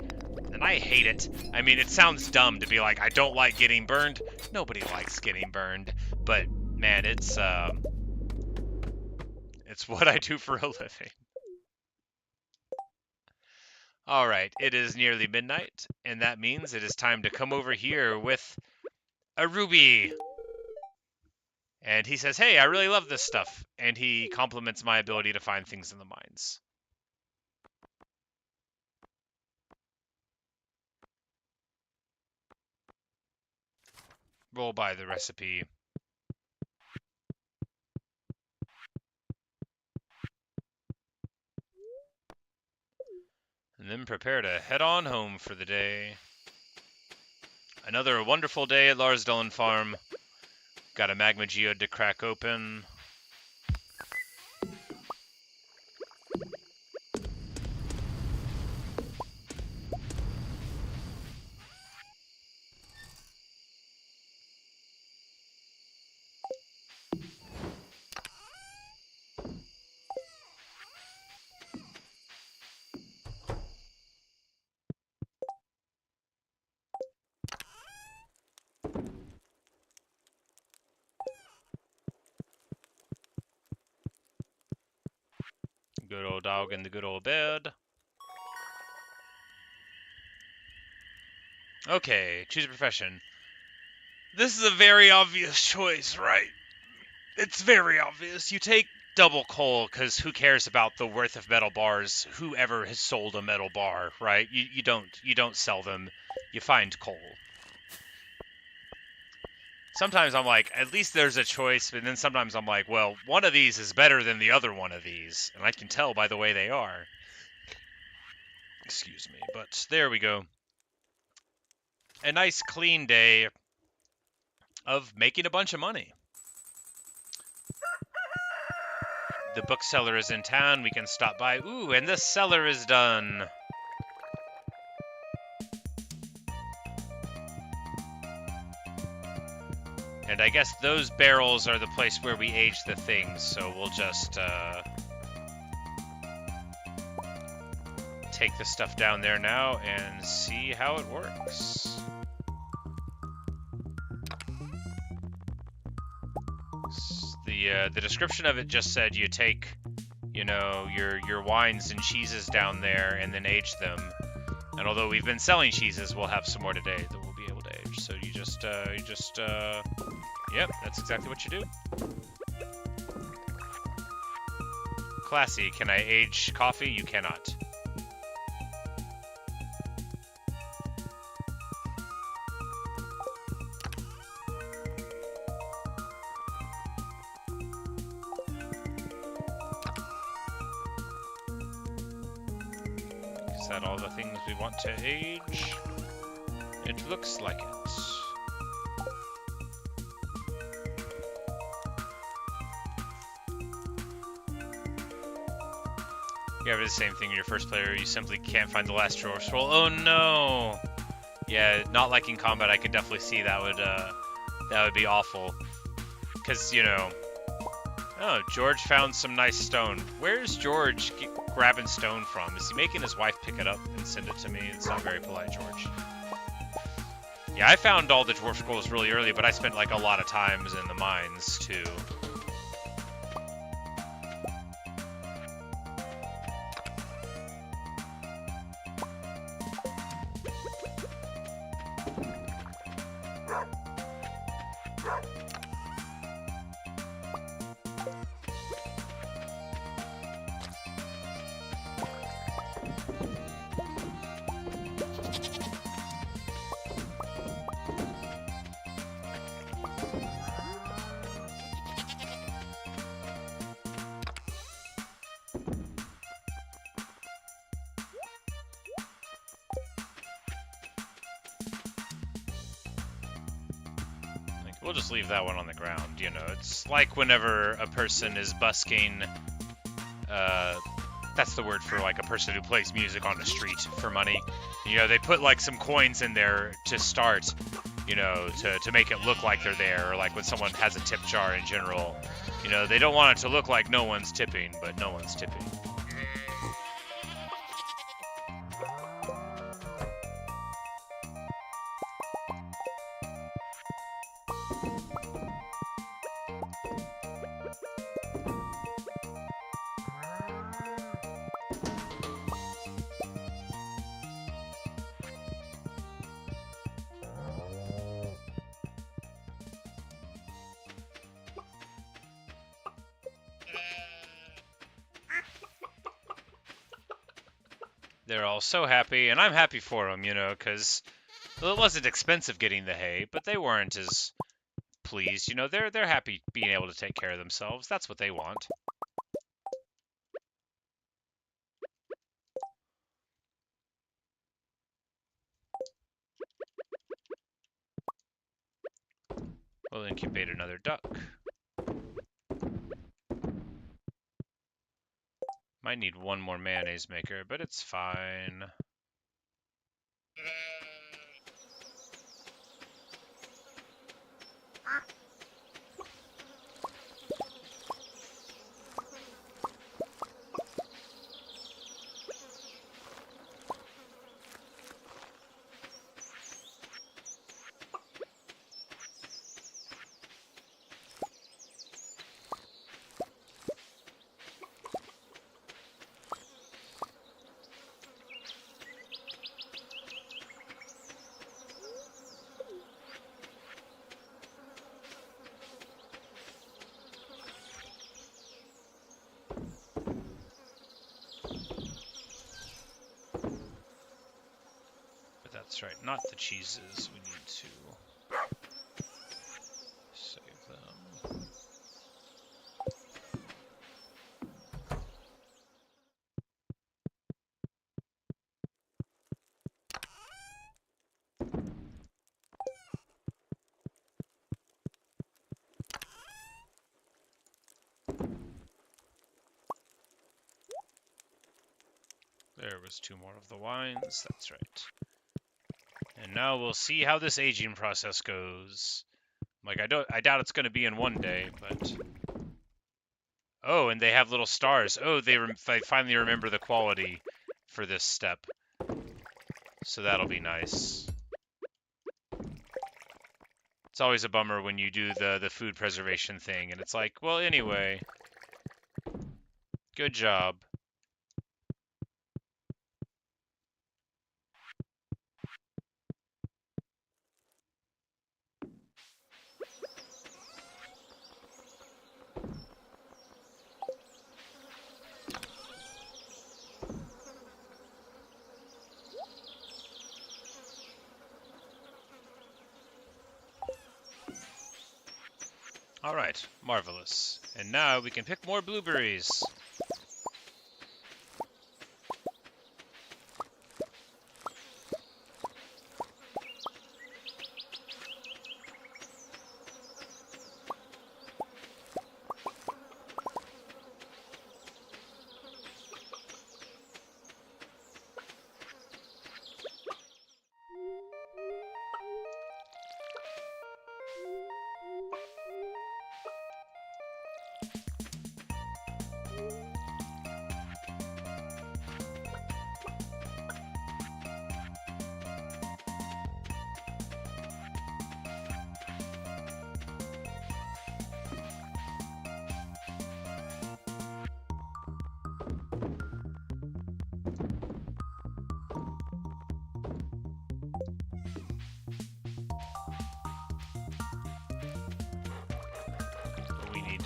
Speaker 1: And I hate it. I mean, it sounds dumb to be like, I don't like getting burned. Nobody likes getting burned, but man, it's what I do for a living. All right, it is nearly midnight, and that means it is time to come over here with a ruby. And he says, hey, I really love this stuff. And he compliments my ability to find things in the mines. Roll by the recipe. And then prepare to head on home for the day. Another wonderful day at Larsdalen Farm. Got a magma geode to crack open. Good old dog in the good old bed. Okay, choose a profession. This is a very obvious choice, right? It's very obvious. You take double coal, because who cares about the worth of metal bars? Whoever has sold a metal bar, right? You don't sell them. You find coal. Sometimes I'm like, at least there's a choice, but then sometimes I'm like, well, one of these is better than the other one of these, and I can tell by the way they are. Excuse me, but there we go. A nice clean day of making a bunch of money. The bookseller is in town. We can stop by. Ooh, and the cellar is done. And I guess those barrels are the place where we age the things, so we'll just take the stuff down there now and see how it works. The description of it just said you take, you know, your wines and cheeses down there and then age them. And although we've been selling cheeses, we'll have some more today that we'll be able to age. So yep, that's exactly what you do. Classy. Can I age coffee? You cannot. Is that all the things we want to age? It looks like it. Yeah, but it's the same thing in your first player. You simply can't find the last drawer scroll. Oh no! Yeah, not liking combat, I could definitely see that would be awful. Cause you know, oh, George found some nice stone. Where's George grabbing stone from? Is he making his wife pick it up and send it to me? It's not very polite, George. Yeah, I found all the dwarf scrolls really early, but I spent like a lot of times in the mines too. We'll just leave that one on the ground, you know. It's like whenever a person is busking, that's the word for like a person who plays music on the street for money. You know, they put like some coins in there to start, you know, to make it look like they're there, or like when someone has a tip jar in general. You know, they don't want it to look like no one's tipping, but no one's tipping. They're all so happy, and I'm happy for them, you know, because it wasn't expensive getting the hay, but they weren't as pleased. You know, they're happy being able to take care of themselves. That's what they want. We'll incubate another duck. Might need one more mayonnaise maker, but it's fine. That's right, not the cheeses. We need to save them. There was 2 more of the wines, that's right. And now we'll see how this aging process goes. Like, I doubt it's going to be in one day, but... Oh, and they have little stars. Oh, they finally remember the quality for this step. So that'll be nice. It's always a bummer when you do the food preservation thing, and it's like, well, anyway. Good job. All right, marvelous. And now we can pick more blueberries.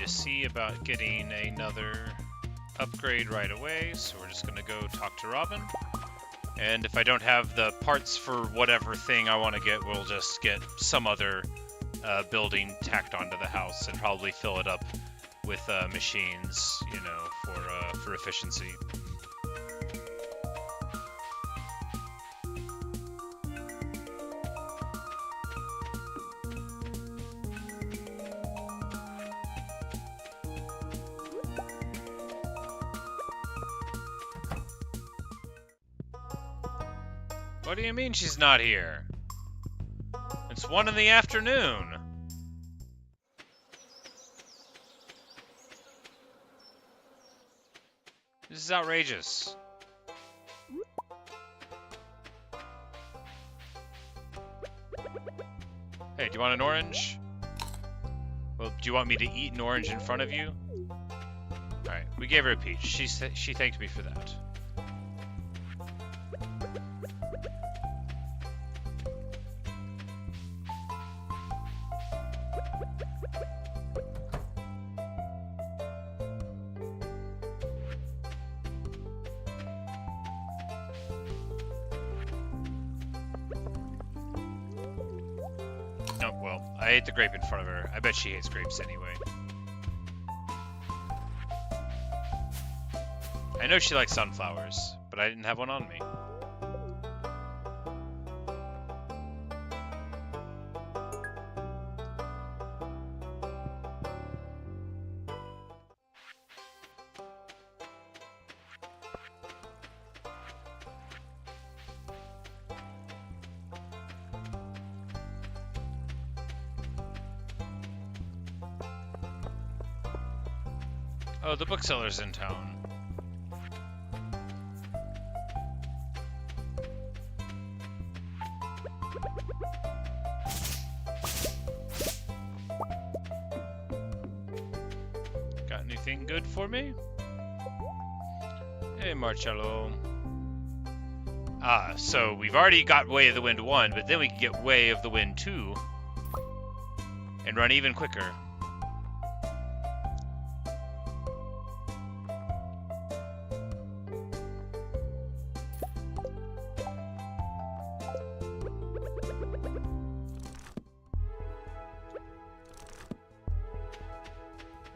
Speaker 1: See about getting another upgrade right away, so we're just gonna go talk to Robin. And if I don't have the parts for whatever thing I want to get, we'll just get some other building tacked onto the house and probably fill it up with machines, you know, for efficiency. What do you mean she's not here? It's 1 in the afternoon. This is outrageous. Hey, do you want an orange? Well, do you want me to eat an orange in front of you? Alright, we gave her a peach. She thanked me for that. Oh, well, I ate the grape in front of her. I bet she hates grapes anyway. I know she likes sunflowers, but I didn't have one on me. Oh, the bookseller's in town. Got anything good for me? Hey, Marcello. Ah, so we've already got Way of the Wind 1, but then we can get Way of the Wind 2 and run even quicker.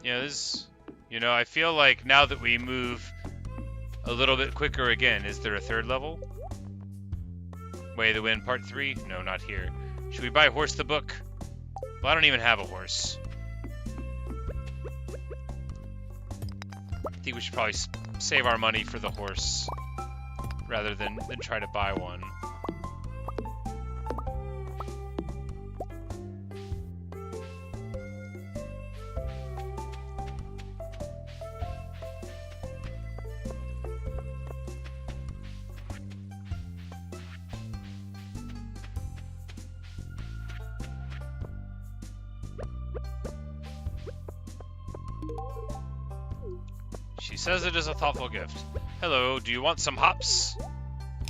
Speaker 1: Yeah, this, I feel like now that we move a little bit quicker again, is there a third level? Way of the Wind Part 3? No, not here. Should we buy Horse the Book? Well, I don't even have a horse. I think we should probably save our money for the horse rather than try to buy one. She says it is a thoughtful gift. Hello, do you want some hops?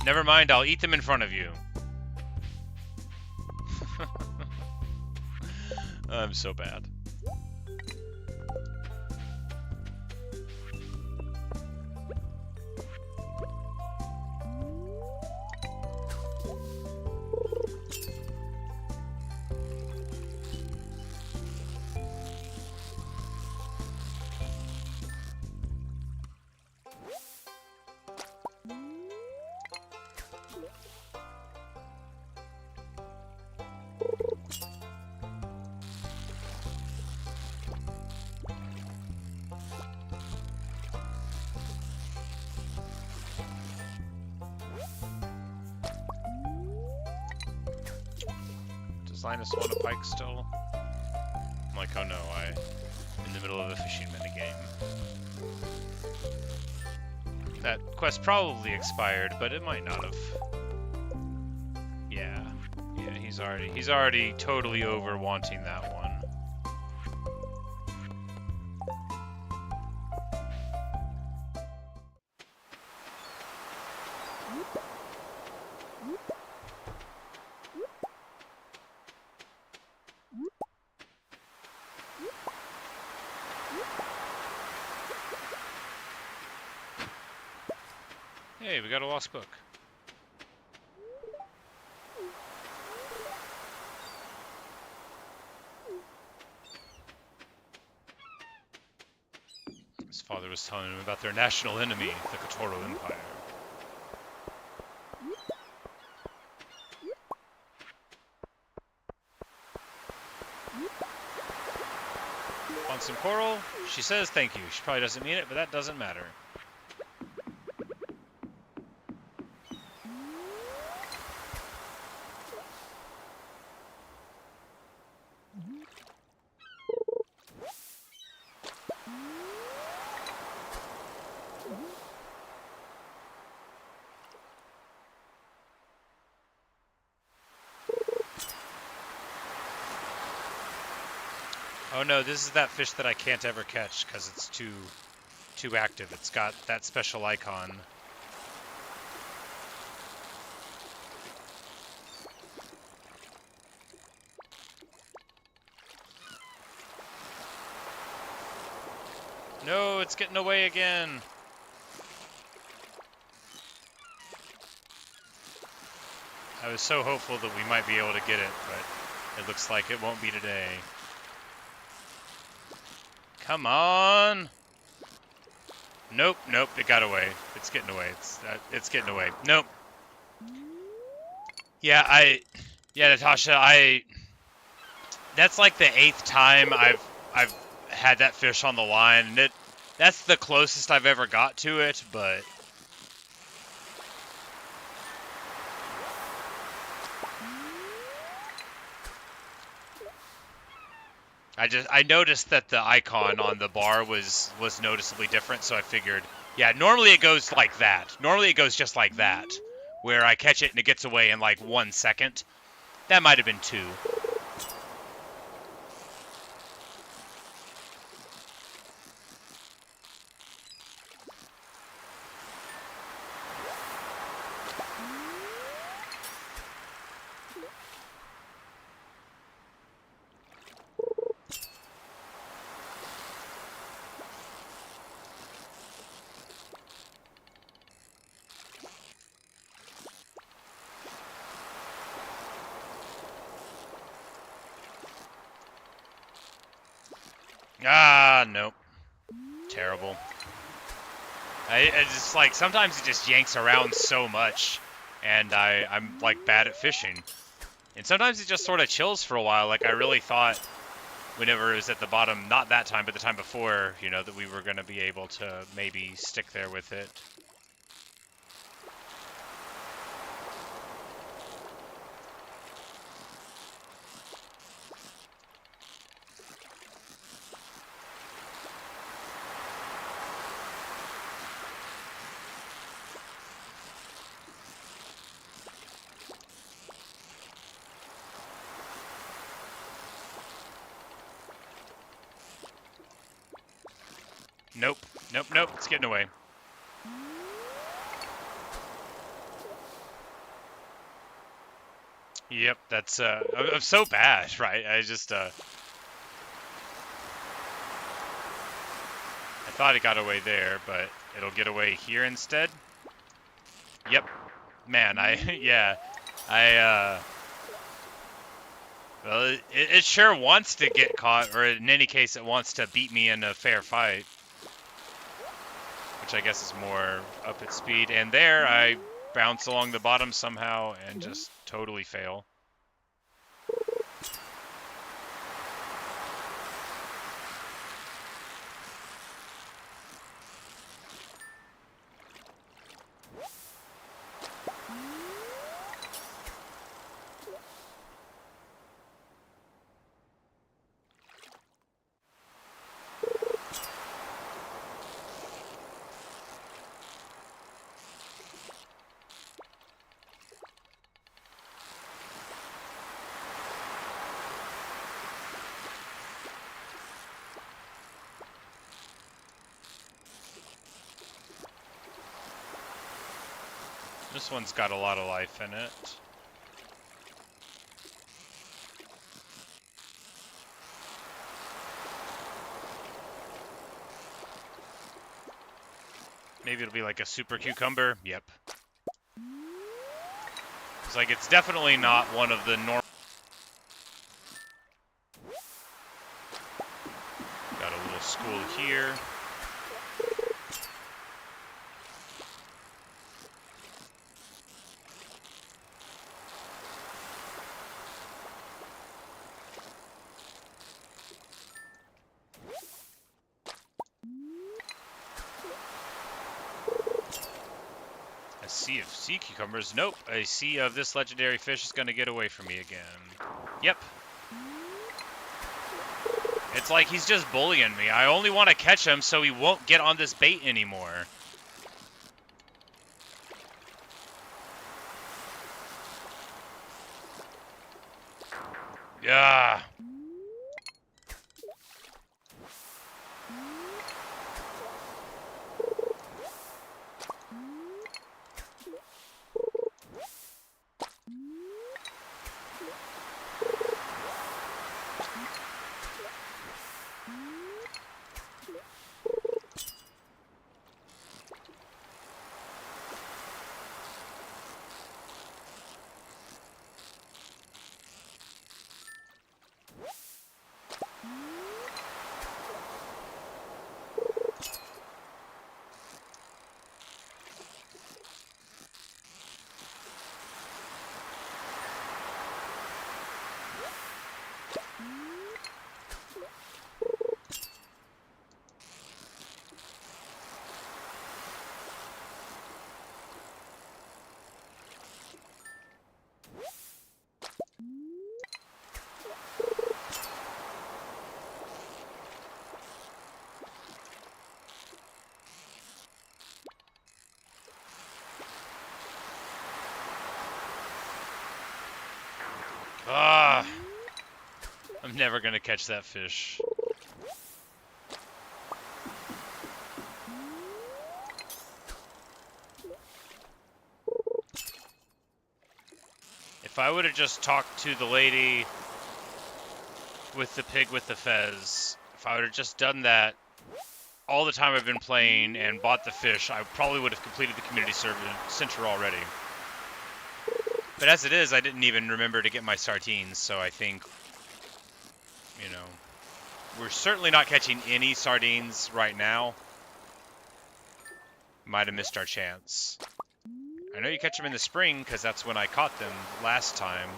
Speaker 1: Never mind, I'll eat them in front of you. I'm so bad. Linus want a pike still? I'm like, oh no, I'm in the middle of a fishing minigame. That quest probably expired, but it might not have. Yeah, he's already totally over wanting that one. Hey, we got a lost book. His father was telling him about their national enemy, the Kotoro Empire. Want some coral? She says thank you. She probably doesn't mean it, but that doesn't matter. Oh no, this is that fish that I can't ever catch because it's too active. It's got that special icon. No, it's getting away again. I was so hopeful that we might be able to get it, but It looks like it won't be today. Come on! Nope, nope, it got away. It's getting away. It's getting away. Nope. Yeah, Natasha, that's like the 8th time I've had that fish on the line, and that's the closest I've ever got to it, but I noticed that the icon on the bar was noticeably different, so I figured, yeah, normally it goes like that. Normally it goes just like that, where I catch it and it gets away in like 1 second. That might have been 2. Ah, nope. Terrible. I just like sometimes it just yanks around so much, and I'm like bad at fishing. And sometimes it just sort of chills for a while. Like I really thought whenever it was at the bottom, not that time, but the time before, you know, that we were going to be able to maybe stick there with it. Nope, nope, nope, it's getting away. Yep, that's, I'm so bad, right? I thought it got away there, but it'll get away here instead. Yep, man, yeah, well, it sure wants to get caught, or in any case, it wants to beat me in a fair fight. Which I guess is more up its speed. And there, I bounce along the bottom somehow and just totally fail. This one's got a lot of life in it. Maybe it'll be like a super cucumber. Yep. It's like it's definitely not one of the normal. Got a little school here. A sea of sea cucumbers. Nope. A sea of this legendary fish is going to get away from me again. Yep. It's like he's just bullying me. I only want to catch him so he won't get on this bait anymore. Yeah. I'm never gonna catch that fish. If I would have just talked to the lady with the pig with the fez, if I would have just done that all the time I've been playing and bought the fish, I probably would have completed the community center already. But as it is, I didn't even remember to get my sardines, so I think, you know, we're certainly not catching any sardines right now. Might have missed our chance. I know you catch them in the spring, because that's when I caught them last time.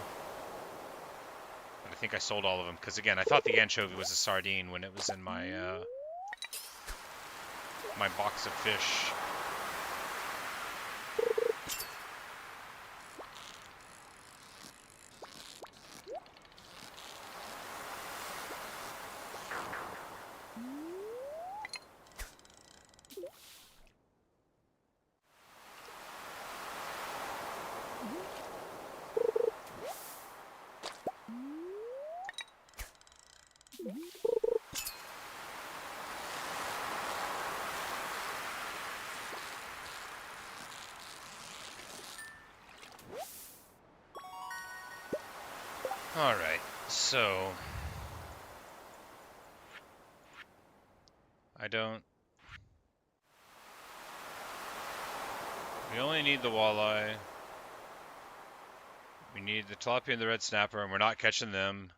Speaker 1: But I think I sold all of them, because again, I thought the anchovy was a sardine when it was in my, my box of fish. Alright, so we only need the walleye. We need the tilapia and the red snapper, and we're not catching them.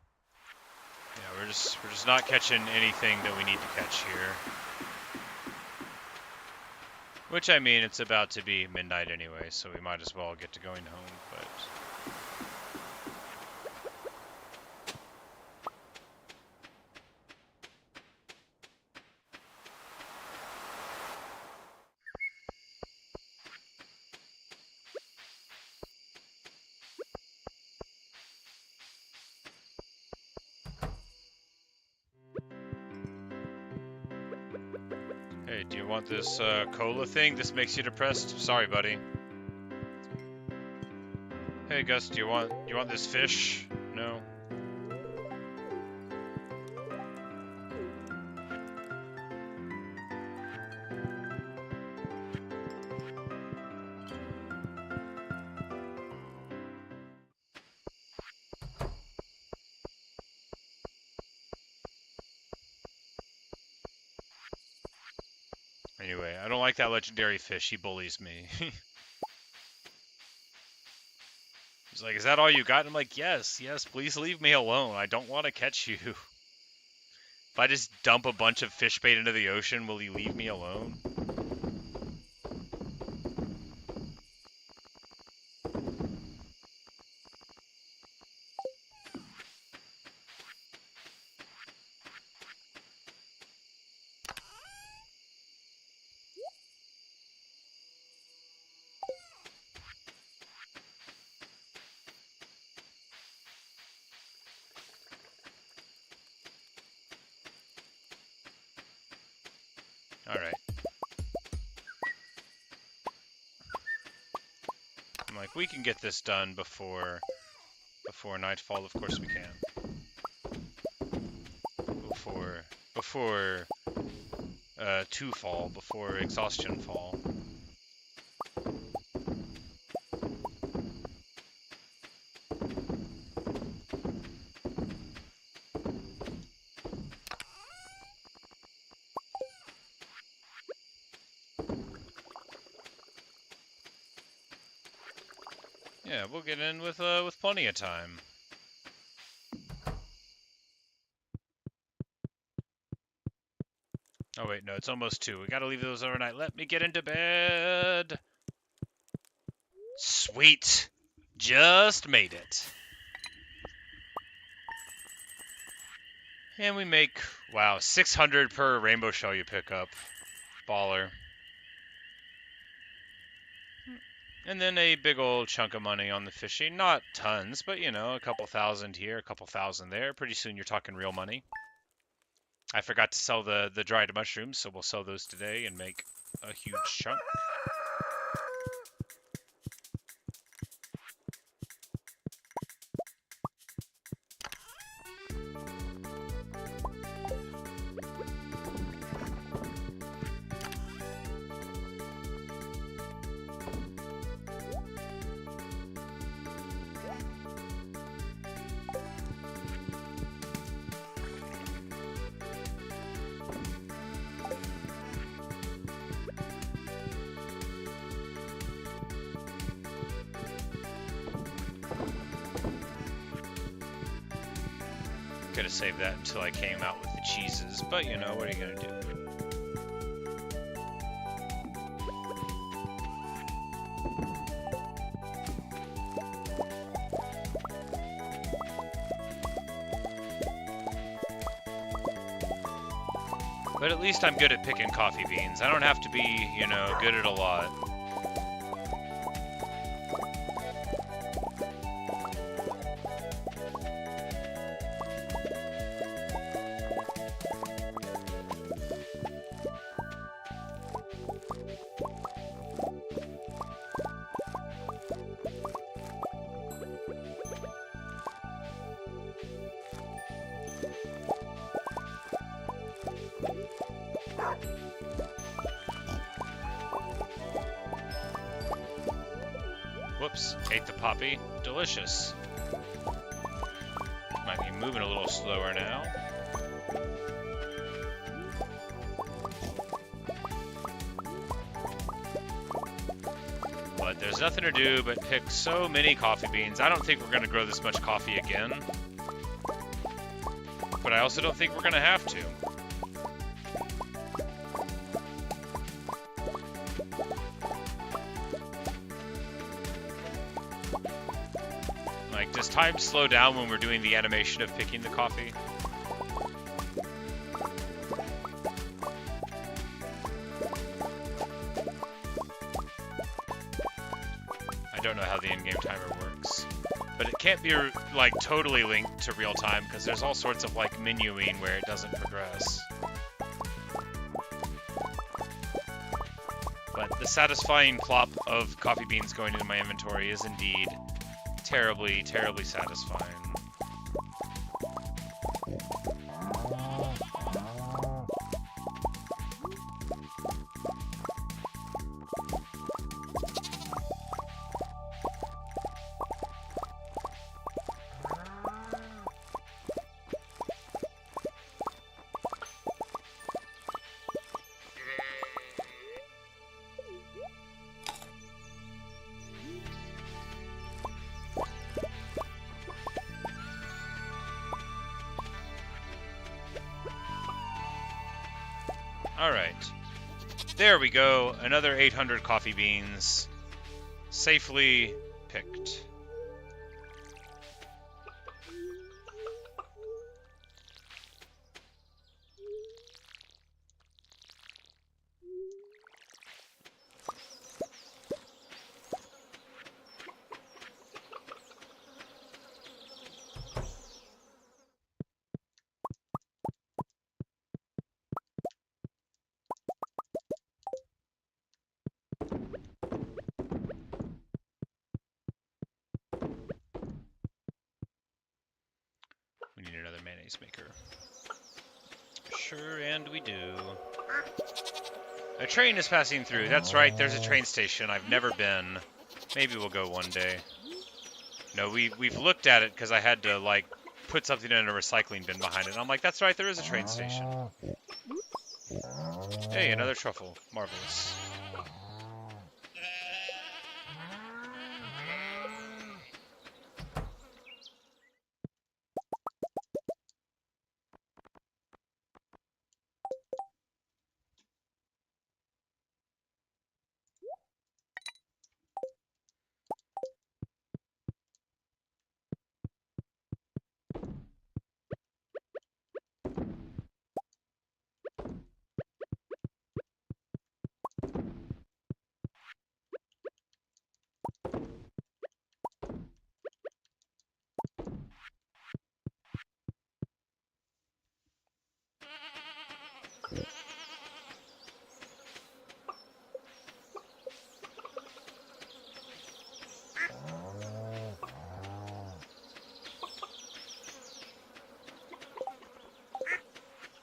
Speaker 1: Yeah, we're just not catching anything that we need to catch here. Which, I mean, it's about to be midnight anyway, so we might as well get to going home, but... Hey, do you want this cola thing? This makes you depressed? Sorry, buddy. Hey, Gus, do you want this fish? No? Anyway, I don't like that legendary fish. He bullies me. He's like, is that all you got? I'm like, yes, please leave me alone. I don't want to catch you. If I just dump a bunch of fish bait into the ocean, will you leave me alone? Alright. I'm like, we can get this done before nightfall. Of course we can. Before two fall, before exhaustion fall. Yeah, we'll get in with plenty of time. Oh wait, no, it's almost 2. We gotta leave those overnight. Let me get into bed. Sweet. Just made it. And we make, wow, 600 per rainbow shell you pick up. Baller. And then a big old chunk of money on the fishing. Not tons, but you know, a couple thousand here, a couple thousand there. Pretty soon you're talking real money. I forgot to sell the dried mushrooms, so we'll sell those today and make a huge chunk. Could have saved that until I came out with the cheeses, but you know, what are you gonna do? But at least I'm good at picking coffee beans. I don't have to be, you know, good at a lot. Whoops, ate the poppy. Delicious. Might be moving a little slower now. But there's nothing to do but pick so many coffee beans. I don't think we're going to grow this much coffee again. But I also don't think we're going to have to. Like, does time slow down when we're doing the animation of picking the coffee? I don't know how the in-game timer works. But it can't be, like, totally linked to real time, because there's all sorts of, like, menuing where it doesn't progress. But the satisfying plop of coffee beans going into my inventory is indeed terribly, terribly satisfying. Alright. There we go. Another 800 coffee beans. Safely picked. We need another mayonnaise maker. Sure, and we do. A train is passing through. That's right, there's a train station. I've never been. Maybe we'll go one day. No, we've looked at it because I had to, like, put something in a recycling bin behind it. And I'm like, that's right, there is a train station. Hey, another truffle. Marvelous.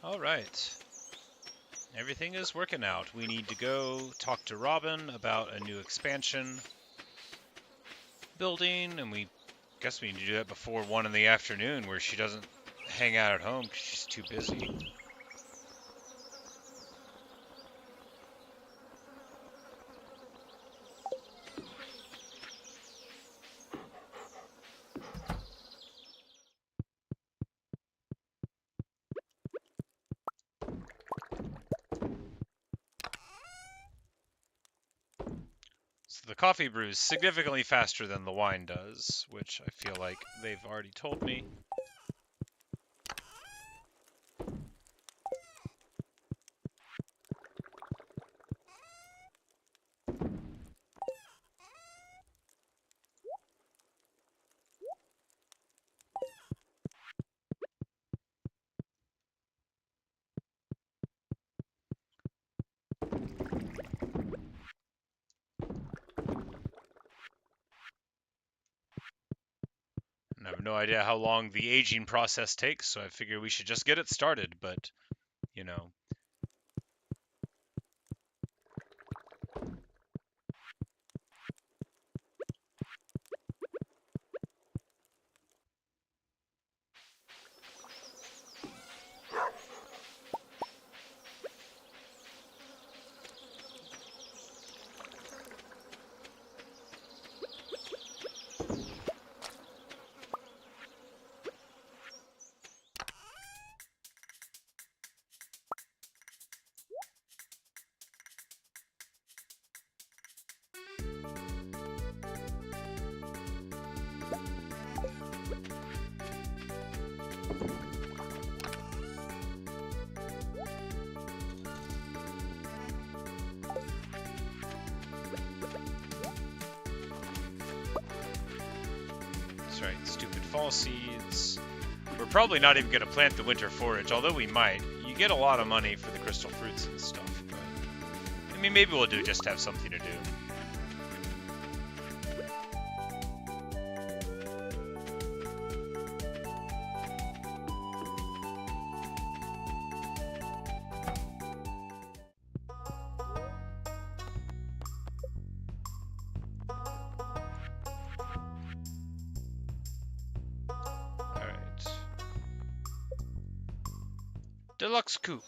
Speaker 1: Alright. Everything is working out. We need to go talk to Robin about a new expansion building, and we guess we need to do that before 1 in the afternoon where she doesn't hang out at home because she's too busy. the coffee brews significantly faster than the wine does, which I feel like they've already told me. And I have no idea how long the aging process takes, so I figure we should just get it started, but, you know. That's right, stupid fall seeds. We're probably not even going to plant the winter forage, although we might. You get a lot of money for the crystal fruits and stuff, but I mean, maybe we'll do just to have something to do. Alright. Deluxe coupe.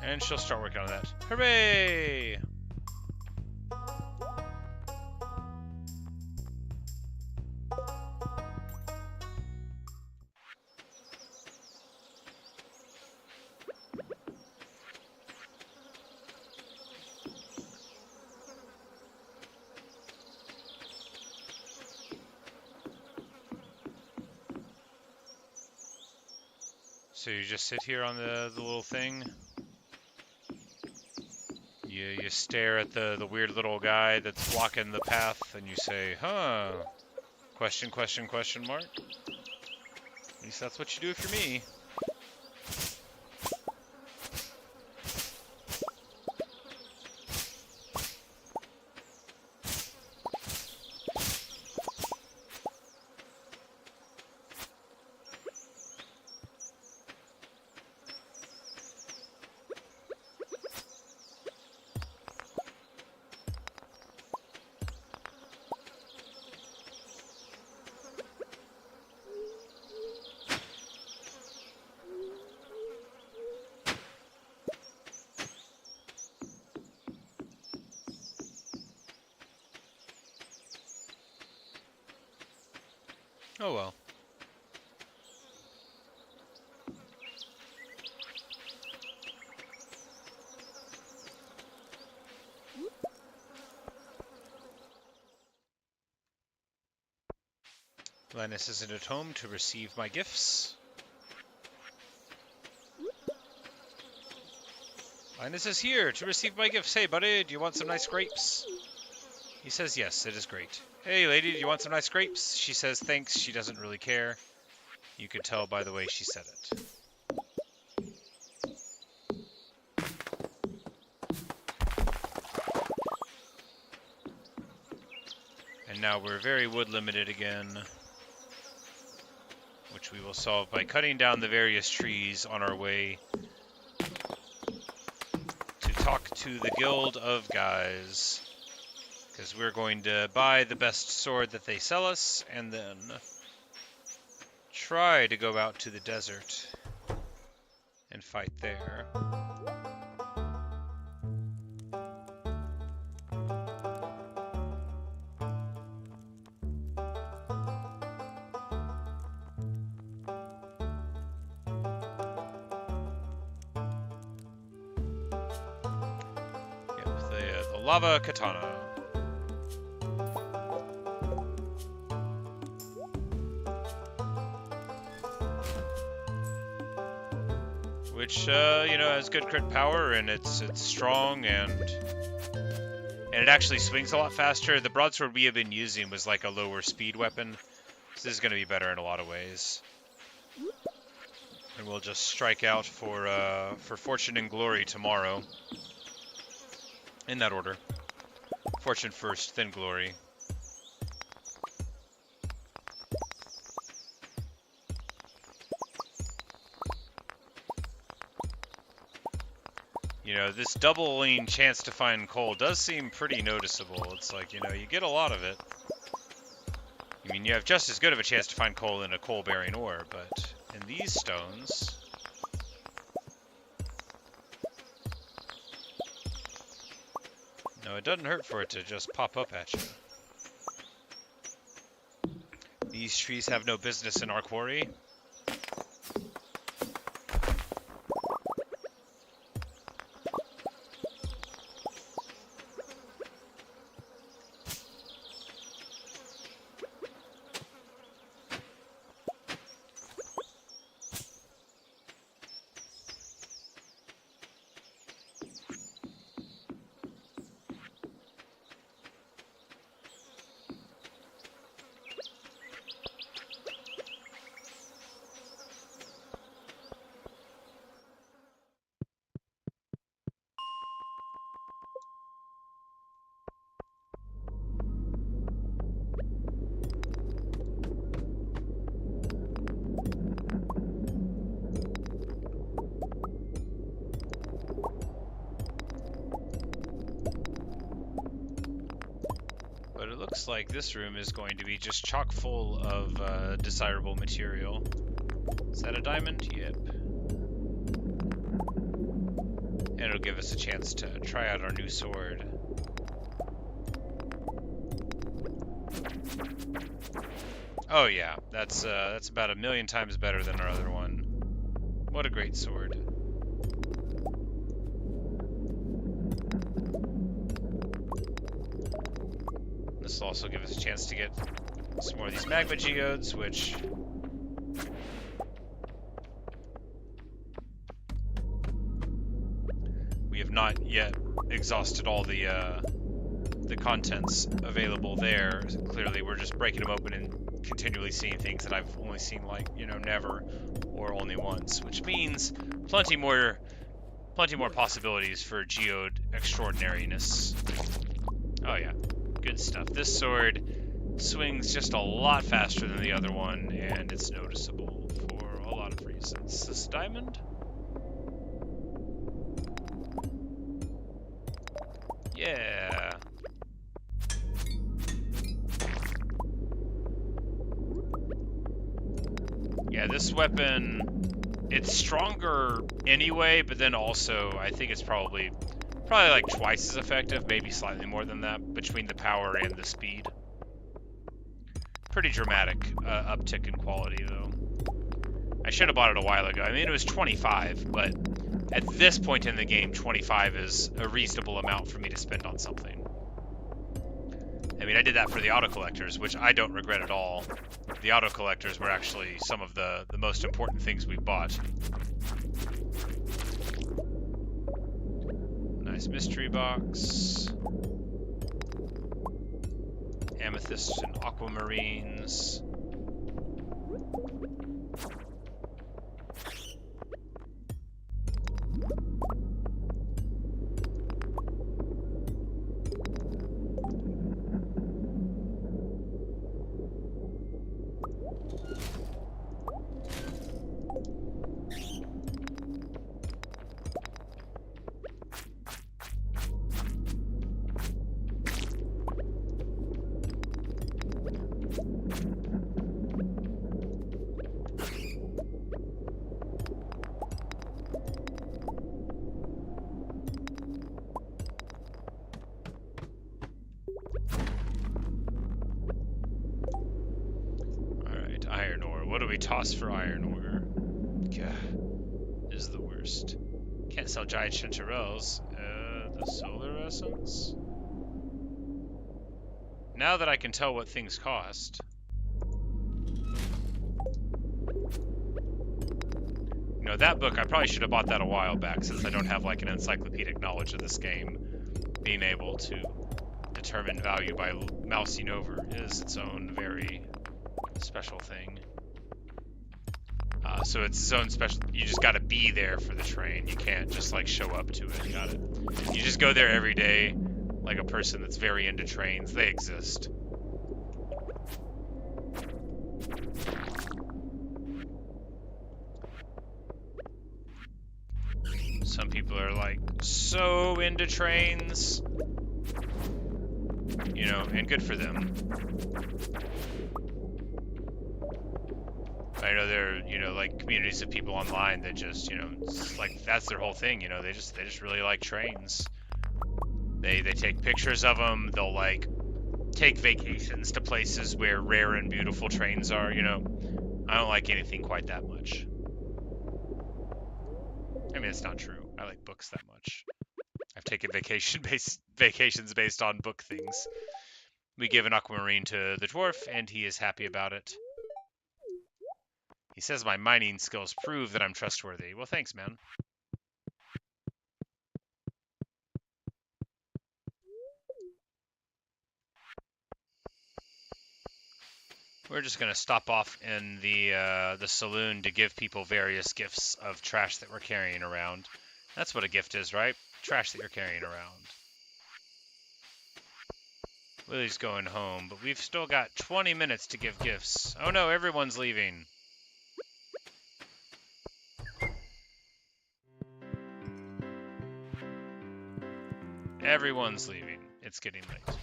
Speaker 1: And she'll start working on that. Hooray! So you just sit here on the little thing. You stare at the weird little guy that's blocking the path, and you say, huh? Question, question, question mark? At least that's what you do if you're me. Oh well. Linus isn't at home to receive my gifts. Linus is here to receive my gifts. Hey, buddy, do you want some nice grapes? He says yes, it is great. Hey, lady, do you want some nice grapes? She says thanks, she doesn't really care. You could tell by the way she said it. And now we're very wood limited again, which we will solve by cutting down the various trees on our way to talk to the Guild of Guys. Because we're going to buy the best sword that they sell us, and then try to go out to the desert and fight there. lava katana. Which, you know, has good crit power, and it's strong, and it actually swings a lot faster. The broadsword we have been using was like a lower speed weapon, so this is going to be better in a lot of ways. And we'll just strike out for fortune and glory tomorrow. In that order. Fortune first, then glory. You know, this doubling chance to find coal does seem pretty noticeable. It's like, you know, you get a lot of it. I mean, you have just as good of a chance to find coal in a coal-bearing ore, but in these stones... No, it doesn't hurt for it to just pop up at you. These trees have no business in our quarry. Looks like this room is going to be just chock full of desirable material. Is that a diamond? Yep. And it'll give us a chance to try out our new sword. Oh yeah, that's about 1,000,000 times better than our other one. What a great sword. This will also give us a chance to get some more of these magma geodes, which... we have not yet exhausted all the contents available there. Clearly, we're just breaking them open and continually seeing things that I've only seen, like, you know, never or only once, which means plenty more possibilities for geode extraordinariness. Oh yeah. Good stuff. This sword swings just a lot faster than the other one, and it's noticeable for a lot of reasons. This diamond? Yeah. Yeah, this weapon, it's stronger anyway, but then also I think it's probably like twice as effective, maybe slightly more than that, between the power and the speed. Pretty dramatic uptick in quality, though. I should have bought it a while ago. I mean, it was 25, but at this point in the game, 25 is a reasonable amount for me to spend on something. I mean, I did that for the auto collectors, which I don't regret at all. The auto collectors were actually some of the most important things we bought. Nice mystery box. Amethysts and aquamarines. Iron ore. What do we toss for iron ore? God, this is the worst. Can't sell giant chanterelles. The solar essence? now that I can tell what things cost... You know, that book, I probably should have bought that a while back, since I don't have, like, an encyclopedic knowledge of this game. Being able to determine value by mousing over is its own very special thing. So it's its own special... You just gotta be there for the train. You can't just, like, show up to it. You just go there every day, like a person that's very into trains. They exist. Some people are like so into trains, you know, and good for them. I know there are, you know, like communities of people online that just, you know, it's like that's their whole thing, you know, they just really like trains. They take pictures of them, they'll like take vacations to places where rare and beautiful trains are, you know. I don't like anything quite that much. I mean, it's not true. I like books that much. I've taken vacations based on book things. We give an aquamarine to the dwarf, and he is happy about it. He says my mining skills prove that I'm trustworthy. Well, thanks, man. We're just gonna stop off in the saloon to give people various gifts of trash that we're carrying around. That's what a gift is, right? Trash that you're carrying around. Lily's going home, but we've still got 20 minutes to give gifts. Oh no, everyone's leaving. Everyone's leaving. It's getting late.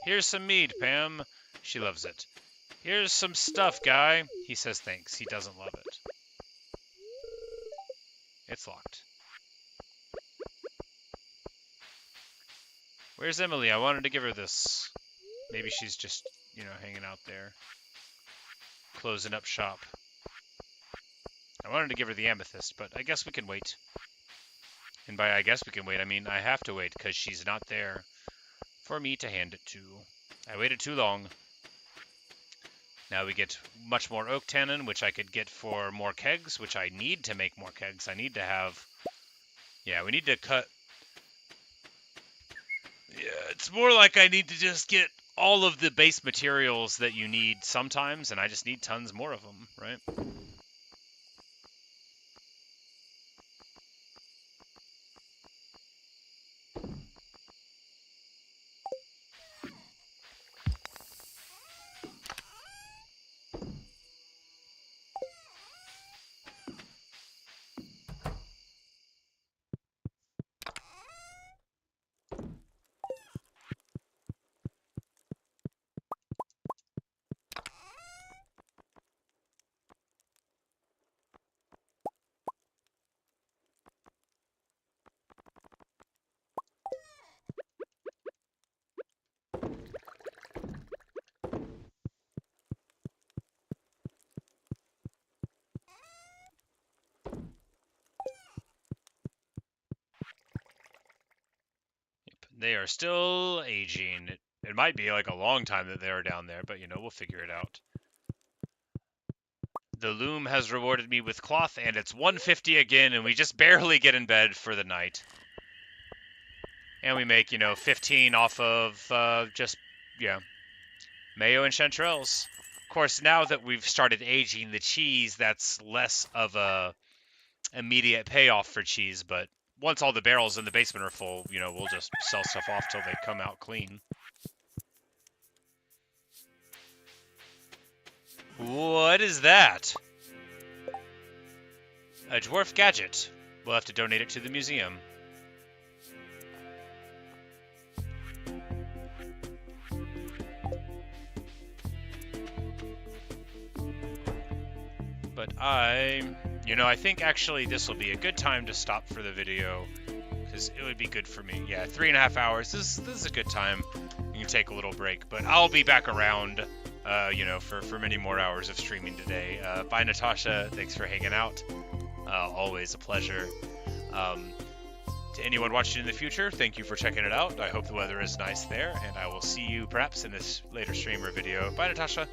Speaker 1: Here's some mead, Pam. She loves it. Here's some stuff, Guy. He says thanks. He doesn't love it. It's locked. Where's Emily? I wanted to give her this. Maybe she's just, you know, hanging out there. Closing up shop. I wanted to give her the amethyst, but I guess we can wait. And by I guess we can wait, I mean I have to wait because she's not there for me to hand it to. I waited too long. Now we get much more oak tannin, which I could get for more kegs, which I need to make more kegs. I need to have... Yeah, we need to cut... Yeah, it's more like I need to just get all of the base materials that you need sometimes, and I just need tons more of them, right? They are still aging. It might be like a long time that they are down there, but you know, we'll figure it out. The loom has rewarded me with cloth, and it's 150 again, and we just barely get in bed for the night. And we make, you know, 15 off of just, yeah, mayo and chanterelles. Of course, now that we've started aging the cheese, that's less of a immediate payoff for cheese, but once all the barrels in the basement are full, you know, we'll just sell stuff off till they come out clean. What is that? A dwarf gadget. We'll have to donate it to the museum. But I think actually this will be a good time to stop for the video, because it would be good for me. Yeah, 3.5 hours. This is a good time. You can take a little break, but I'll be back around, for many more hours of streaming today. Bye, Natasha. Thanks for hanging out. Always a pleasure. To anyone watching in the future, thank you for checking it out. I hope the weather is nice there, and I will see you perhaps in this later stream or video. Bye, Natasha.